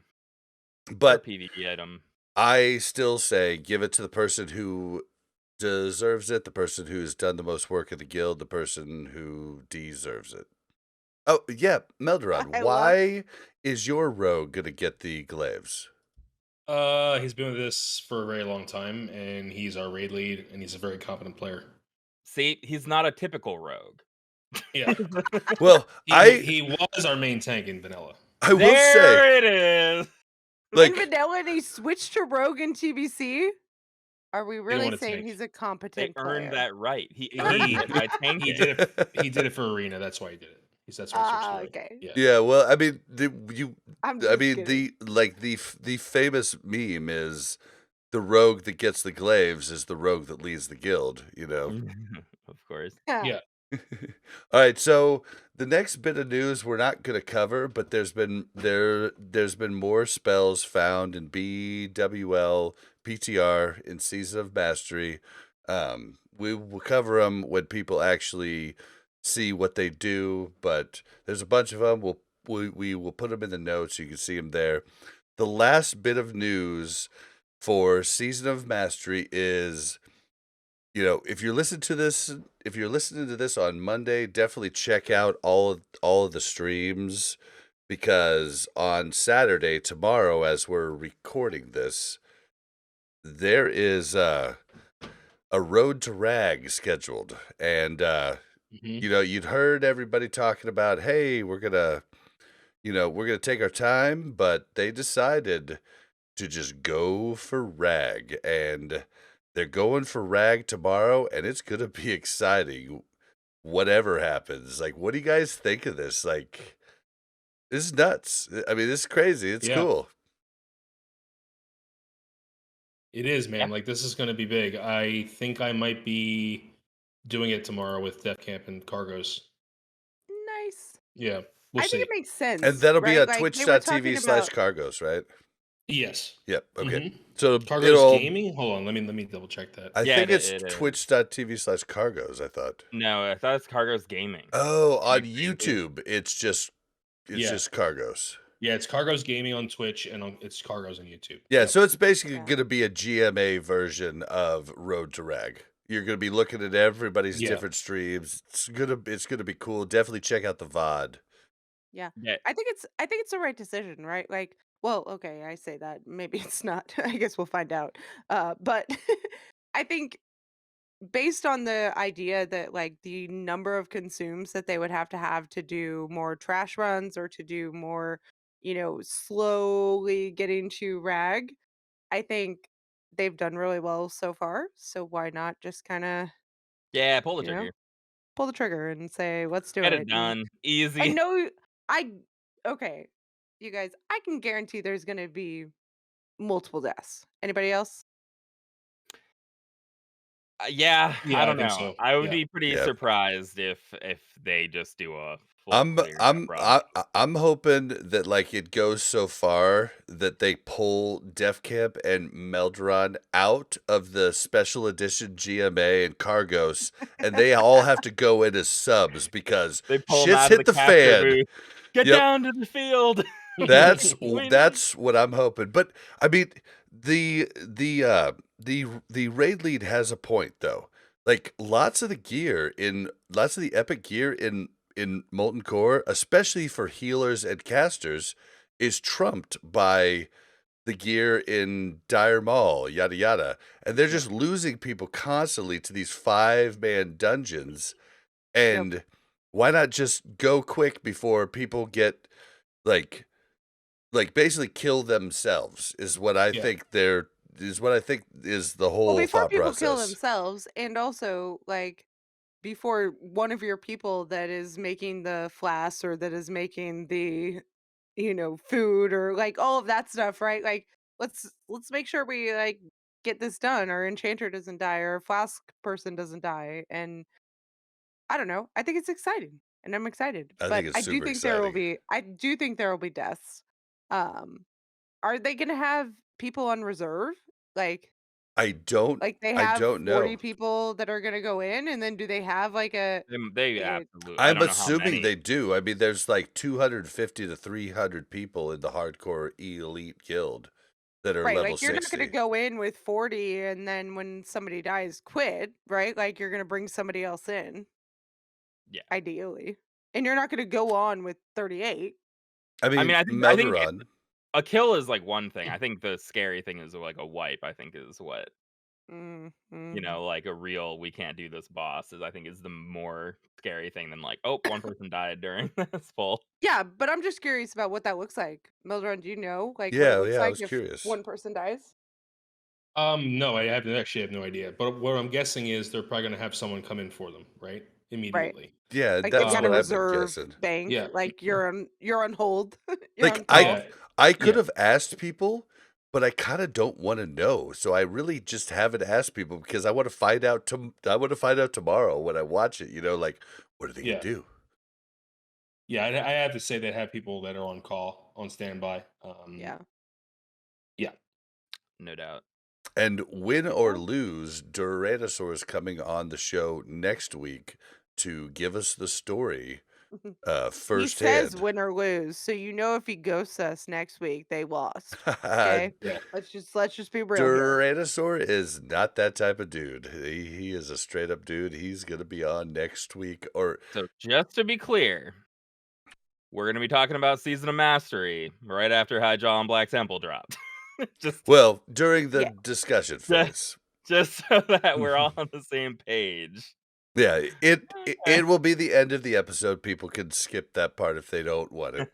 Or But PvE item. I still say give it to the person who deserves it, the person who's done the most work in the guild, the person who deserves it. Oh, yeah, Melderon, I love why is your rogue going to get the glaives? He's been with us for a very long time, and he's our raid lead, and he's a very competent player. See, he's not a typical rogue. Yeah. Well, He was our main tank in vanilla. I will say, There it is. in like, vanilla and he switched to rogue in TBC. Are we really wanna saying tank. he's a They competent earned player? that right. He earned He it by he tanking. did it for arena. That's why he did it. That's why he switched to rogue. Okay. Yeah. yeah, well, I mean, I'm I just mean, kidding. the famous meme is the rogue that gets the glaives is the rogue that leads the guild, you know. Of course. Yeah. All right, so the next bit of news we're not going to cover, but there's been more spells found in BWL, PTR, in Season of Mastery. We will cover them when people actually see what they do, but there's a bunch of them. We will put them in the notes. You can see them there. The last bit of news for Season of Mastery is, you know, if you're listening to this on Monday, definitely check out all of the streams, because on Saturday, tomorrow, as we're recording this, there is a road to rag scheduled. And you know, you'd heard everybody talking about, hey, we're gonna take our time, but they decided to just go for rag, and they're going for rag tomorrow, and it's gonna be exciting. Whatever happens, like, what do you guys think of this? Like, this is nuts. I mean, this is crazy. It's Yeah. cool. It is, man. Yeah. Like, this is going to be big. I think I might be doing it tomorrow with Def Camp and Cargos. Nice. Yeah, we'll I see. think it makes sense. And that'll be right? at Like, they were talking twitch.tv/Cargos, right? Yes. Yep. Okay. Mhm. So Cargos it'll. Gaming. Hold on. Let me double check that. I Yeah, think it's it is. twitch.tv/Cargos. I thought. No, I thought it's Cargos Gaming. Oh, on Crazy. YouTube, it's just Cargos. Yeah, it's Cargos Gaming on Twitch, and it's Cargos on YouTube. Yeah, Yep. so it's basically Yeah. going to be a GMA version of Road to Rag. You're going to be looking at everybody's Yeah. different streams. It's gonna be cool. Definitely check out the VOD. Yeah. Yeah. I think it's the right decision, right? Like, well, okay, I say that. Maybe it's not. I guess we'll find out. But I think based on the idea that like the number of consumes that they would have to do more trash runs or to do more, slowly getting to rag, I think they've done really well so far. So why not just kind of, Yeah, pull the you know, trigger. pull the trigger and say, let's do Get it. it done. And Easy. I know okay, you guys, I can guarantee there's going to be multiple deaths. Anybody else? Yeah, Yeah, I don't think know. so. I would Yeah. be pretty Yeah. surprised if they just do a full I'm clear I'm run. I'm hoping that, like, it goes so far that they pull Def Camp and Melderon out of the special edition GMA and Cargos, and they all have to go in as subs because They pull 'em shit's out of hit the caster fan. booth. Get Yep. down to the field. That's We that's what I'm hoping. But I mean, the raid lead has a point though. Like, lots of the epic gear in Molten Core, especially for healers and casters, is trumped by the gear in Dire Maul, yada yada. And they're just losing people constantly to these 5-man dungeons. And why not just go quick before people get like basically kill themselves is what I Yeah. think is the Well, whole before thought people kill process. themselves, and also like before one of your people that is making the flasks or that is making the food or like all of that stuff, right? Like let's make sure we like get this done. Our enchanter doesn't die, or our flask person doesn't die, and I don't know. I think it's exciting, and I'm excited. I think But it's super exciting. I do think there will be deaths. Um, are they going to have people on reserve? Like I don't like they I have don't 40 know. people that are going to go in, and then do they have like They a absolutely. I I'm don't know how assuming many. they do. I mean, there's like 250 to 300 people in the hardcore elite guild that are right, level like you're not going to 60. go in with 40 and then when somebody dies quit, right? Like you're going to bring somebody else in Yeah. ideally. And you're not going to go on with 38. I I mean, mean, I think Melderon. a kill is like one thing. I think the scary thing is like a wipe. I think is what Mm-hmm. like a real we can't do this boss is. I think is the more scary thing than like one person died during this full. Yeah, but I'm just curious about what that looks like. Mildred, do you know like what it Yeah, looks yeah, I like was if curious. one person dies? No, I actually have no idea. But what I'm guessing is they're probably going to have someone come in for them, right? Right. Immediately. Yeah, Like they've that's got a what Um, I've been reserve guessing. bank. yeah, Like you're on hold. You're Like on I call. yeah, I could yeah, have asked people, but I kind of don't want to know. So I really just haven't asked people because I want to find out tomorrow when I watch it, like what are they going yeah, to do? yeah. I have to say they have people that are on call, on standby. Yeah. Yeah, No doubt. And win or Well, lose, Duranosaur is coming on the show next week to give us the story he says firsthand. win or lose, so if he ghosts us next week, they lost. Okay, yeah. let's just be real here. Duranosaur is not that type of dude. He is a straight up dude. He's going to be on next week. Or, So just to be clear, we're gonna be talking about Season of Mastery right after High Jaw and Black Temple dropped. just, well, during the Yeah, discussion just, phase. just so that we're all on the same page. Yeah, it will be the end of the episode. People can skip that part if they don't want it.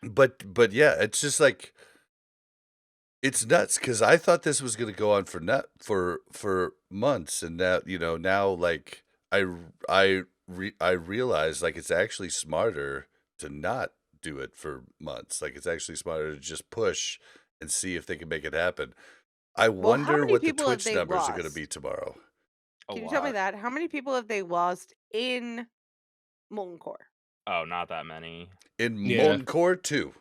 But yeah, it's just like it's nuts because I thought this was going to go on for months, and now like I realize like it's actually smarter to not do it for months. Like it's actually smarter to just push and see if they can make it happen. I well, how wonder many what the people have Twitch they numbers are going to be lost? tomorrow. A Can you tell me lot. that? How many people have they lost in Molten Core? Oh, not that many. In Yeah. Molten Core 2.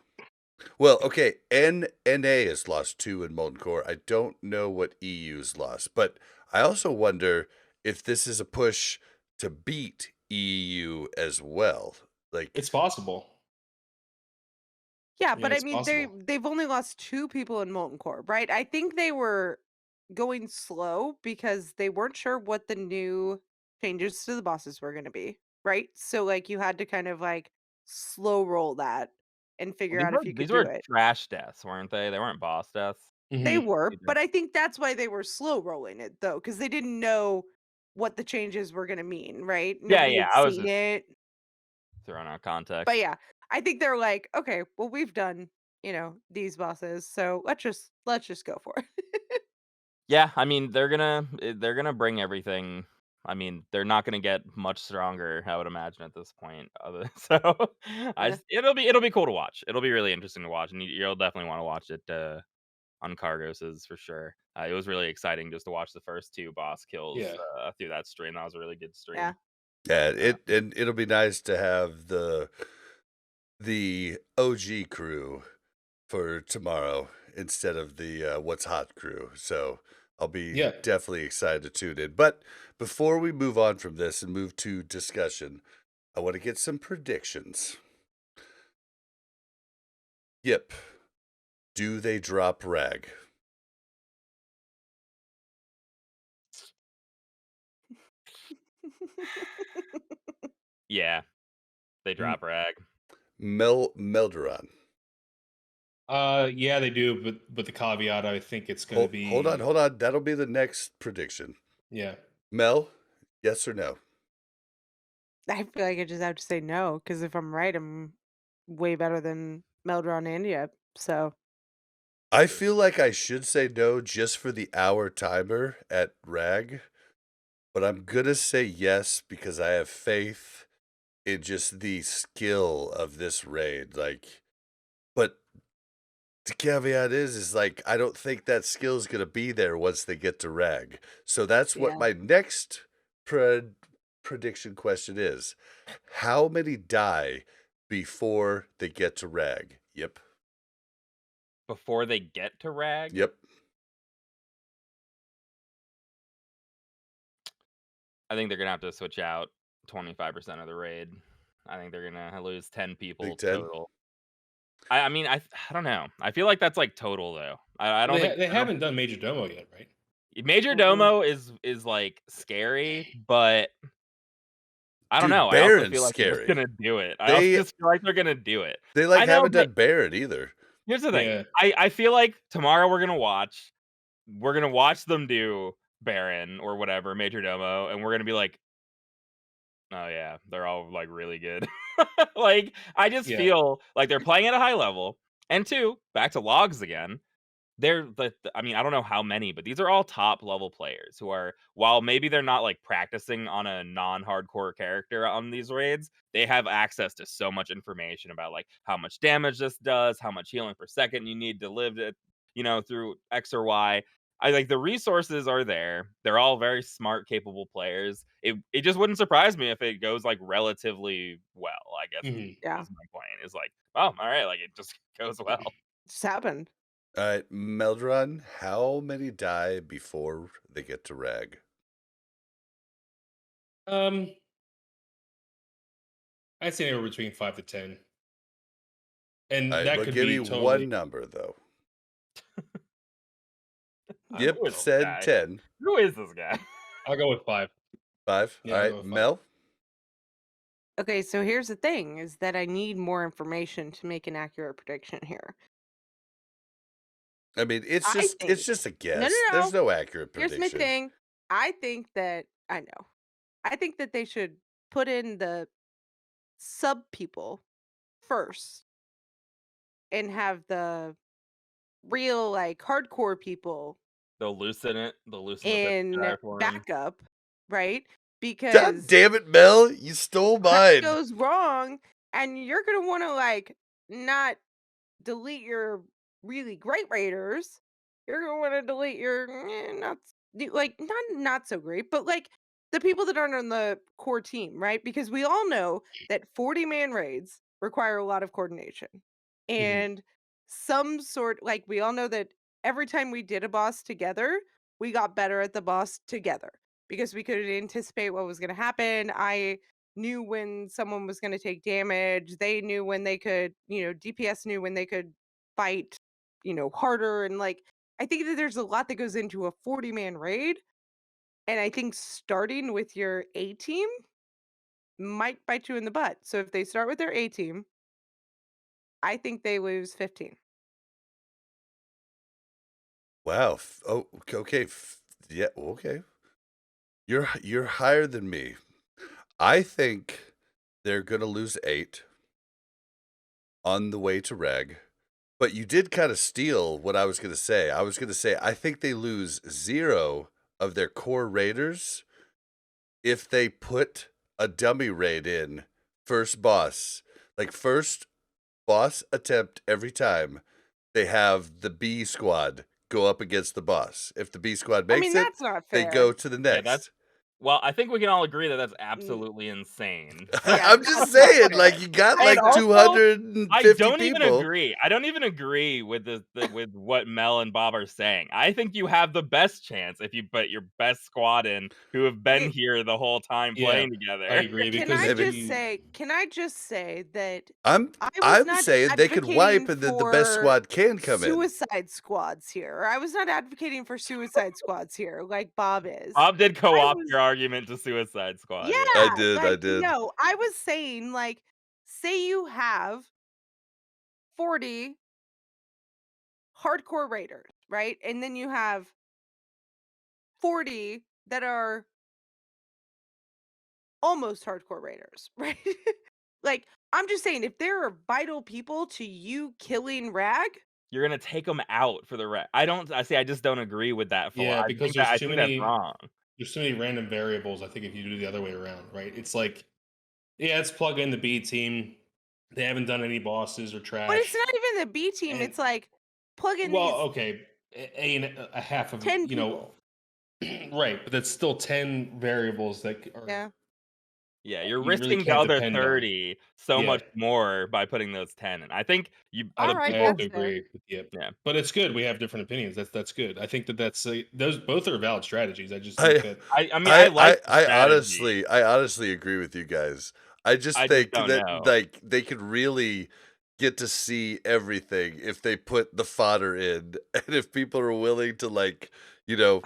Well, okay, NA has lost 2 in Molten Core. I don't know what EU's lost, but I also wonder if this is a push to beat EU as well. Like, It's possible. Yeah, Yeah, but I it's mean possible. they've only lost 2 people in Molten Core, right? I think they were going slow because they weren't sure what the new changes to the bosses were going to be, right? So like you had to kind of like slow roll that and Well, figure out if you could these do were it. trash deaths, weren't they? They weren't boss deaths. They Hmm. were, Either. but I think that's why they were slow rolling it though, because they didn't know what the changes were going to mean, right? Yeah, Nobody yeah. had I was seen just it. throwing out But context. yeah, I think they're like, okay, well, we've done, these bosses, so let's just go for it. Yeah, I mean they're gonna bring everything. I mean they're not gonna get much stronger. I would imagine at this point. So Yeah, it'll be cool to watch. It'll be really interesting to watch, and you'll definitely want to watch it on Cargos's for sure. It was really exciting just to watch the first 2 boss kills Yeah. through that stream. That was a really good yeah, stream. yeah, Uh, it'll be nice to have the OG crew for tomorrow instead of the What's Hot crew. So I'll be Yeah. definitely excited to tune in. But before we move on from this and move to discussion, I want to get some predictions. Yep. Do they drop Rag? yeah, they drop rag. Melderon. Yeah, they do, but the caveat, I think it's going to Hold be on. That'll be the next prediction. yeah. Mel, yes or no? I feel like I just have to say no because if I'm right, I'm way better than Melderon and India. So I feel like I should say no just for the hour timer at RAG, but I'm gonna say yes because I have faith in just the skill of this raid. Like, but the caveat is like I don't think that skill is gonna be there once they get to RAG. So that's what yeah, my next prediction question is. How many die before they get to RAG? Yep. Before they get to Rag, Yep. I think they're gonna have to switch out 25% of the raid. I think they're gonna lose 10 people Big 10. total. I mean, I don't know. I feel like that's like total though. I don't think They I don't haven't done Major Domo yet, right? Major Mm-mm. Domo is like scary, but I don't Dude, know. I also Baron's feel like they're just scary. gonna do it. I also They just feel like they're gonna do it. they like I know, haven't but done Baron either. here's the thing. Yeah. I feel like tomorrow we're gonna watch them do Baron or whatever, Major Domo, and we're gonna be like, oh yeah, they're all like really good. Like I just Yeah. feel like they're playing at a high level. And two, back to logs again. They're I mean, I don't know how many, but these are all top level players who are, while maybe they're not like practicing on a non-hardcore character on these raids, they have access to so much information about like how much damage this does, how much healing per second you need to live it, through X or Y. I like the resources are there. They're all very smart, capable players. It just wouldn't surprise me if it goes like relatively well, I guess Mhm. yeah, is my point. Is like, oh, all right, like it just goes well. just happened. All right, Melderon, how many die before they get to RAG? I'd say anywhere between 5 to 10, and All right, that well, could give me be totally. one number though. I- Yep, Who is this said guy? 10. Who is this guy? I'll go with 5. 5. Yeah, All I'll go right, with 5. Mel. Okay, so here's the thing: is that I need more information to make an accurate prediction here. I mean, it's I think just a no, guess. no, There's no. no accurate Here's my prediction. thing. I think that I know. I think that they should put in the sub people first and have the real like hardcore people They'll loosen the in guy for him. backup, right? God Because damn it, Mel! You stole crap mine. goes wrong and you're gonna want to like not delete your really great raiders. You're gonna want to delete your not so great, but like the people that aren't on the core team, right? Because we all know that 40-man raids require a lot of coordination. Mhm. And some sort like we all know that every time we did a boss together, we got better at the boss together because we could anticipate what was going to happen. I knew when someone was going to take damage. They knew when they could, DPS knew when they could fight, harder. And like, I think that there's a lot that goes into a 40-man raid. And I think starting with your A team might bite you in the butt. So if they start with their A team, I think they lose 15. Wow. Oh, okay. Yeah, okay. You're higher than me. I think they're gonna lose 8 on the way to RAG. But you did kind of steal what I was gonna say. I was gonna say I think they lose 0 of their core raiders if they put a dummy raid in first boss. Like first boss attempt every time they have the B squad go up against the boss. If the B squad I makes mean, it, that's not they go fair. to the Yeah, that's next. well, I think we can all agree that that's Mm, absolutely insane. yeah, I'm just that's not saying, fair. like you got I And like know. also, I 250 don't even people. agree. I don't even agree with with what Mel and Bob are saying. I think you have the best chance if you put your best squad in who have been It, here the whole time Yeah, playing I together. agree can because I Maybe. just say, that I'm I was I'm not saying they could wipe advocating and then the best for squad can come in. suicide squads here. I was not advocating for suicide squads here, like Bob is. Bob did I co-opt was, your argument to Suicide Squad. Yeah. I yeah, did, I like, did. no, I was saying, like, say you have 40 hardcore raiders, right? And then you have 40 that are almost hardcore raiders, right? Like, I'm just saying, if there are vital people to you killing Rag, You're gonna take them out for the rest. I just don't agree with that. Yeah, because I think that's wrong. there's too many random variables. I think if you do it the other way around, right? It's like, yeah, let's plug in the B team. They haven't done any bosses or trash. but it's not even the B team. And- It's like plug in Well, these okay, a half of 10 you know, people. right? But that's still 10 variables that are. Yeah. Yeah, you're You really risking the can't other depend on. 30 so Yeah. much more by putting those 10 in. I think you All the right, I have people. to that's fair. agree with you. Yeah. But it's good. We have different opinions. That's good. I think that's those both are valid strategies. I just think that I mean, I like the I strategy. honestly agree with you guys. I just I just think don't that know. like they could really get to see everything if they put the fodder in, and if people are willing to like, you know,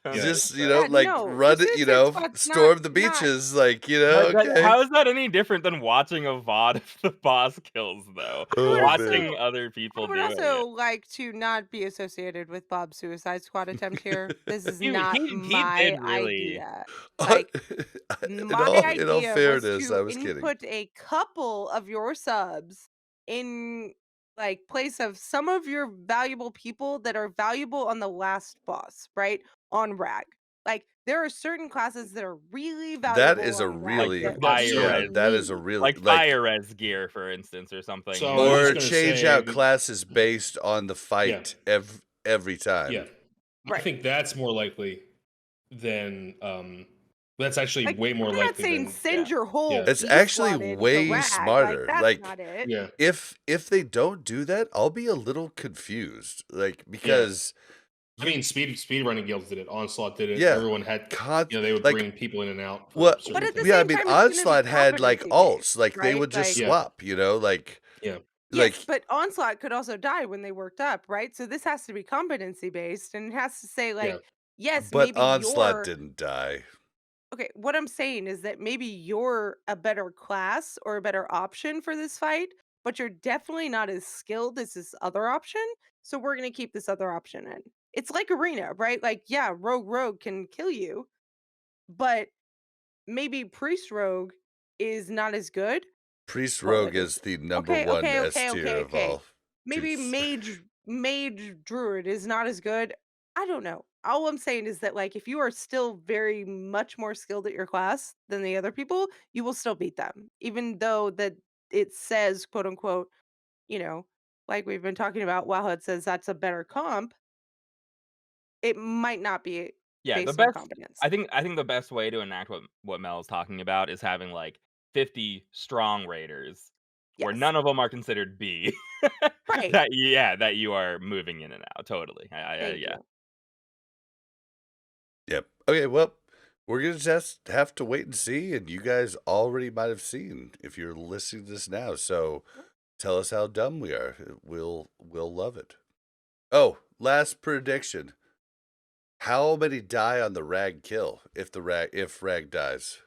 Yeah. just Yeah, like no, run the it, you Suicide know, Squad's storm the not- beaches, like you know. But Okay. how is that any different than watching a VOD of the boss kills, though? Oh, Watching man. other I people would doing also it. like to not be associated with Bob's Suicide Squad attempt here. This is He not did my really. idea. Like, my in all idea fairness, was I to was kidding. input a couple of your subs in like place of some of your valuable people that are valuable on the last boss, right? On Rag. Like, there are certain classes that are really valuable. That is a on Rag really that That's- we yeah, that is a need. really Like fire res gear, for instance, or something. So you I know? was or just gonna change say out that- classes based on the fight every time. Yeah. I Right. think that's more likely than that's actually Like, way more I'm not likely saying than send your whole Yeah. It's B actually squad into way Rag. smarter. Like, that's Like, not it. yeah. if they don't do that, I'll be a little confused. Like because I mean, speed running guilds did it. Onslaught did it. Yeah. Everyone had they would like, bring people in and out. For Well, certain But at the things. yeah, I same mean, time, it's gonna be Onslaught had like competency-based, alts, like they right? would just Like- Yeah. swap, you know, like Yeah. like Yes, but Onslaught could also die when they worked up, right? So this has to be competency based, and it has to say like, Yeah. yes, but maybe Onslaught you're didn't die. okay. What I'm saying is that maybe you're a better class or a better option for this fight, but you're definitely not as skilled as this other option. So we're gonna keep this other option in. It's like Arena, right? Like, yeah, Rogue can kill you, but maybe Priest Rogue is not as good. Priest Well, Rogue it is the number Okay, one okay, S okay, tier okay, of okay. all. Maybe dudes. mage druid is not as good. I don't know. All I'm saying is that like if you are still very much more skilled at your class than the other people, you will still beat them. Even though that it says quote unquote, you know, like we've been talking about, while it says that's a better comp, it might not be Yeah, the based on best. competence. I think the best way to enact what Mel is talking about is having like 50 strong raiders, where Yes. none of them are considered B. Right. that you are moving in and out. Totally. Thank Yeah. you. Yep. Okay, well, we're gonna just have to wait and see, and you guys already might have seen if you're listening to this now. So tell us how dumb we are. We'll love it. Oh, last prediction. How many die on the Rag kill if Rag dies?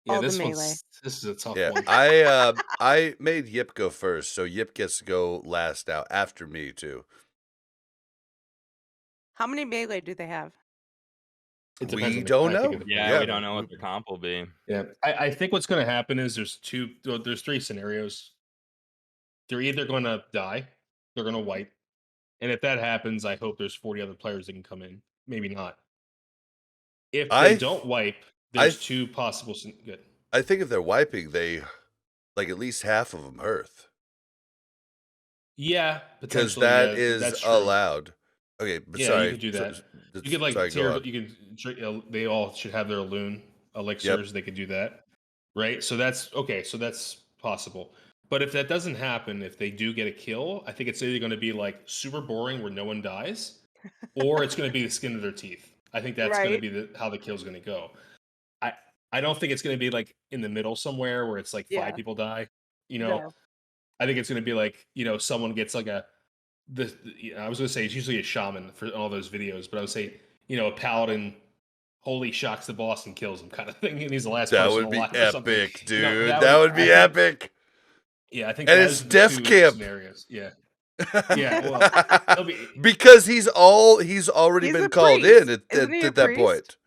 Yeah, All the this melee. is a tough Yeah, one. I made Yip go first, so Yip gets to go last now after me too. How many melee do they have? It depends We on the- don't I think know. it depends. Yeah, Yeah, we don't know what their comp will be. Yeah, I think what's going to happen is there's three scenarios. They're either going to die, they're going to wipe, and if that happens, I hope there's 40 other players that can come in. Maybe not. If they don't wipe, there's two possible. Good. I think if they're wiping, they like at least half of them Hearth. Yeah, Because potentially. that yeah, is that's true. allowed. Okay, but Yeah, sorry. you could do that. You could like sorry, go tier, on. you could. They all should have their loon elixirs. They could do that, right? So that's okay. So that's possible. But if that doesn't happen, if they do get a kill, I think it's either going to be like super boring where no one dies, or it's going to be the skin of their teeth. I think that's going to Right. be how the kill's going to go. I don't think it's going to be like in the middle somewhere where it's like Yeah. 5 people die. You know, No. I think it's going to be like, someone gets like I was going to say it's usually a shaman for all those videos, but I would say, a paladin holy shocks the boss and kills him kind of thing. And he's the last That person would be alive or something. epic, dude. that that would be I think- epic. Yeah, I think And that it's is the Def two Camp. scenarios. Yeah. Yeah, well, it'll be, because he's already He's been a called priest. in Isn't he a at that priest? point.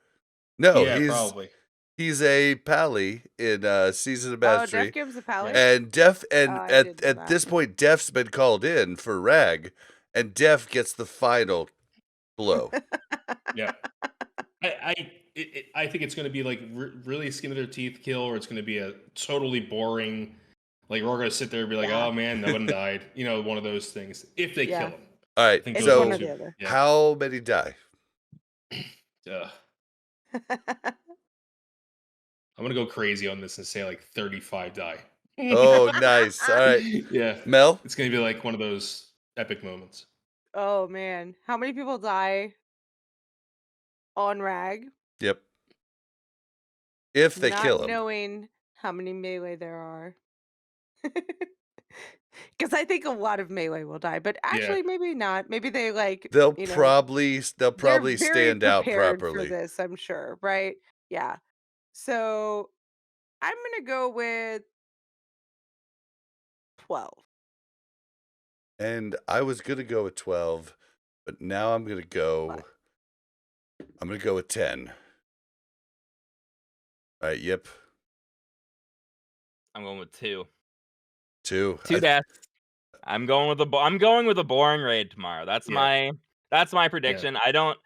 No, yeah, he's probably. He's a pally in Season of Oh, Mastery. Def gives a pally? And Def, Oh, and I didn't know at that. this point, Def's been called in for Rag, and Def gets the final blow. Yeah. I think it's going to be like really skin of their teeth kill, or it's going to be a totally boring, like we're going to sit there and be like, Yeah. oh man, no one died. You know, one of those things. If they Yeah. kill him. All I right, think It's those one are or two. the other. Yeah. how many die? I'm going to go crazy on this and say like 35 die. Oh, nice. All right. Yeah. Mel? It's going to be like one of those epic moments. Oh man, how many people die on Rag? Yep. If they Not kill him. knowing how many melee there are. Because I think a lot of melee will die, but actually maybe not. Maybe they like They'll you know, probably they're very stand out prepared properly. for this, I'm sure, right? Yeah. So I'm gonna go with 12. And I was gonna go with 12, but now I'm gonna go with 10. All right, yep. I'm going with 2. 2. 2 deaths. I'm going with a boring raid tomorrow. That's Yeah. my prediction. I don't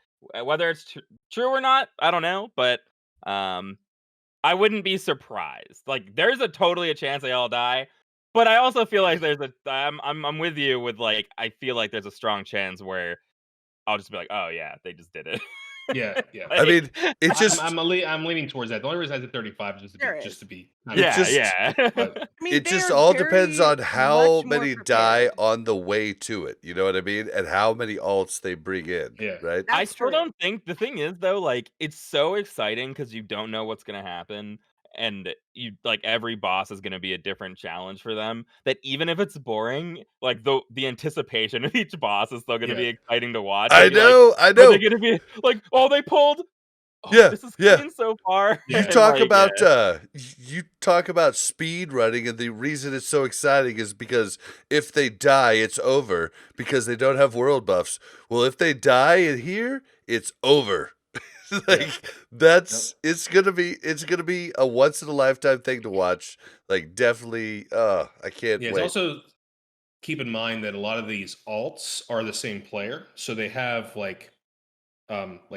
whether it's true or not, I don't know, but I wouldn't be surprised. Like there's totally a chance they all die, but I also feel like I'm with you with like I feel like there's a strong chance where I'll just be like, "Oh yeah, they just did it." Yeah. I mean, it's just I'm leaning towards that. The only reason I said 35 is just to be yeah. But I mean, it they just are all depends very on how much more many die prepared. on the way to it. You know what I mean? And how many alts they bring in. Yeah. Right? I That's still true. don't think the thing is though, like it's so exciting because you don't know what's gonna happen, and you like every boss is gonna be a different challenge for them. That even if it's boring, like the anticipation of each boss is still gonna be exciting to watch. I You'll be like, know, I are know. they gonna be like, oh, they pulled? Oh, Yeah, this is yeah. clean so far. You And, talk like, about yeah. you talk about speed running, and the reason it's so exciting is because if they die, it's over because they don't have world buffs. Well, if they die in here, it's over. Like it's gonna be a once in a lifetime thing to watch. Like definitely, I can't Yeah, wait. it's also keep in mind that a lot of these alts are the same player, so they have like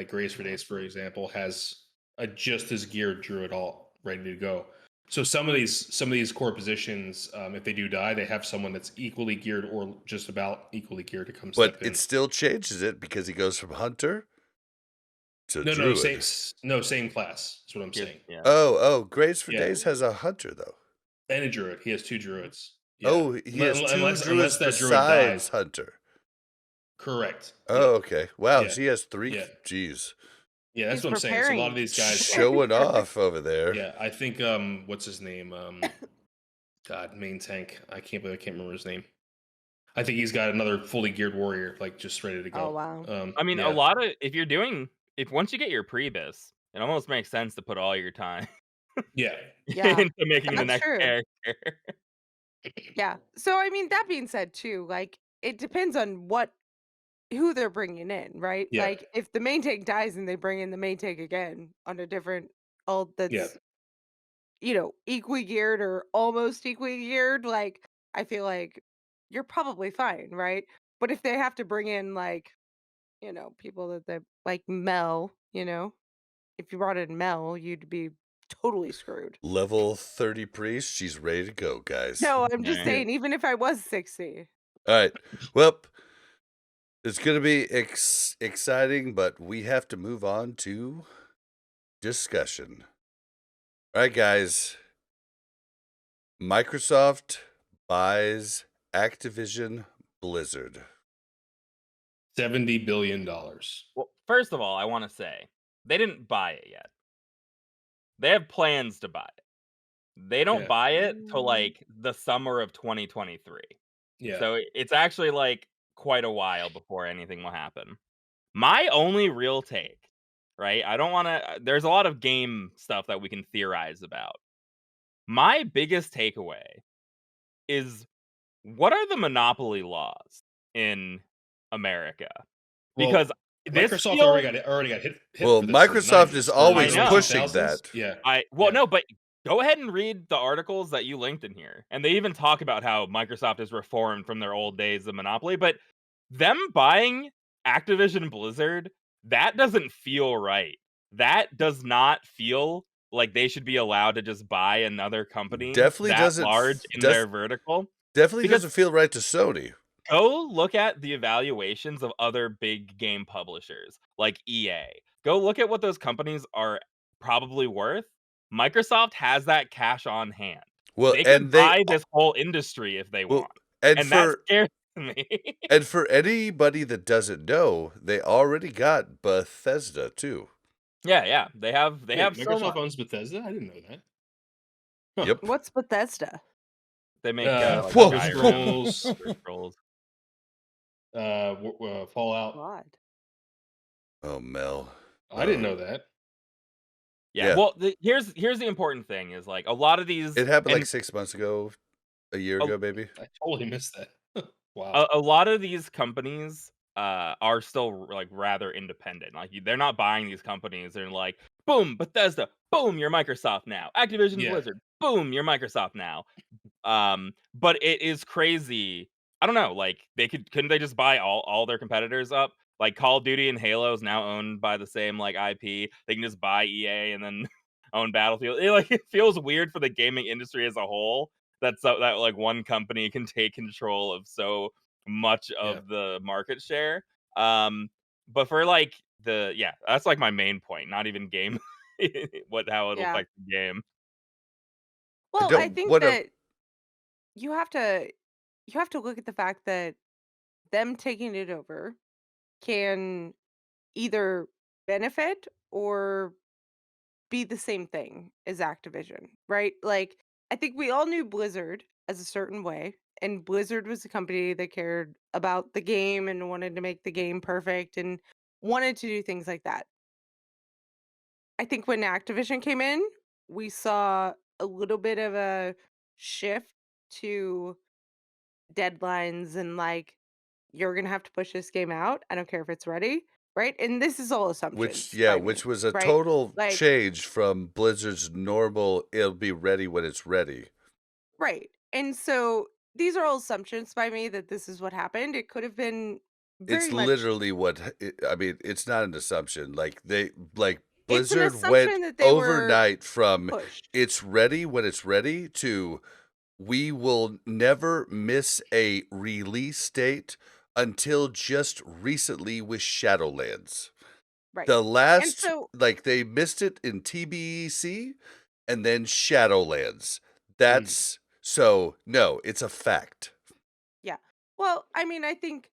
Grace for Days, for example, has a just as geared druid alt ready to go. So some of these core positions, if they do die, they have someone that's equally geared or just about equally geared to come But step in. it still changes it because he goes from hunter to druid. Same class. That's what I'm saying. Yeah. Oh, Grace for Yeah. Days has a hunter though. And a druid. He has 2 druids. Yeah. Oh, he has two unless druids that druid besides dies. hunter. Correct. Oh, okay. Wow, Yeah. so he has 3. Yeah. Jeez. Yeah, that's He's what I'm saying. So a lot of preparing. these guys Showing off over there. Yeah, I think what's his name? God, main tank. I can't remember his name. I think he's got another fully geared warrior, like just ready to go. Oh wow. I mean, a lot of if once you get your prebis, it almost makes sense to put all your time Yeah. into making the That's next true. character. Yeah. So I mean, that being said, too, like it depends on who they're bringing in, right? Yeah. Like if the main tank dies and they bring in the main tank again on a different ult that's equally geared or almost equally geared, like I feel like you're probably fine, right? But if they have to bring in like people that they like Mel, if you brought in Mel, you'd be totally screwed. Level 30 priest, she's ready to go, guys. No, I'm just Yeah. saying, even if I was 60. All right. Well, it's going to be exciting, but we have to move on to discussion. All right, guys. Microsoft buys Activision Blizzard. $70 billion. Well, first of all, I want to say they didn't buy it yet. They have plans to buy it. They don't buy it till like the summer of 2023. Yeah. So it's actually like quite a while before anything will happen. My only real take, right? I don't want to. There's a lot of game stuff that we can theorize about. My biggest takeaway is what are the monopoly laws in America? Because This Microsoft feels already got hit Well, for this in the Microsoft is 90s, always know. pushing 2000s. that. Yeah. no, but go ahead and read the articles that you linked in here. And they even talk about how Microsoft is reformed from their old days of monopoly, but them buying Activision Blizzard, that doesn't feel right. That does not feel like they should be allowed to just buy another company Definitely that large in their vertical. Definitely Because doesn't feel right to Sony. go look at the evaluations of other big game publishers like EA. Go look at what those companies are probably worth. Microsoft has that cash on hand. Well, They and could they buy this whole industry if they well, want. and And that for scares me. and for anybody that doesn't know, they already got Bethesda too. Yeah. They have Wait, so Microsoft much. owns Bethesda? I didn't know that. Huh. Yep. What's Bethesda? They make like Whoa. Elder Skyrim, Scrolls, Elder Scrolls. Fallout. God. Oh, Mel. I didn't know that. Yeah. Yeah. Well, here's the important thing is like a lot of these It happened like and 6 months ago, a year ago, maybe. I totally missed that. Wow. a lot of these companies are still like rather independent. Like they're not buying these companies. They're like, boom, Bethesda, boom, you're Microsoft now. Activision Yeah. Blizzard, boom, you're Microsoft now. But it is crazy. I don't know. Like couldn't they just buy all their competitors up? Like Call of Duty and Halo is now owned by the same like IP. They can just buy EA and then own Battlefield. It feels weird for the gaming industry as a whole that like one company can take control of so much of the market share. But for like that's like my main point. Not even game, how it'll Yeah. affect the game. Well, I don't think wanna that you have to look at the fact that them taking it over can either benefit or be the same thing as Activision, right? Like, I think we all knew Blizzard as a certain way, and Blizzard was a company that cared about the game and wanted to make the game perfect and wanted to do things like that. I think when Activision came in, we saw a little bit of a shift to deadlines and like, you're gonna have to push this game out. I don't care if it's ready, right? And this is all assumptions by me, which was a right? total Like, change from Blizzard's normal, it'll be ready when it's ready. right. And so these are all assumptions by me that this is what happened. It could have been It's very much. literally I mean, it's not an assumption. Like It's an Blizzard went assumption that they were overnight from pushed. it's ready when it's ready to we will never miss a release date until just recently with Shadowlands. Right. The And last so, like they missed it in TBC and then Shadowlands. That's so no, it's a fact. yeah. Well, I mean, I think,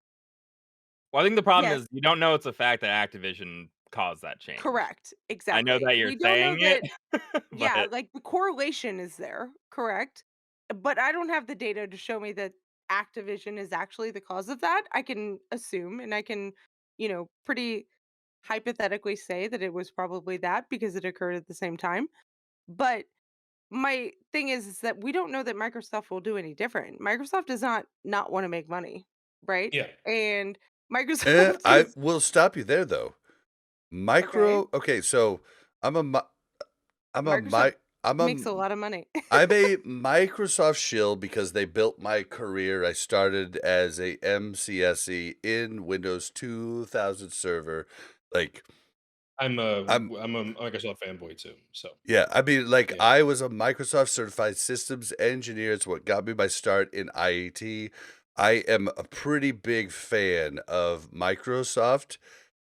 Well, I think the problem yes, is you don't know it's a fact that Activision caused that change. correct. I know Exactly. that you're We don't know saying that. it, Yeah, but like the correlation is there, correct? But I don't have the data to show me that Activision is actually the cause of that. I can assume and I can, pretty hypothetically say that it was probably that because it occurred at the same time. But my thing is that we don't know that Microsoft will do any different. Microsoft does not want to make money, right? Yeah. And Microsoft I is will stop you there though. okay. Okay, so I'm a mi- I'm a Microsoft mi- I'm makes a a lot of money. I'm a Microsoft shill because they built my career. I started as a MCSE in Windows 2000 server. Like I'm a I'm Microsoft fanboy too. So yeah, I mean like yeah. I was a Microsoft certified systems engineer. It's what got me my start in IET. I am a pretty big fan of Microsoft.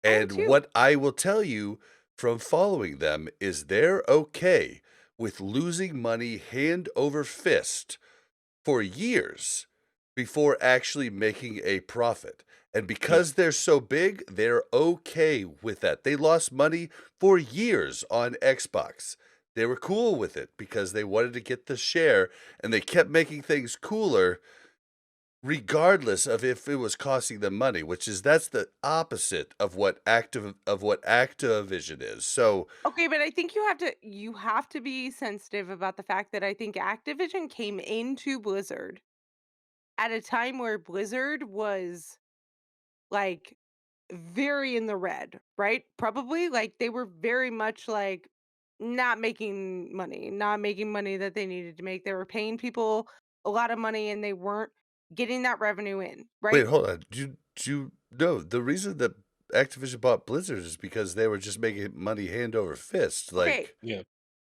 I am And too. what I will tell you from following them is they're okay with losing money hand over fist for years before actually making a profit. And because they're so big, they're okay with that. They lost money for years on Xbox. They were cool with it because they wanted to get the share and they kept making things cooler regardless of if it was costing them money, that's the opposite of what Activision is. So Okay, but I think you have to be sensitive about the fact that I think Activision came into Blizzard at a time where Blizzard was like very in the red, right? Probably like they were very much like not making money that they needed to make. They were paying people a lot of money and they weren't getting that revenue in, Wait, right? hold on. No, the reason that Activision bought Blizzard is because they were just making money hand over fist. Okay, Like, Yeah.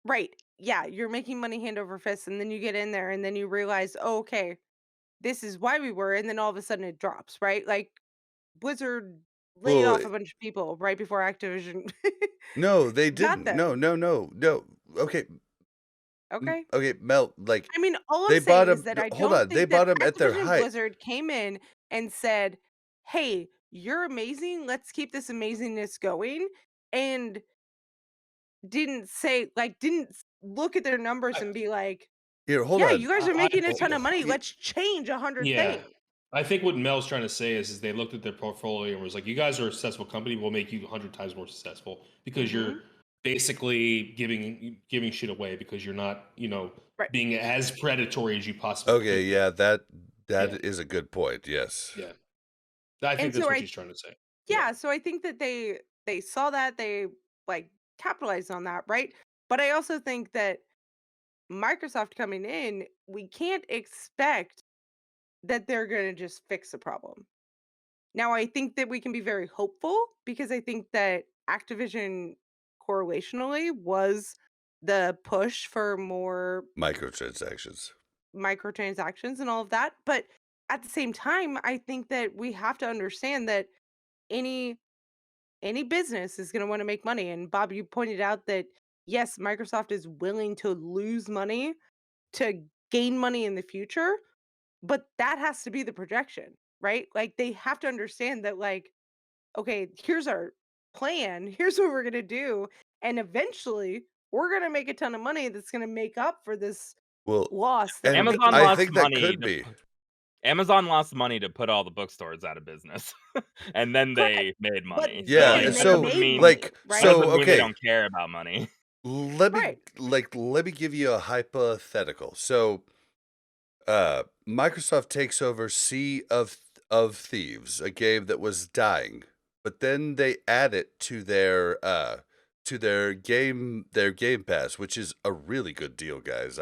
right. Yeah, you're making money hand over fist and then you get in there and then you realize, oh, okay, this is why we were, and then all of a sudden it drops, right? Like Blizzard laid well, off a bunch of people right before Activision no, they got didn't. them. No. Okay, Okay. okay, Mel, like I mean, all I'm they bought saying is them. that I Hold don't on, they think that bought them at their Activision height. Blizzard came in and said, "Hey, you're amazing. Let's keep this amazingness going." And didn't say like look at their numbers I, and be like, Here, hold "Yeah, on. you guys are I making a Oh, ton of money. yeah, Let's change 100 yeah. things." I think what Mel's trying to say is they looked at their portfolio and was like, "You guys are a successful company. We'll make you 100 times more successful because Mhm. you're basically giving shit away because you're not, Right. being as predatory as you possibly okay, could be." yeah, that Yeah, is a good point. Yes. yeah. I think And that's so what she's trying to say. Yeah, yeah, so I think that they saw that, they like capitalized on that, right? But I also think that Microsoft coming in, we can't expect that they're going to just fix the problem. Now, I think that we can be very hopeful because I think that Activision correlationally was the push for more Microtransactions. microtransactions and all of that. But at the same time, I think that we have to understand that any any business is going to want to make money. And Bob, you pointed out that yes, Microsoft is willing to lose money to gain money in the future, but that has to be the projection, right? Like they have to understand that like, okay, here's our plan, here's what we're going to do, and eventually we're going to make a ton of money that's going to make up for this Well, loss that we're and making Amazon I now. lost think that money could to be. Amazon lost money to put all the bookstores out of business, and then Correct. they made But money. So Yeah, then like that they so doesn't made mean money, like that right? so doesn't mean they okay, don't care about money. Right. let me give you a hypothetical. So, Microsoft takes over Sea of Thieves, a game that was dying, but then they add it to their Game Pass, which is a really good deal, guys.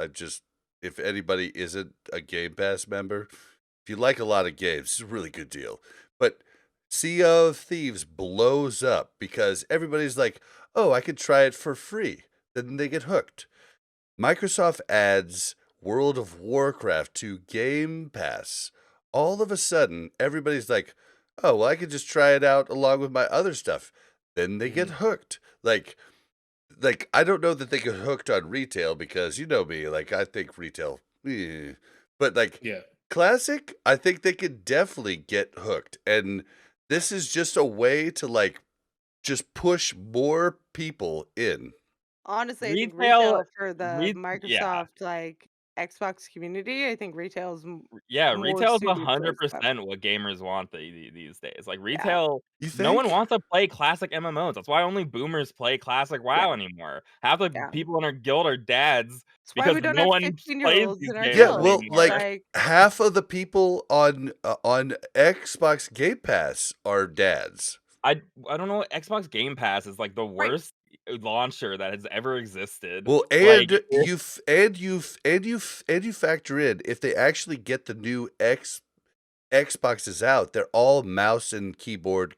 If anybody isn't a Game Pass member, if you like a lot of games, it's a really good deal. But Sea of Thieves blows up because everybody's like, "Oh, I could try it for free." Then they get hooked. Microsoft adds World of Warcraft to Game Pass. All of a sudden, everybody's like, "Oh, well, I could just try it out along with my other stuff." Then they get Mhm. hooked. Like I don't know that they get hooked on retail because you know me, like I think retail, but like Yeah. classic, I think they could definitely get hooked, and this is just a way to like just push more people in. Honestly, I think Retail, retail for the yeah, Microsoft like Xbox community, I think retail is yeah, more retail is suited towards them. 100% what gamers want these days. Like Yeah. retail, You no one think? wants to play classic MMOs. That's why only boomers play classic Yeah. WoW anymore. Half the Yeah. people in our guild are dads That's why because we don't no have one plays 15-year-olds these in our games Yeah, guilds. well, anymore. like Like, half of the people on Xbox Game Pass are dads. I I don't know. Xbox Game Pass is like the right. worst launcher that has ever existed. Well, Like, and you factor in if they actually get the new Xboxes out, they're all mouse and keyboard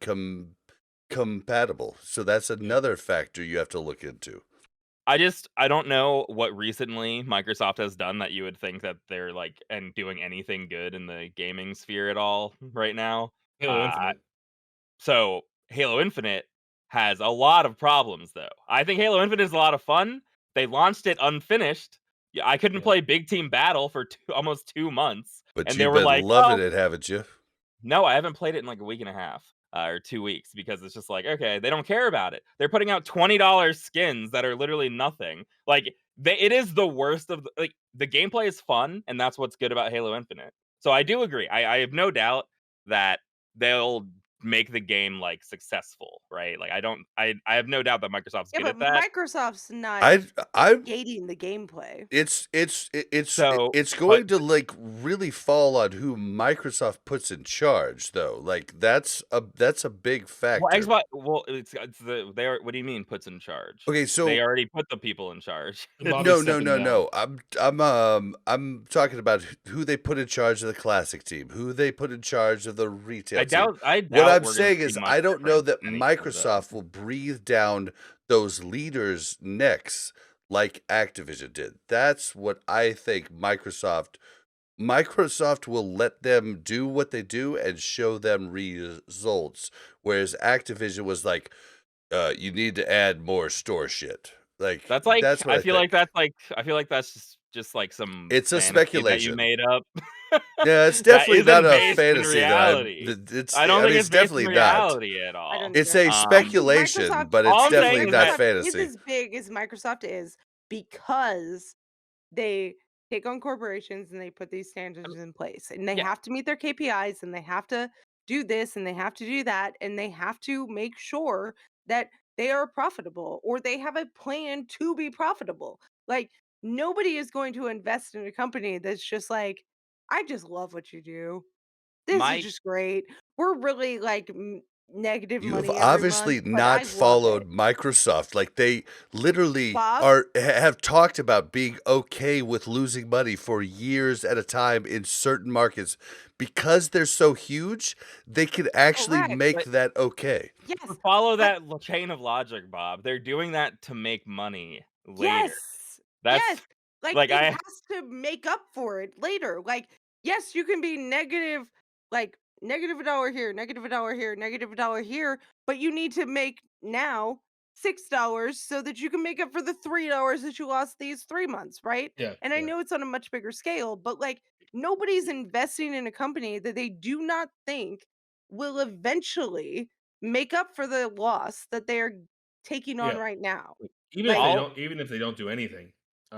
compatible. So that's another factor you have to look into. I don't know what recently Microsoft has done that you would think that they're like and doing anything good in the gaming sphere at all right now. Halo Uh, Infinite. so Halo Infinite has a lot of problems though. I think Halo Infinite is a lot of fun. They launched it unfinished. Yeah, I couldn't Yeah. play Big Team Battle for almost 2 months, But and they you've were been like, loving "Well, it, haven't you? no, I haven't played it in like a week and a half or 2 weeks because it's just like, okay, they don't care about it. They're putting out $20 skins that are literally nothing. Like, it is the worst of like the gameplay is fun, and that's what's good about Halo Infinite. So I do agree. I have no doubt that they'll make the game like successful, right? Like I have no doubt that Microsoft's Yeah, good but at that. Microsoft's not I'm gating the gameplay. So, it's but going to like really fall on who Microsoft puts in charge, though. Like that's a big factor. it's they are. What do you mean puts in charge? Okay, They so already put the people in charge. Bobby's no, stepping down. no. I'm talking about who they put in charge of the classic team, who they put in charge of the retail I team. doubt. I What doubt I'm we're gonna saying see is, much I don't know difference that anytime soon. Microsoft will breathe down those leaders' necks like Activision did. That's what I think Microsoft will let them do what they do and show them results. Whereas Activision was like, you need to add more store shit. Like That's like that's what I I feel think. like that's just like some It's a fantasy that you speculation. made up. Yeah, it's That definitely not isn't a based in fantasy reality. I don't I think mean, it's it's based in definitely not. reality at I all. don't It's either. a speculation, Microsoft, but all it's I'm definitely saying is not that is fantasy. as big as Microsoft is because they take on corporations and they put these standards in place, and they yeah, have to meet their KPIs, and they have to do this, and they have to do that, and they have to make sure that they are profitable, or they have a plan to be profitable. Like, nobody is going to invest in a company that's just like, I just love what you do. This is my just great. We're really like negative You have money every month, obviously but I not love it. followed Microsoft. Like they literally Bob, have talked about being okay with losing money for years at a time in certain markets because they're so huge. They can actually correct. make but that okay. Yes, to follow but that chain of logic, Bob, they're doing that to make money later. yes, That's yes. Like like it I has to make up for it later. Like, yes, you can be negative, like negative $1 here, negative $1 here, negative $1 here, but you need to make now $6 so that you can make up for the $3 that you lost these 3 months, right? Yeah, And I yeah. know it's on a much bigger scale, but like nobody's investing in a company that they do not think will eventually make up for the loss that they're taking on Yeah. right now. Even if Like, they all don't, even if they don't do anything,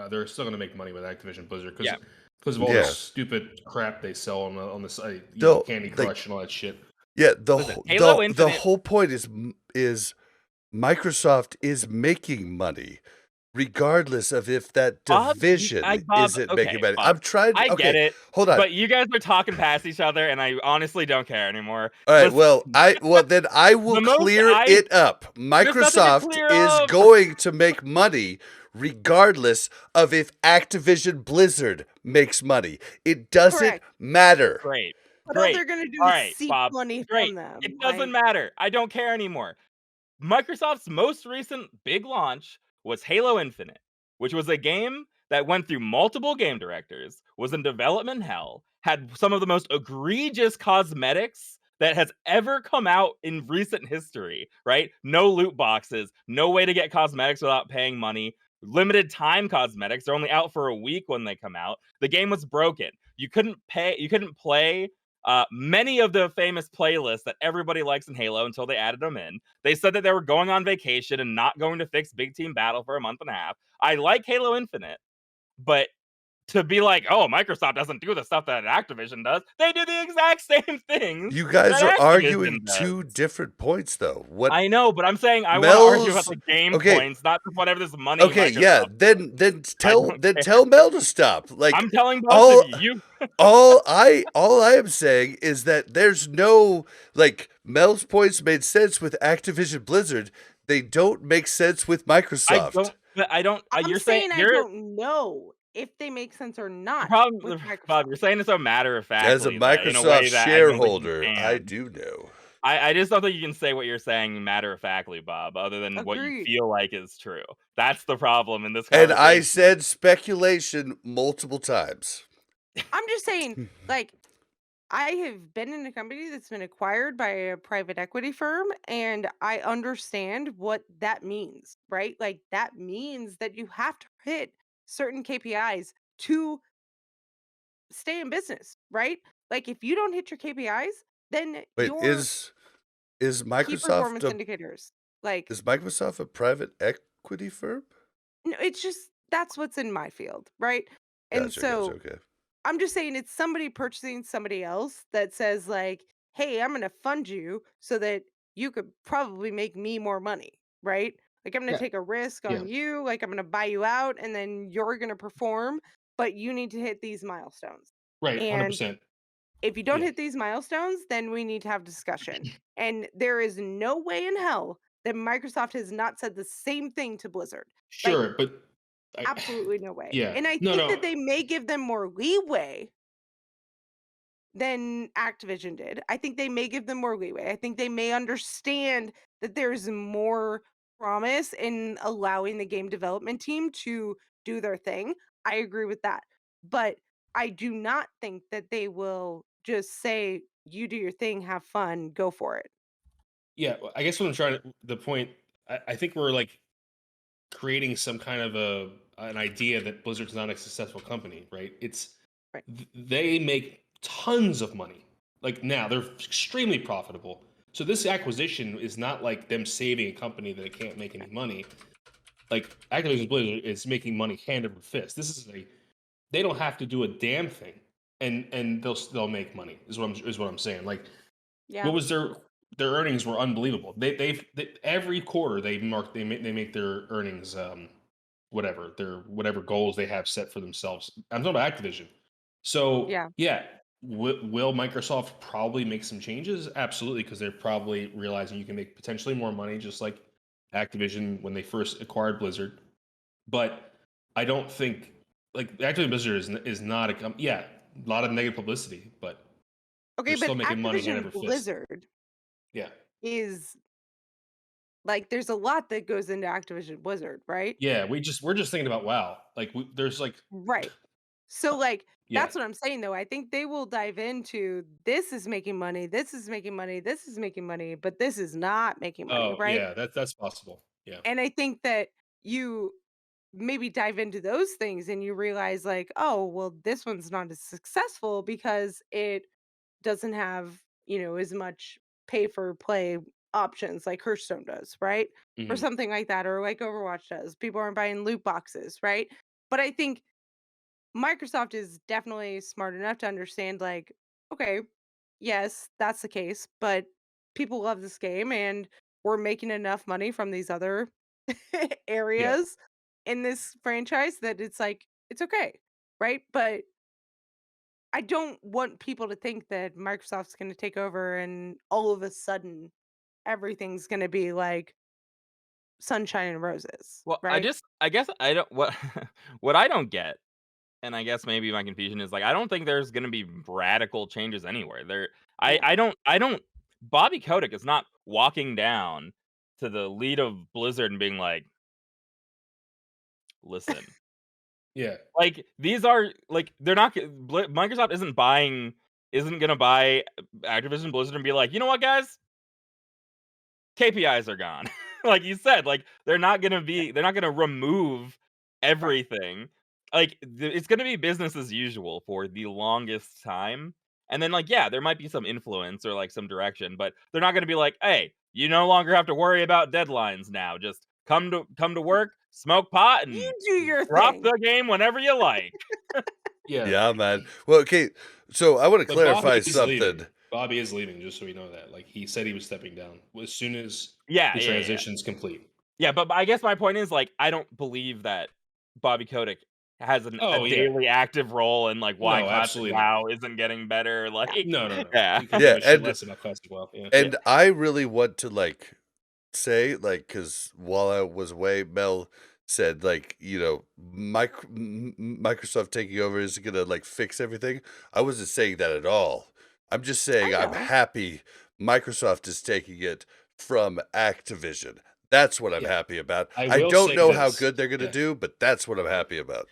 they're still going to make money with Activision Blizzard yeah. because of all the Yeah. stupid crap they sell on the site, The Candy like Crush and all that shit. yeah, Listen, Halo the Infinite. whole point is Microsoft is making money regardless of if that Bob, division Bob, isn't okay, making money. Bob, I'm trying I get okay, it, hold on. but you guys are talking past each other, and I honestly don't care anymore. All right, Listen, well then I will the most clear it up. there's nothing to Microsoft clear is up. going to make money regardless of if Activision Blizzard makes money. It doesn't correct. matter. Great, But all great. they're gonna do All is right, seek Bob, money great. from them. It doesn't Like, matter. I don't care anymore. Microsoft's most recent big launch was Halo Infinite, which was a game that went through multiple game directors, was in development hell, had some of the most egregious cosmetics that has ever come out in recent history, right? No loot boxes, no way to get cosmetics without paying money, limited time cosmetics. They're only out for a week when they come out. The game was broken. You couldn't play many of the famous playlists that everybody likes in Halo until they added them in. They said that they were going on vacation and not going to fix Big Team Battle for a month and a half. I like Halo Infinite, but to be like, oh, Microsoft doesn't do the stuff that Activision does. They do the exact same things You guys that are Activision arguing does. two different points though. What I know, but I'm saying I want to argue about Mel's the game okay, points, not just whatever this money. okay, yeah. Microsoft Then I don't care. tell Mel to stop. Like I'm telling both all of you. all I am saying is that there's no like Mel's points made sense with Activision Blizzard. They don't make sense with Microsoft. I don't. I'm You're saying I you're don't know if they make sense or the not problem, with Bob. Microsoft. You're saying it so matter of As a factly, that in a Microsoft way that I don't think you shareholder, can. I do know. I just don't think you can say what you're saying matter of factly, Bob, other than what you Agreed. feel like is true. That's the problem in this And conversation. I said speculation multiple times. I'm just saying, like, I have been in a company that's been acquired by a private equity firm, and I understand what that means, right? Like, that means that you have to hit certain KPIs to stay in business, right? Like, if you don't hit your KPIs, then Wait, your is key Microsoft performance indicators, like, is Microsoft a private equity firm? no, it's just that's what's in my field, right? And Gotcha, so okay. I'm just saying it's somebody purchasing somebody else that says like, hey, I'm going to fund you so that you could probably make me more money, right? Like, I'm going to Yeah. take a risk Yeah. on you. Like, I'm going to buy you out and then you're going to perform, but you need to hit these milestones. Right. And 100%. if you don't Yeah. hit these milestones, then we need to have discussion. And there is no way in hell that Microsoft has not said the same thing to Blizzard. Like, Sure, but absolutely no way. yeah. And I No, think no. that they may give them more leeway than Activision did. I think they may give them more leeway. I think they may understand that there's more promise in allowing the game development team to do their thing. I agree with that. But I do not think that they will just say, you do your thing, have fun, go for it. Yeah, I guess what I'm trying to the point I think we're like creating some kind of an idea that Blizzard's not a successful company, right? It's Right. they make tons of money. Like now, they're extremely profitable. So this acquisition is not like them saving a company that can't make any money. Like Activision Blizzard is making money hand over fist. This is they don't have to do a damn thing, and they'll make money. Is what I'm saying. Like Yeah. what was their earnings were unbelievable. They every quarter they make their earnings whatever goals they have set for themselves. I'm talking about Activision. So Yeah. yeah, will Microsoft probably make some changes? Absolutely, because they're probably realizing you can make potentially more money, just like Activision when they first acquired Blizzard. But I don't think like Activision Blizzard is not a lot of negative publicity, but Okay, they're still but making money hand Activision over fist. Blizzard Yeah. is like, there's a lot that goes into Activision Blizzard, right? Yeah, we're just thinking about WoW. Like there's like Right. So, like, yeah. that's what I'm saying, though. I think they will dive into, this is making money, this is making money, this is making money, but this is not making money, Oh, right? yeah, that's possible. Yeah. And I think that you maybe dive into those things and you realize, like, oh, well, this one's not as successful because it doesn't have, as much pay for play options like Hearthstone does, right? Or Mhm. something like that, or like Overwatch does. People aren't buying loot boxes, right? But I think Microsoft is definitely smart enough to understand, like, okay, yes, that's the case, but people love this game and we're making enough money from these other Yeah. areas in this franchise that it's like, it's okay, right? But I don't want people to think that Microsoft's going to take over and all of a sudden everything's going to be like sunshine and roses, Well, right? I guess I don't what what I don't get, and I guess maybe my confusion is like I don't think there's gonna be radical changes anywhere. Yeah. I don't Bobby Kotick is not walking down to the lead of Blizzard and being like, listen. Yeah. Like these are like they're not Microsoft isn't gonna buy Activision Blizzard and be like, you know what, guys? KPIs are gone. Like you said, like they're not gonna remove Right. everything. Like it's gonna be business as usual for the longest time. And then like yeah, there might be some influence or like some direction, but they're not gonna be like, hey, you no longer have to worry about deadlines now. Just come to work, smoke pot, You and do your drop thing. the game whenever you like. Yeah. Yeah, man. Well, okay. So I want to But clarify Bobby is leaving. something. Bobby is leaving, just so we know that. Like he said he was stepping down as soon as Yeah, the yeah, yeah. transition's complete. Yeah, but I guess my point is like I don't believe that Bobby Kotick has a Oh yeah. daily active role in like why No, Classic absolutely not. WoW isn't getting better. Like, No. yeah, He could Yeah, give a shit and less about Classic WoW. Yeah. and I really want to like say like because while I was away, Mel said like Microsoft taking over is gonna like fix everything. I wasn't saying that at all. I'm just saying I I'm know. happy Microsoft is taking it from Activision. That's what I'm Yeah. happy about. I I will don't say know how this. good they're gonna Yeah. do, but that's what I'm happy about.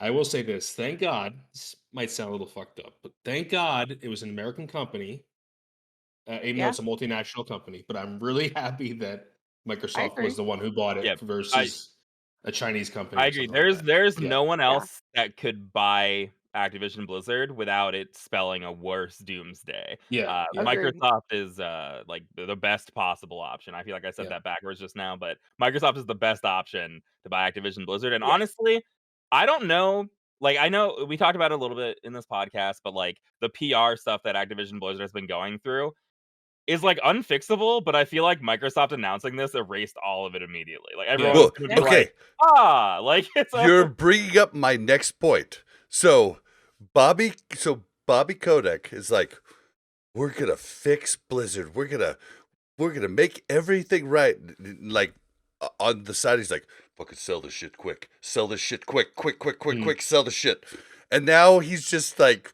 I will say this. Thank God. This might sound a little fucked up, but thank God it was an American company, even though Yeah, it's a multinational company. But I'm really happy that I Microsoft was agree. the one who bought yeah. it versus a Chinese company I or agree. something like that. There's Yeah. no one Yeah. else that could buy Activision Blizzard without it spelling a worse doomsday. Yeah. Yeah. Agreed. Microsoft is like the best possible option. I feel like I said Yeah. that backwards just now, but Microsoft is the best option to buy Activision Blizzard. And Yeah. honestly, I don't know. Like I know we talked about it a little bit in this podcast, but like the PR stuff that Activision Blizzard has been going through, is like unfixable, but I feel like Microsoft announcing this erased all of it immediately. Like everyone Yeah. was Well, gonna be okay, like, like it's you're over. bringing up my next point. So Bobby Kotick is like, we're gonna fix Blizzard. We're gonna make everything right. Like on the side, he's like, fucking sell this shit quick. Sell this shit quick. Quick. Sell the shit. And now he's just like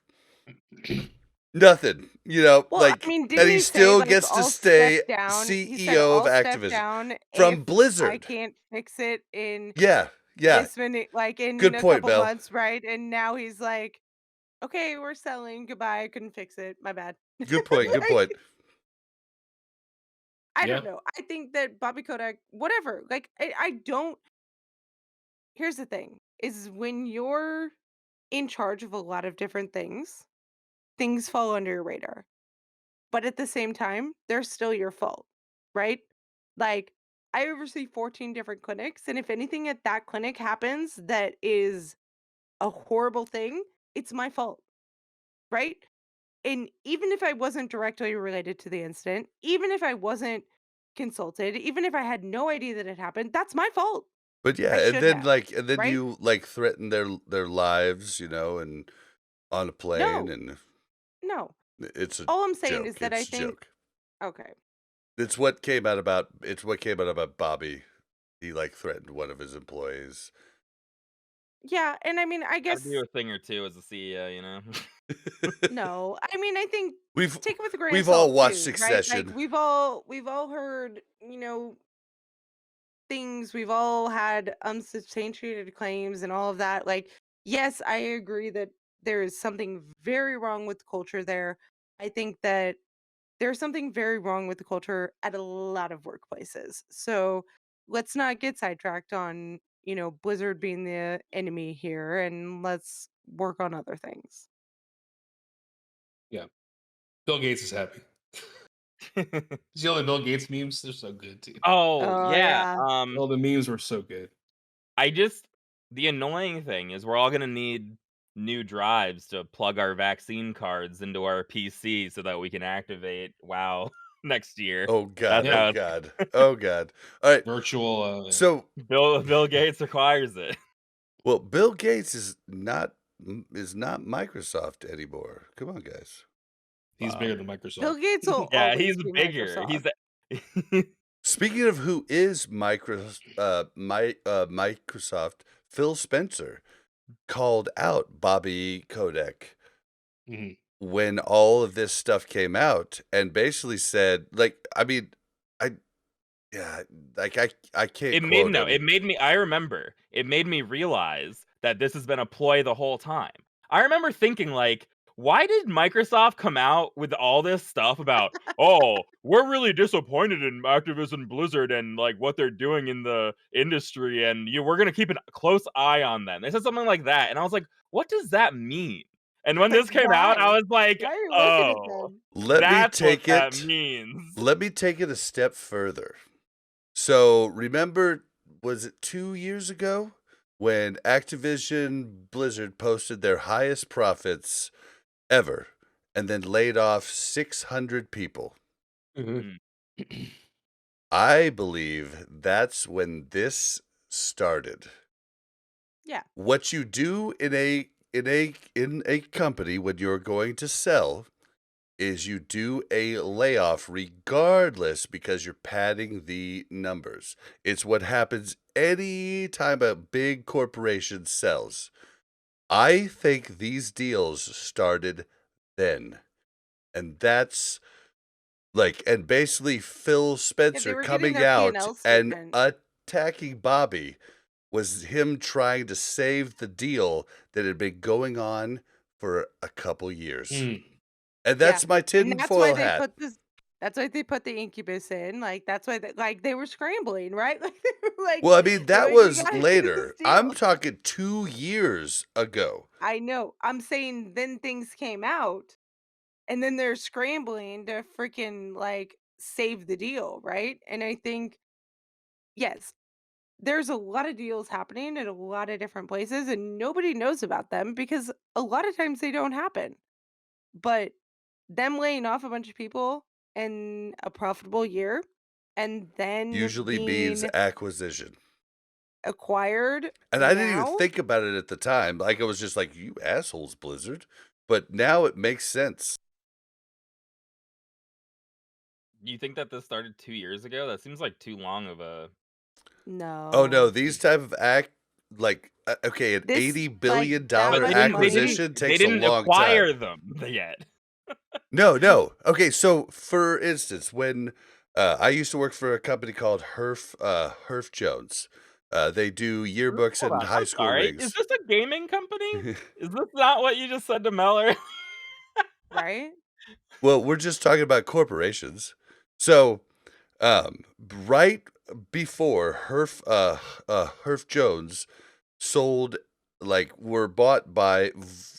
nothing. Well, like, I mean, and didn't he he say still like gets to I'll stay step down? He said CEO of I'll step Activision down from if I Blizzard. can't fix it in Yeah. this minute, like in Good a point, couple Bell. months, right? And now he's like, okay, we're selling. Goodbye. I couldn't fix it. My bad. Good point. Good point. I Yeah. don't know. I think that Bobby Kotick, whatever. Like, I don't. Here's the thing: is when you're in charge of a lot of different things, things fall under your radar. But at the same time, they're still your fault, right? Like, I oversee 14 different clinics, and if anything at that clinic happens that is a horrible thing, it's my fault, right? And even if I wasn't directly related to the incident, even if I wasn't consulted, even if I had no idea that it happened, that's my fault. But yeah, I and should then have, right? you like threaten their lives, and on a plane, No, and no. it's a All I'm saying joke. is that I It's a think, joke. okay, It's what came out about Bobby. He like threatened one of his employees. yeah. And I mean, I Gotta guess, do a thing or two as a CEO, you know. no. I mean, I think We've take it with a grain of we've all salt watched too, right? Like Succession. we've all heard, things, we've all had unsubstantiated claims and all of that. Like, yes, I agree that there is something very wrong with the culture there. I think that there's something very wrong with the culture at a lot of workplaces. So let's not get sidetracked on, Blizzard being the enemy here, and let's work on other things. Yeah. Bill Gates is happy. See all the Bill Gates memes? They're so good too. Oh Oh yeah. yeah. All the memes were so good. The annoying thing is we're all gonna need new drives to plug our vaccine cards into our PC so that we can activate WoW next year. Oh God! That's Yeah. Oh how God! Oh God! All right. Virtual. So, Bill Gates requires it. well, Bill Gates is not Microsoft anymore. Come on, guys. He's bigger than Bill Microsoft. Gates will Yeah, always he's be bigger. Microsoft. Speaking of who is Microsoft, Phil Spencer called out Bobby Kotick Mhm. when all of this stuff came out and basically said, like, I mean, yeah, like I can't It quote made him. me I remember. It made me realize that this has been a ploy the whole time. I remember thinking like, why did Microsoft come out with all this stuff about, "Oh, we're really disappointed in Activision Blizzard and like what they're doing in the industry and we're going to keep a close eye on them." They said something like that and I was like, "What does that mean?" And when Like, this came out, I why? was like, Why are you looking at "Oh, them? Let me that's what take that it. means." Let me take it a step further. So remember, was it 2 years ago when Activision Blizzard posted their highest profits ever and then laid off 600 people? Mhm. Mm. I believe that's when this started. Yeah. What you do in a company when you're going to sell is you do a layoff regardless because you're padding the numbers. It's what happens any time a big corporation sells. I think these deals started then. And that's like, and basically Phil Yeah, they Spencer were getting coming their out P&L and statement. attacking Bobby was him trying to save the deal that had been going on for a couple years. Mm. And Yeah. that's my And that's why tinfoil they hat. put this that's why they put the incubus in. Like that's why they were scrambling, right? Like they were like, Well, I mean, they're that like, we was gotta do this later. I'm deal. talking 2 years ago. I know. I'm saying then things came out and then they're scrambling to freaking like save the deal, right? And I think, yes, there's a lot of deals happening at a lot of different places and nobody knows about them because a lot of times they don't happen. But them laying off a bunch of people in a profitable year and then Usually means being acquisition. acquired And I didn't even now? think about it at the time. Like, I was just like, you assholes, Blizzard. But now it makes sense. You think that this started 2 years ago? That seems like too long of a. Oh, no, No. these type of okay, an This, $80 like, billion that But much acquisition they takes a didn't long acquire time. them yet. No. Okay, so for instance, when I used to work for a company called Herf Jones. They do yearbooks Hold and on, high I'm school sorry. Is rings. this a gaming company? Is this not what you just said to Meller? right? Well, we're just talking about corporations. So, right before Herf Jones sold, like, were bought by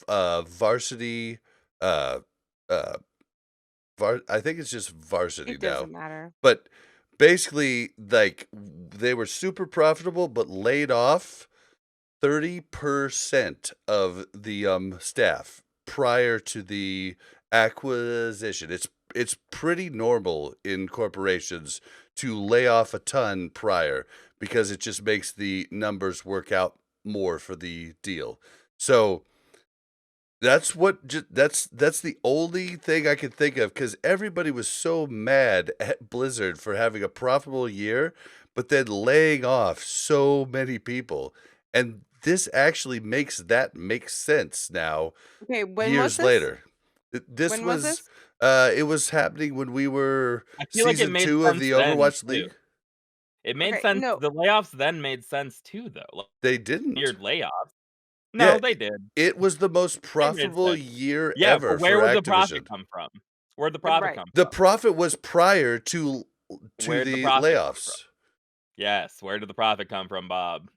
Varsity, uh, uh, I think it's just Varsity It now. doesn't matter. But basically, like, they were super profitable, but laid off 30% of the staff prior to the acquisition. It's pretty normal in corporations to lay off a ton prior because it just makes the numbers work out more for the deal. So that's the only thing I could think of, because everybody was so mad at Blizzard for having a profitable year, but then laying off so many people. And this actually makes that make sense now, Okay, when was years this? later. This When was was this? it was happening when we were I feel like it season made 2 of sense the then Overwatch too. League. It made Okay, sense. no. The layoffs then made sense too, though. Like, They didn't. weird layoffs. Yeah, No, they did. it was the most They made profitable sense. year Yeah, ever but where for would the profit Activision. come from? Where'd the profit Right. come The from? profit was prior to Where'd the the profit come from? layoffs. Yes, where did the profit come from, Bob?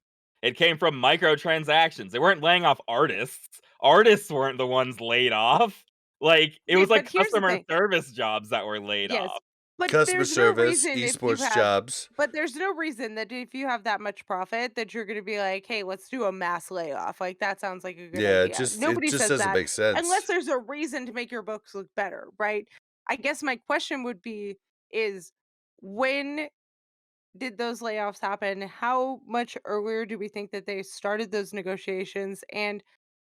It came from microtransactions. They weren't laying off artists. Artists weren't the ones laid off. Like, it Okay, was like but here's the customer thing. service jobs that were laid Yes, off. but Customer there's no service, reason if you esports have jobs. but there's no reason that if you have that much profit that you're gonna be like, "Hey, let's do a mass layoff." Like, that sounds like a good Yeah, idea. it Nobody just says doesn't that make sense. unless there's a reason to make your books look better, right? I guess my question would be is when did those layoffs happen? How much earlier do we think that they started those negotiations? And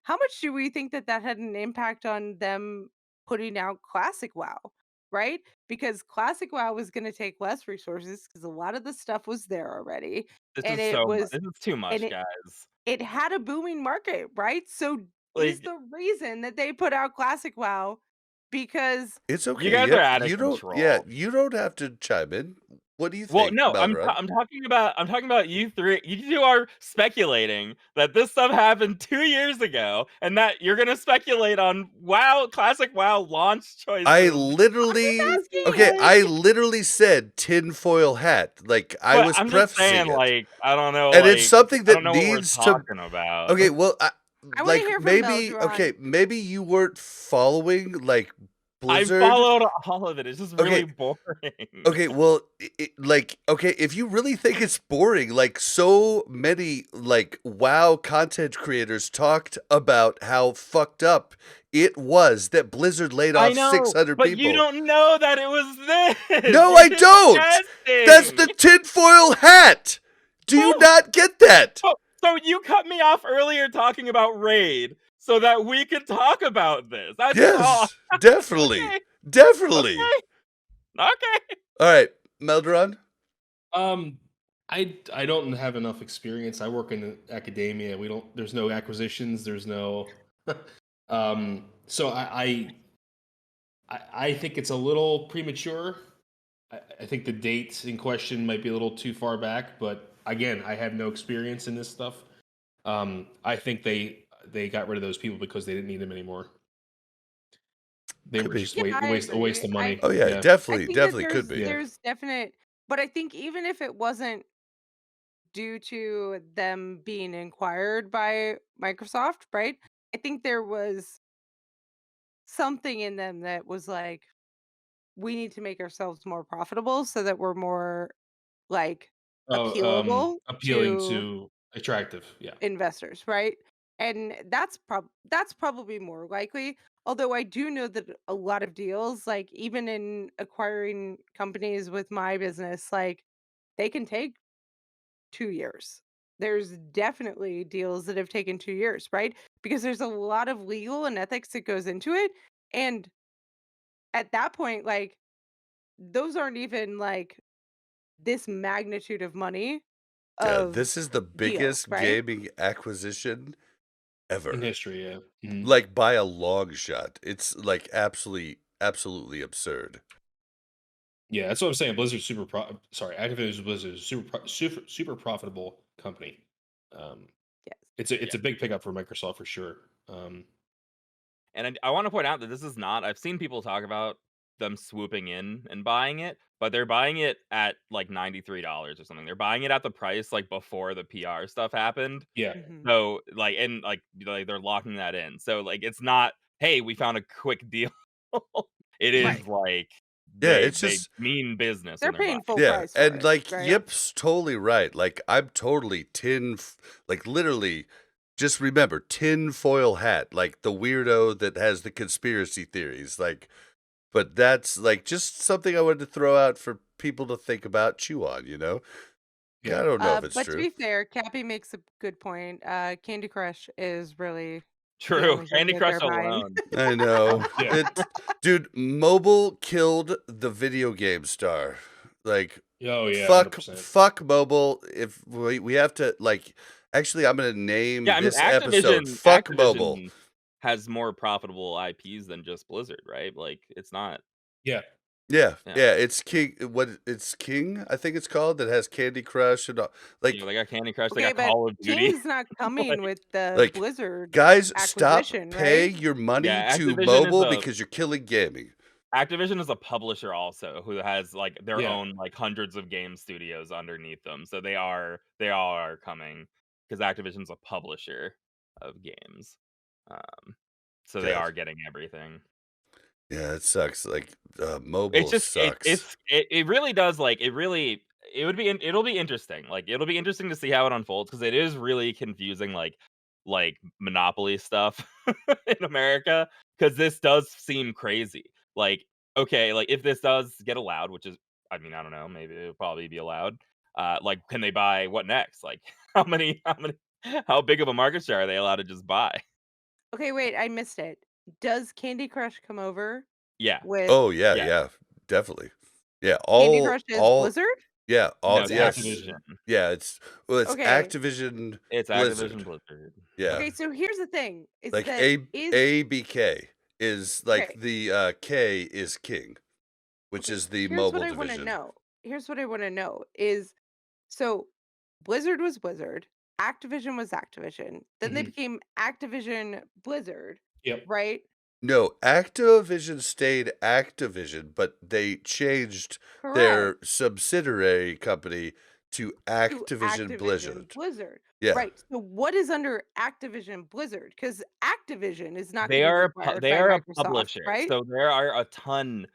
how much do we think that that had an impact on them putting out Classic WoW? Right? Because Classic WoW was going to take less resources because a lot of the stuff was there already. This And is it so was, this is too and much, guys. it had a booming market, right? So is Like, the reason that they put out Classic WoW because It's you okay. guys are out of You control. don't have to chime in. What do you Well, think, no, Melderon? I'm talking about you three. You two are speculating that this stuff happened 2 years ago, and that you're gonna speculate on WoW, classic WoW launch choices. I 2 literally years asking, okay, ago. I literally said tinfoil hat. Like, I But was I'm just prefacing saying, it. like, I don't know, And it's like, something I that don't know what we're needs to talking about. Okay, well, I want to like, hear from maybe Melderon. maybe you weren't following, like, I Blizzard. followed all of it. It's just really boring. Okay, well, like, okay, if you really think it's boring, like, so many, like, WoW content creators talked about how fucked up it was that Blizzard laid I off know, 600 but you people. don't know that it was this. No, You're I just don't. That's the guessing. tinfoil hat. Do you Oh. not get that? So you cut me off earlier talking about Raid so that we could talk about this. That's all. Yes, definitely. Okay. Definitely. Okay. All right, Melderon. I don't have enough experience. I work in academia. There's no acquisitions. There's no so I think it's a little premature. I think the date in question might be a little too far back, but again, I have no experience in this stuff. I think they got rid of those people because they didn't need them anymore. They Could were be. just Yeah, I a waste agree. of money. Oh yeah, I definitely think that could be. there's definite, but I think even if it wasn't due to them being inquired by Microsoft, right? I think there was something in them that was like, we need to make ourselves more profitable so that we're more like Oh, appealable appealing to to attractive. Yeah. investors, right? And that's probably more likely. Although I do know that a lot of deals, like even in acquiring companies with my business, like they can take 2 years. There's definitely deals that have taken 2 years, right? Because there's a lot of legal and ethics that goes into it. And at that point, like those aren't even like this magnitude of money Yeah, of this is the deals, biggest right? gaming acquisition In ever. history, yeah. Mhm. Like by a long shot. It's like absolutely absurd. Yeah, that's what I'm saying. Activision Blizzard is super profitable company. Um, Yes. it's a big pickup for Microsoft for sure. And I want to point out that this is not. I've seen people talk about them swooping in and buying it, but they're buying it at like $93 or something. They're buying it at the price like before the PR stuff happened. Yeah, Mhm. So like they're locking that in. So like it's not, hey, we found a quick deal. It Right. is like Yeah, they it's just mean business They're when they're buying. paying full yeah, price for and it, like right? Yip's totally right. Like I'm totally like literally just remember tinfoil hat, like the weirdo that has the conspiracy theories. Like, but that's like just something I wanted to throw out for people to think about, chew on, you know? yeah. I don't know if it's But to true. be fair, Cappy makes a good point. Candy Crush is really the True. only thing Candy that Crush they're buying. alone. I know. Yeah. Dude, mobile killed the video game star. Like Oh yeah, fuck 100%. fuck mobile. If we have to like actually I'm gonna name Yeah, I mean this episode Activision Fuck Mobile. Activision has more profitable IPs than just Blizzard, right? Like it's not. Yeah, Yeah, Yeah. yeah, it's King it's King, I think it's called, that has Candy Crush and all, You know, like they got Candy Crush, they Okay, got but Call of Duty. King's not coming Like, with the like Blizzard guys stop acquisition, pay right? your money yeah, to Activision is mobile a because you're killing gaming. Activision is a publisher also who has like their yeah. own like hundreds of game studios underneath them. So they all are coming because Activision's a publisher of games. Um, so they Okay. are getting everything. Yeah, it sucks. Like mobile It's just sucks. it really does like it'll be interesting. Like it'll be interesting to see how it unfolds because it is really confusing like monopoly stuff in America because this does seem crazy. Like okay, like if this does get allowed, which is I mean I don't know, maybe it'll probably be allowed. Like can they buy what next? Like how big of a market share are they allowed to just buy? Okay, wait, I missed it. Does Candy Crush come over Yeah. with Oh yeah, Yeah. yeah, definitely. Yeah, Candy Crush is all Blizzard? yeah, No, all It's it's yes. Activision. Activision. Yeah, it's Okay. Activision It's Activision Blizzard. Blizzard. Yeah. Okay, so here's the thing is Like that is ABK is like okay, the K is King, which okay, is the here's what mobile I want to division. know. Here's what I want to know is so Blizzard was Blizzard, Activision was Activision, then they Mhm. became Activision Blizzard, Yep. right? No, Activision stayed Activision, but they changed Correct. their subsidiary company to To Activision Activision Blizzard. Blizzard. Yeah. Right. So what is under Activision Blizzard? Because Activision is not getting acquired They by are a Microsoft, publisher, right? so there are a ton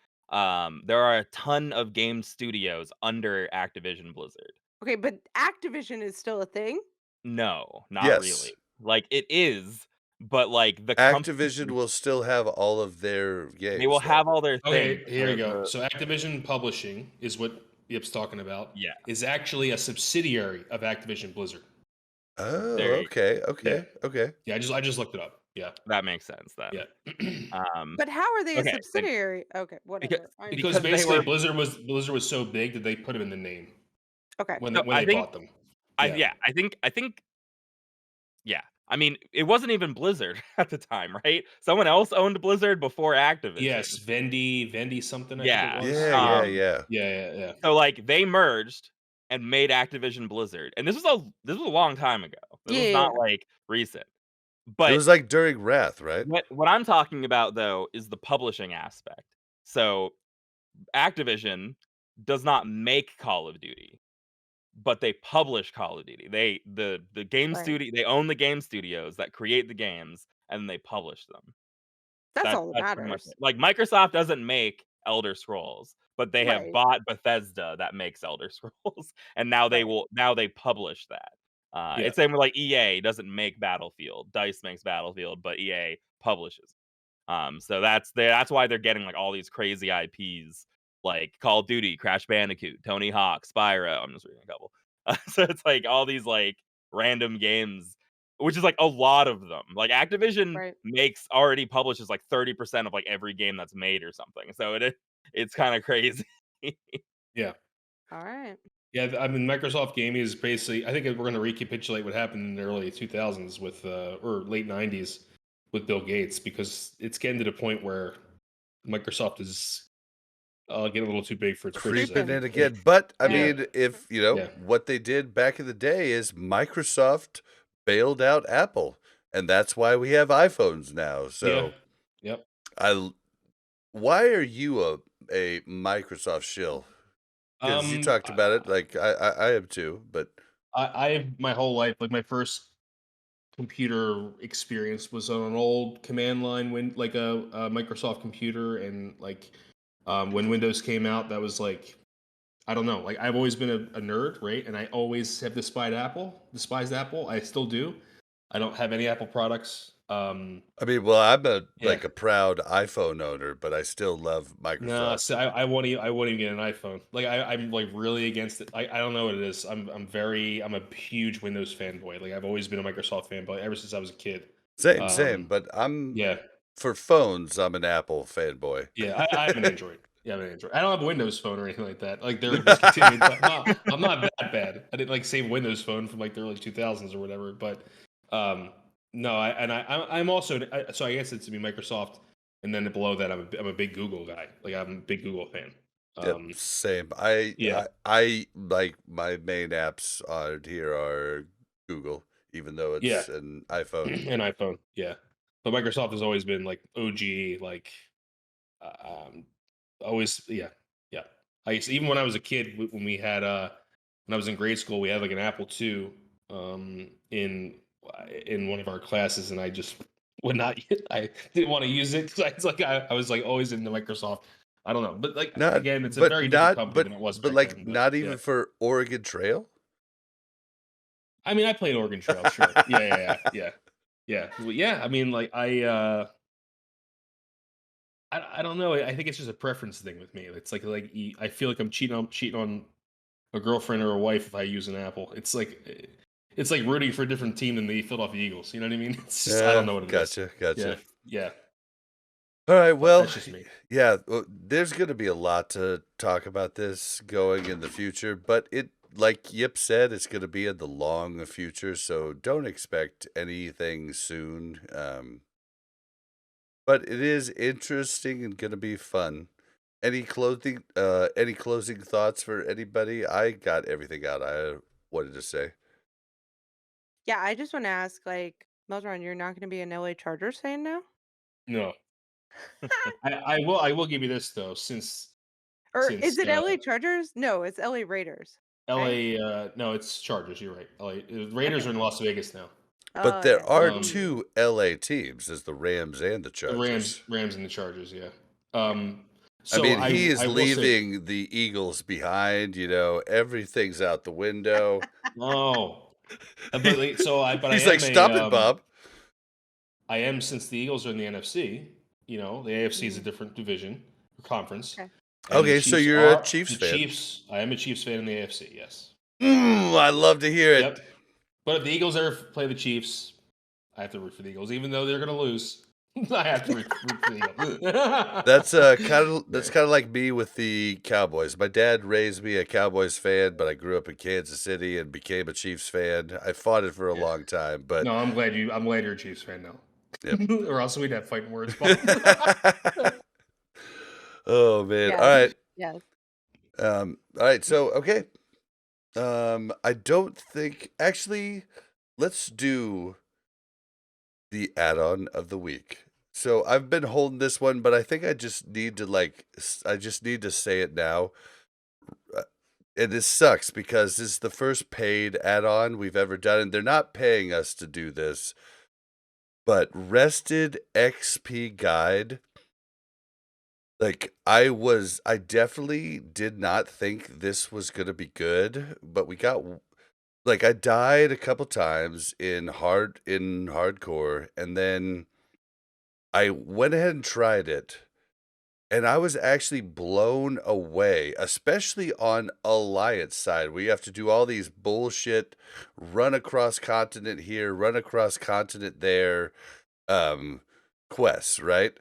of game studios under Activision Blizzard. Okay, but Activision is still a thing. No, not Yes. really. Like, it is, but, like, the company Activision will still have all of their they will games though. have all their things. Okay, here we go. So Activision Publishing is what Yip's talking about. Yeah. Is actually a subsidiary of Activision Blizzard. Oh, There you okay, Yeah. okay. Yeah, I just looked it up. Yeah. that makes sense then. Yeah. But how are they a Okay, like, subsidiary? Okay, whatever. I know. because because they basically were Blizzard was so big that they put them in the name Okay. when so when I they think bought them. I think yeah. I mean, it wasn't even Blizzard at the time, right? Someone else owned Blizzard before Activision. Yes, Vendi something. I Yeah. think it was. Yeah. Yeah. So like they merged and made Activision Blizzard. And this was a long time ago. This was Yeah. not like recent. It But was like during Wrath, right? what I'm talking about though is the publishing aspect. So Activision does not make Call of Duty, but they publish Call of Duty. The game Right. studio they own the game studios that create the games and they publish them. That's all that That's pretty much matters. it. Like Microsoft doesn't make Elder Scrolls, but they have Right. bought Bethesda that makes Elder Scrolls, and now Right. now they publish that. Yeah. It's same with like EA doesn't make Battlefield. DICE makes Battlefield, but EA publishes. So that's why they're getting like all these crazy IPs like Call of Duty, Crash Bandicoot, Tony Hawk, Spyro. I'm just reading a couple. So it's like all these like random games, which is like a lot of them. Like Activision Right. already publishes like 30% of like every game that's made or something. So it's kind of crazy. Yeah. All right. Yeah, I mean, Microsoft Gaming is basically. I think we're going to recapitulate what happened in the early 2000s with, or late 90s with Bill Gates, because it's getting to the point where Microsoft is getting a little too big for its britches. I Creeping Creeping. in think. again. But I Yeah. mean, if you know Yeah. what they did back in the day is Microsoft bailed out Apple, and that's why we have iPhones now. Yeah. So Yep. why are you a Microsoft shill? Because you talked about it, like I am too. But I my whole life, like my first computer experience was on an old command line, like a Microsoft computer, and like when Windows came out, that was like, I don't know, like I've always been a nerd, right? And I always have despised Apple. I still do. I don't have any Apple products. I mean, well, I'm Yeah. like a proud iPhone owner, but I still love No, Microsoft. so I won't even get an iPhone. Like I'm like really against it. I don't know what it is. I'm a huge Windows fanboy. Like I've always been a Microsoft fanboy ever since I was a kid. Same. But I'm Yeah. for phones. I'm an Apple fanboy. Yeah, I have an Android. Yeah, I have an Android. I don't have a Windows phone or anything like that. Like they're discontinued. But I'm not that bad. I didn't like save Windows phone from like the early 2000s or whatever. But no, I'm also, so I guess it's to be Microsoft, and then below that I'm a big Google guy. Like I'm a big Google fan. Yep, same. Yeah. I like my main apps on here are Google, even though Yeah. it's an iPhone. An iPhone. Yeah, but Microsoft has always been like OG. Like always. Yeah. I used to, even when I was a kid, when we had when I was in grade school, we had like an Apple II in one of our classes, and I just would not. I didn't want to use it because I was like always into Microsoft. I don't know, but like again, it's a very different company than it was back like then. not even yeah. for Oregon Trail. I mean, I played Oregon Trail, sure. Yeah. Well, yeah, I mean, like I don't know. I think it's just a preference thing with me. It's like I feel like I'm cheating on a girlfriend or a wife if I use an Apple. It's like rooting for a different team than the Philadelphia Eagles. You know what I mean? It's just, I don't know what it is. Gotcha. Yeah. All right. Well, that's just me. Yeah. There's going to be a lot to talk about this going in the future, but like Yip said, it's going to be in the long future. So don't expect anything soon. But it is interesting and going to be fun. Any closing thoughts for anybody? I got everything out I wanted to say. Yeah, I just want to ask, like, Melderon, you're not going to be an LA Chargers fan now? No. I will give you this though, since is it LA Chargers? No, it's LA Raiders. LA no, it's Chargers, you're right. LA Raiders are in Las Vegas now. But there yeah. are two LA teams, as the Rams and the Chargers. The Rams and the Chargers, yeah. I mean, he is I will leaving the Eagles behind. You know, everything's out the window. Oh, but He's like, stop it, Bob. I am, since the Eagles are in the NFC. You know, the AFC is a different division or conference. Okay, so you're a Chiefs fan. I am a Chiefs fan in the AFC. Yes. I love to hear it. Yep. But if the Eagles ever play the Chiefs, I have to root for the Eagles, even though they're going to lose. I have to root for the Eagles. That's kind of like me with the Cowboys. My dad raised me a Cowboys fan, but I grew up in Kansas City and became a Chiefs fan. I fought it for a long time, but no, I'm glad you're a Chiefs fan now. Yep. Or else we'd have fighting words. Oh man! Yes. All right. Yes. All right. So okay. I don't think actually. Let's do the add-on of the week. So I've been holding this one, but I think I just need to say it now. And this sucks because this is the first paid add-on we've ever done, and they're not paying us to do this. But RestedXP Guide, like I definitely did not think this was gonna be good, but we got Like I died a couple times in hardcore, and then I went ahead and tried it, and I was actually blown away, especially on Alliance side, where you have to do all these bullshit, run across continent here, run across continent there, um, quests, right?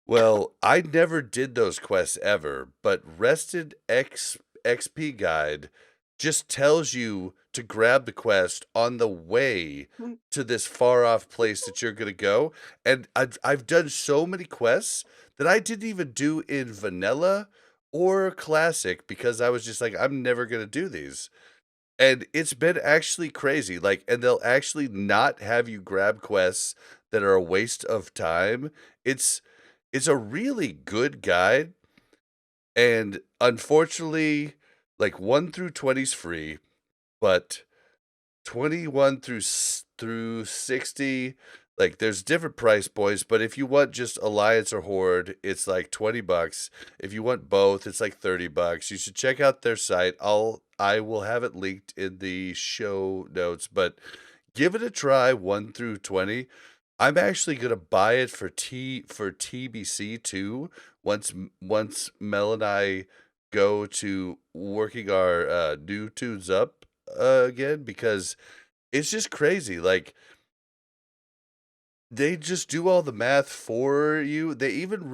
Well, I never did those quests ever, but XP Guide just tells you to grab the quest on the way Mm. to this far off place that you're gonna go. And I've done so many quests that I didn't even do in vanilla or classic because I was just like, I'm never gonna do these. And it's been actually crazy. Like, and they'll actually not have you grab quests that are a waste of time. It's a really good guide, and unfortunately, like 1 through 20 is free, but 21 through 60, like there's different price points, but if you want just Alliance or Horde, it's like $20. If you want both, it's like $30. You should check out their site. I will have it linked in the show notes, but give it a try 1 through 20. I'm actually gonna buy it for TBC too. Once Mel and I go to working our new tunes up again, because it's just crazy. Like they just do all the math for you. They even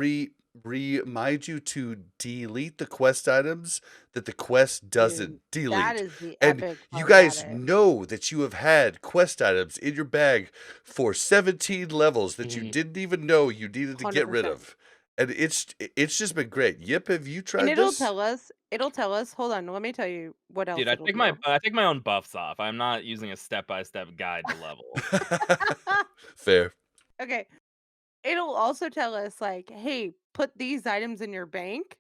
remind you to delete the quest items that the quest doesn't Dude, that delete. is the And epic you part about guys it. know that you have had quest items in your bag for 17 levels that you Mhm. didn't even know you needed to get rid 100%. of. And it's just been great. Yip, have you And tried it'll this? tell us, hold on, let me tell you what else Dude, it'll do. I take my own buffs off. I'm not using a step-by-step guide to level. Fair. Okay. It'll also tell us like, hey, put these items in your bank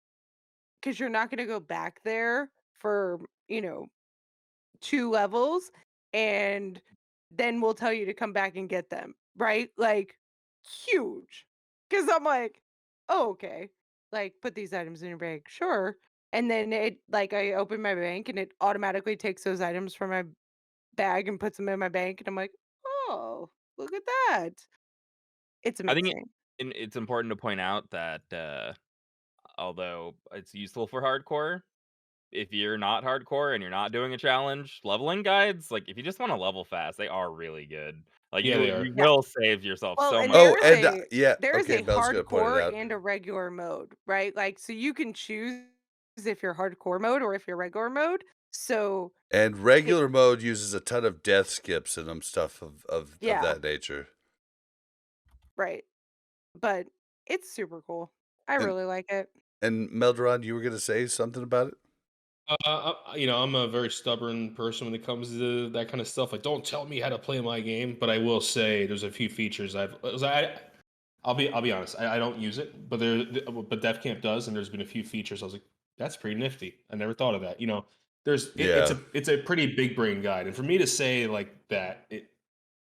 because you're not gonna go back there for, you know, 2 levels, and then we'll tell you to come back and get them, right? Like, huge. Because 'Cause I'm like, "Oh, okay." Like, "Put these items in your bank." "Sure." And then I open my bank, and it automatically takes those items from my bag and puts them in my bank, and I'm like, "Oh, look at that." It's I think amazing. it's important to point out that, although it's useful for hardcore, if you're not hardcore and you're not doing a challenge, leveling guides, like, if you just wanna level fast, they are really good. Like, Yeah, they are. you Yeah. will save yourself Well, so and much Oh, time. and yeah, there is okay, a Mel's gonna point it hardcore out. and a regular mode, right? Like, so you can choose if you're hardcore mode or if you're regular mode. So And it regular mode uses a ton of death skips and stuff of yeah, that nature. right. But it's super cool. I And really like it. Melderon, you were gonna say something about it? I'm a very stubborn person when it comes to that kind of stuff. Like, don't tell me how to play my game, but I will say there's a few features I'll be honest, I don't use it, but but Dev Camp does, and there's been a few features. I was like, that's pretty nifty. I never thought of that. Yeah. It's a pretty big brain guide, and for me to say like that,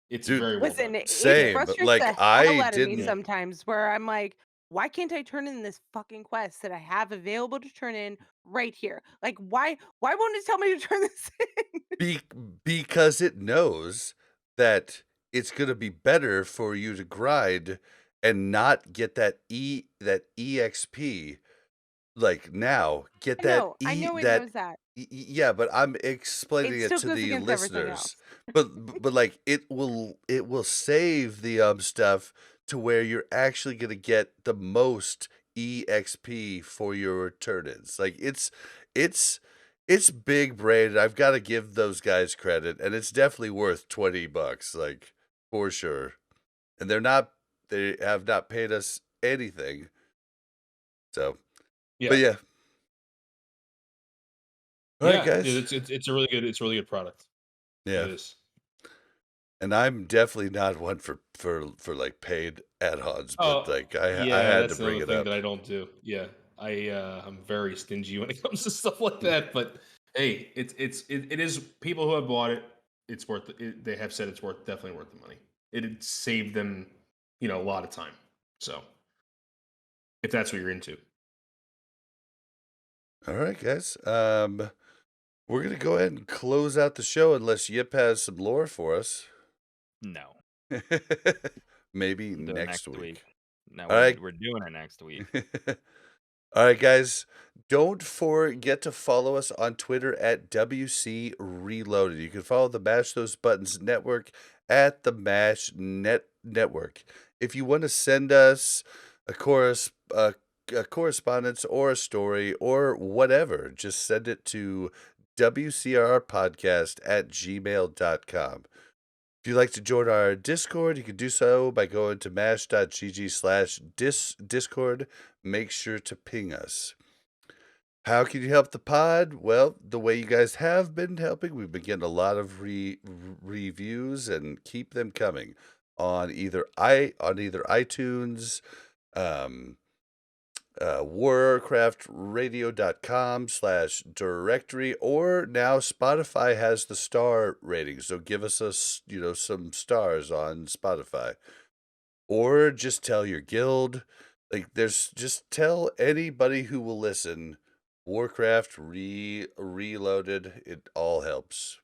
it's Dude, very well Listen, done. it Yeah, same. frustrates Like, the hell I out of me yeah. didn't sometimes where I'm like, why can't I turn in this fucking quest that I have available to turn in right here? Like, why won't it tell me to turn this in? be because it knows that it's gonna be better for you to grind and not get that EXP, like, now. Get I know it that knows that. yeah, but I'm It explaining it still to goes the against everything listeners. else. But, like, it will save the, stuff to where you're actually gonna get the most EXP for your turn-ins. Like, it's it's big brain. I've gotta give those guys credit, and it's definitely worth $20, like, for sure. And they have not paid us anything. So, but Yeah, yeah. Alright, yeah. guys. It's a really good product. It Yeah. is. And I'm definitely not one for like paid add-ons, but Oh, like I yeah, had to that's bring another it thing that up. I don't do. Yeah, I'm very stingy when it comes to stuff like that. But hey, it is people who have bought it. It's worth it. They have said it's definitely worth the money. It saved them, a lot of time. So if that's what you're into, All right, guys. We're going to go ahead and close out the show unless Yip has some lore for us. No. Maybe We'll do it next week. No, All right. we're doing it next week. All right, guys. Don't forget to follow us on Twitter at WC Reloaded. You can follow the Mash Those Buttons Network at the Mash Network. If you want to send us a correspondence or a story or whatever, just send it to WCRpodcast@gmail.com. If you'd like to join our Discord, you can do so by going to mash.gg/discord. Make sure to ping us. How can you help the pod? Well, the way you guys have been helping, we've been getting a lot of reviews, and keep them coming on either iTunes, warcraftradio.com/directory, or now Spotify has the star rating, so give us some stars on Spotify, or just tell your guild. Just tell anybody who will listen. Warcraft Reloaded, it all helps.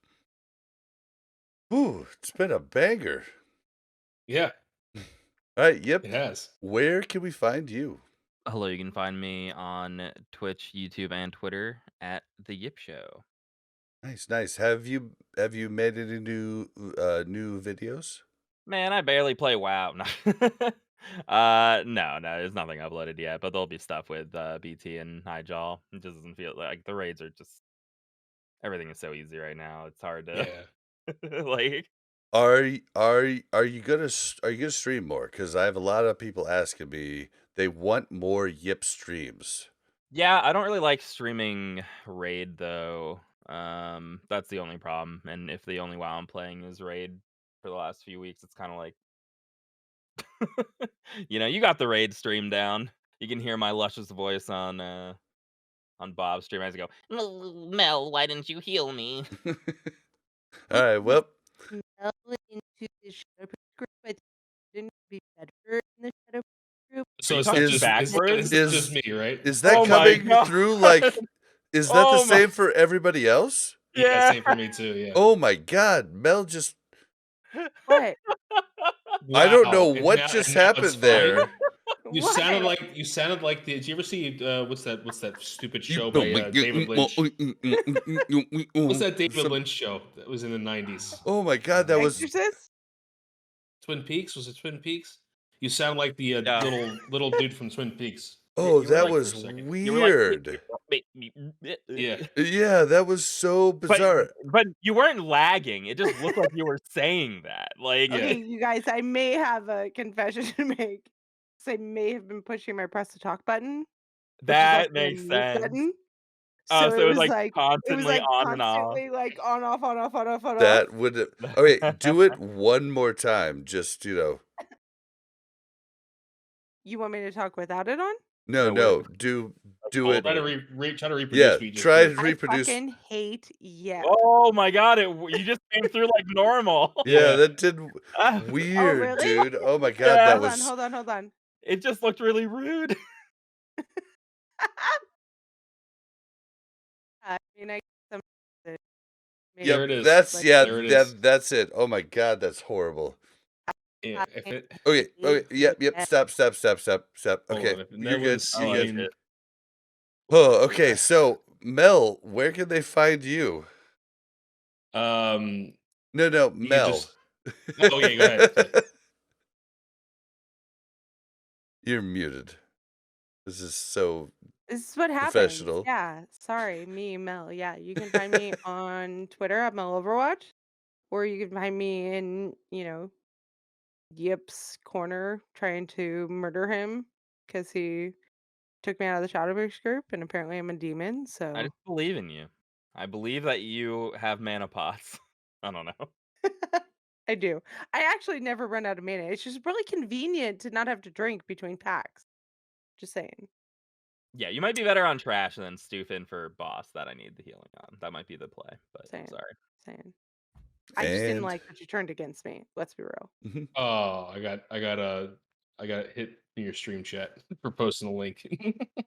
Ooh, it's been a banger. Yeah. All right, Yip. It has. Where can we find you? Hello, you can find me on Twitch, YouTube, and Twitter at The Yip Show. Nice. Have you made any new videos? Man, I barely play WoW. No, no, there's nothing uploaded yet, but there'll be stuff with BT and Highjaw. It just doesn't feel like the raids are just everything is so easy right now. It's hard to like. Are you gonna stream more? Because I have a lot of people asking me they want more Yip streams. Yeah, I don't really like streaming raid though. That's the only problem. And if the only WoW I'm playing is raid for the last few weeks, it's kind of like, you got the raid stream down. You can hear my luscious voice on Bob's stream as I go, Mel, why didn't you heal me? All right, well. Mel into the Shadow group, but didn't be better in the Shadow group. So you it's talking not just backwards? it's just me, right? Is that Oh my coming God. through like? Is that the Oh my- same for everybody else? Yeah, same for me too. Yeah. Oh my God, Mel just. What? I don't know Wow. what And just now it's happened there. fine? You What? sounded like the. Did you ever see what's that stupid show by David Lynch? What's that David Lynch show that was in the 90s? Oh my God, that was Exorcist? Twin Peaks. Was it Twin Peaks? You sound like the Yeah. little dude from Twin Peaks. Oh, You were that like- was You were like, weird. Yeah. Yeah, that was so bizarre. But you weren't lagging. It just looked like you were saying that. Like, Yeah. Okay, you guys, I may have a confession to make. So I may have been pushing my press to talk button. which is that also a makes mute sense. button. So it was like it was constantly like on and off. constantly like on off. That would. Okay, do it one more time. Just You want me to talk without it on? no. Do it. Try to reproduce. Yeah, what you just try did. to reproduce. I fucking hate Oh my God! You just came through like normal. Yeah, that did Ah, weird, really? dude. Oh my God, Yeah. that was. Hold on. it just looked really rude. I mean, I guess Yep, There it is. that's There it is. that's it. Oh my God, that's horrible. Yeah, if it, Okay, yep. Stop. hold Okay, on, if you're good. Netherlands I like scene- it. Oh, okay. So Mel, where can they find you? No, you Mel. just- Oh, yeah, go ahead. Sorry. You're muted. This is so. This is what happens. Professional. Yeah, sorry, me, Mel. Yeah, you can find me on Twitter at Mel Overwatch, or you can find me in, Yip's corner trying to murder him because he took me out of the Shadowverse group, and apparently I'm a demon. So I just believe in you. I believe that you have mana pots. I don't know. I do. I actually never run out of mana. It's just really convenient to not have to drink between packs. Just saying. Yeah, you might be better on trash than stoof in for boss that I need the healing on. That might be the play, but Same. sorry. Saying. I just didn't And- like that you turned against me. Let's be real. Oh, I got hit in your stream chat for posting a link.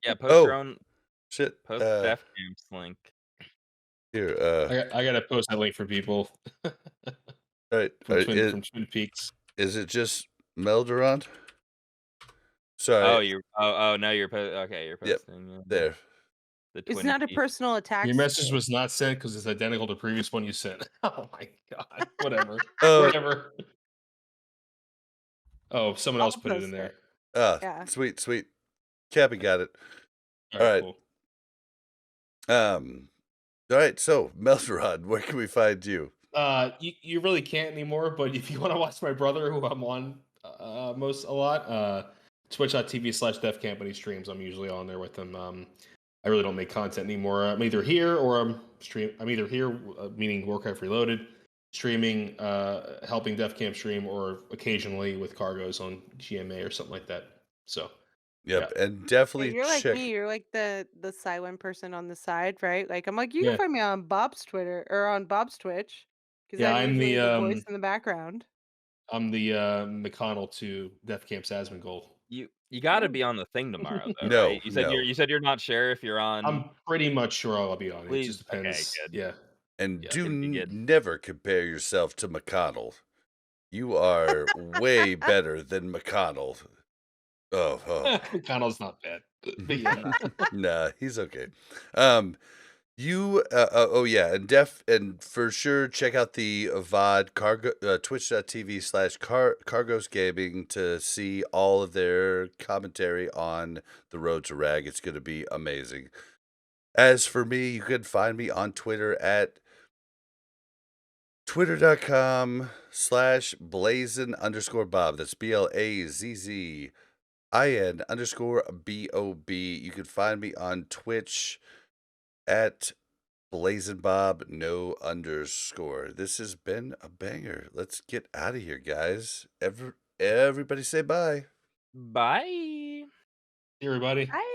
Yeah, post your own Shit. post Def Camps link. Here, I gotta post that link for people all right. from Twin Peaks. Is it just Melderon? Sorry. Oh no, you're okay. You're Yep. posting There. the It's Twin not a Peaks. personal attack. Your message was not sent because it's identical to the previous one you sent. Oh my god. Whatever. Oh. Whatever. Oh, someone else I'll put it post in there. it. Ah, Yeah. sweet. Cappy got it. All right, All cool. All right. So, Melderon, where can we find you? You really can't anymore, but if you want to watch my brother, who I'm on a lot, twitch.tv/defcamp when he streams. I'm usually on there with him. I really don't make content anymore. I'm either here or I'm either here, meaning Warcraft Reloaded, streaming, helping Defcamp stream, or occasionally with cargoes on GMA or something like that. So, Yep, yeah. and definitely You're like check. me. You're like the silent person on the side, right? Like I'm like, you Yeah. can find me on Bob's Twitter or on Bob's Twitch because Yeah, I'm I'm usually the, the voice in the background. I'm the McConnell to Defcamp's Asmongold. You got to be on the thing tomorrow, though, No, right? You said you're not sure if you're on. I'm pretty much sure I'll be on it. It Please. just Okay, depends. good. Yeah. And Yeah, do it'd be good. never compare yourself to McConnell. You are way better than McConnell. Oh. McConnell's not bad. But yeah. Nah, he's okay. You yeah, and for sure check out the VOD cargo twitch.tv/cargos gaming to see all of their commentary on the road to RAG. It's going to be amazing. As for me, you can find me on Twitter at twitter.com/blazin_bob. That's BLAZZIN_BOB. You can find me on Twitch at BlazinBob no _. This has been a banger. Let's get out of here, guys. Everybody say bye. Bye. Everybody. Bye.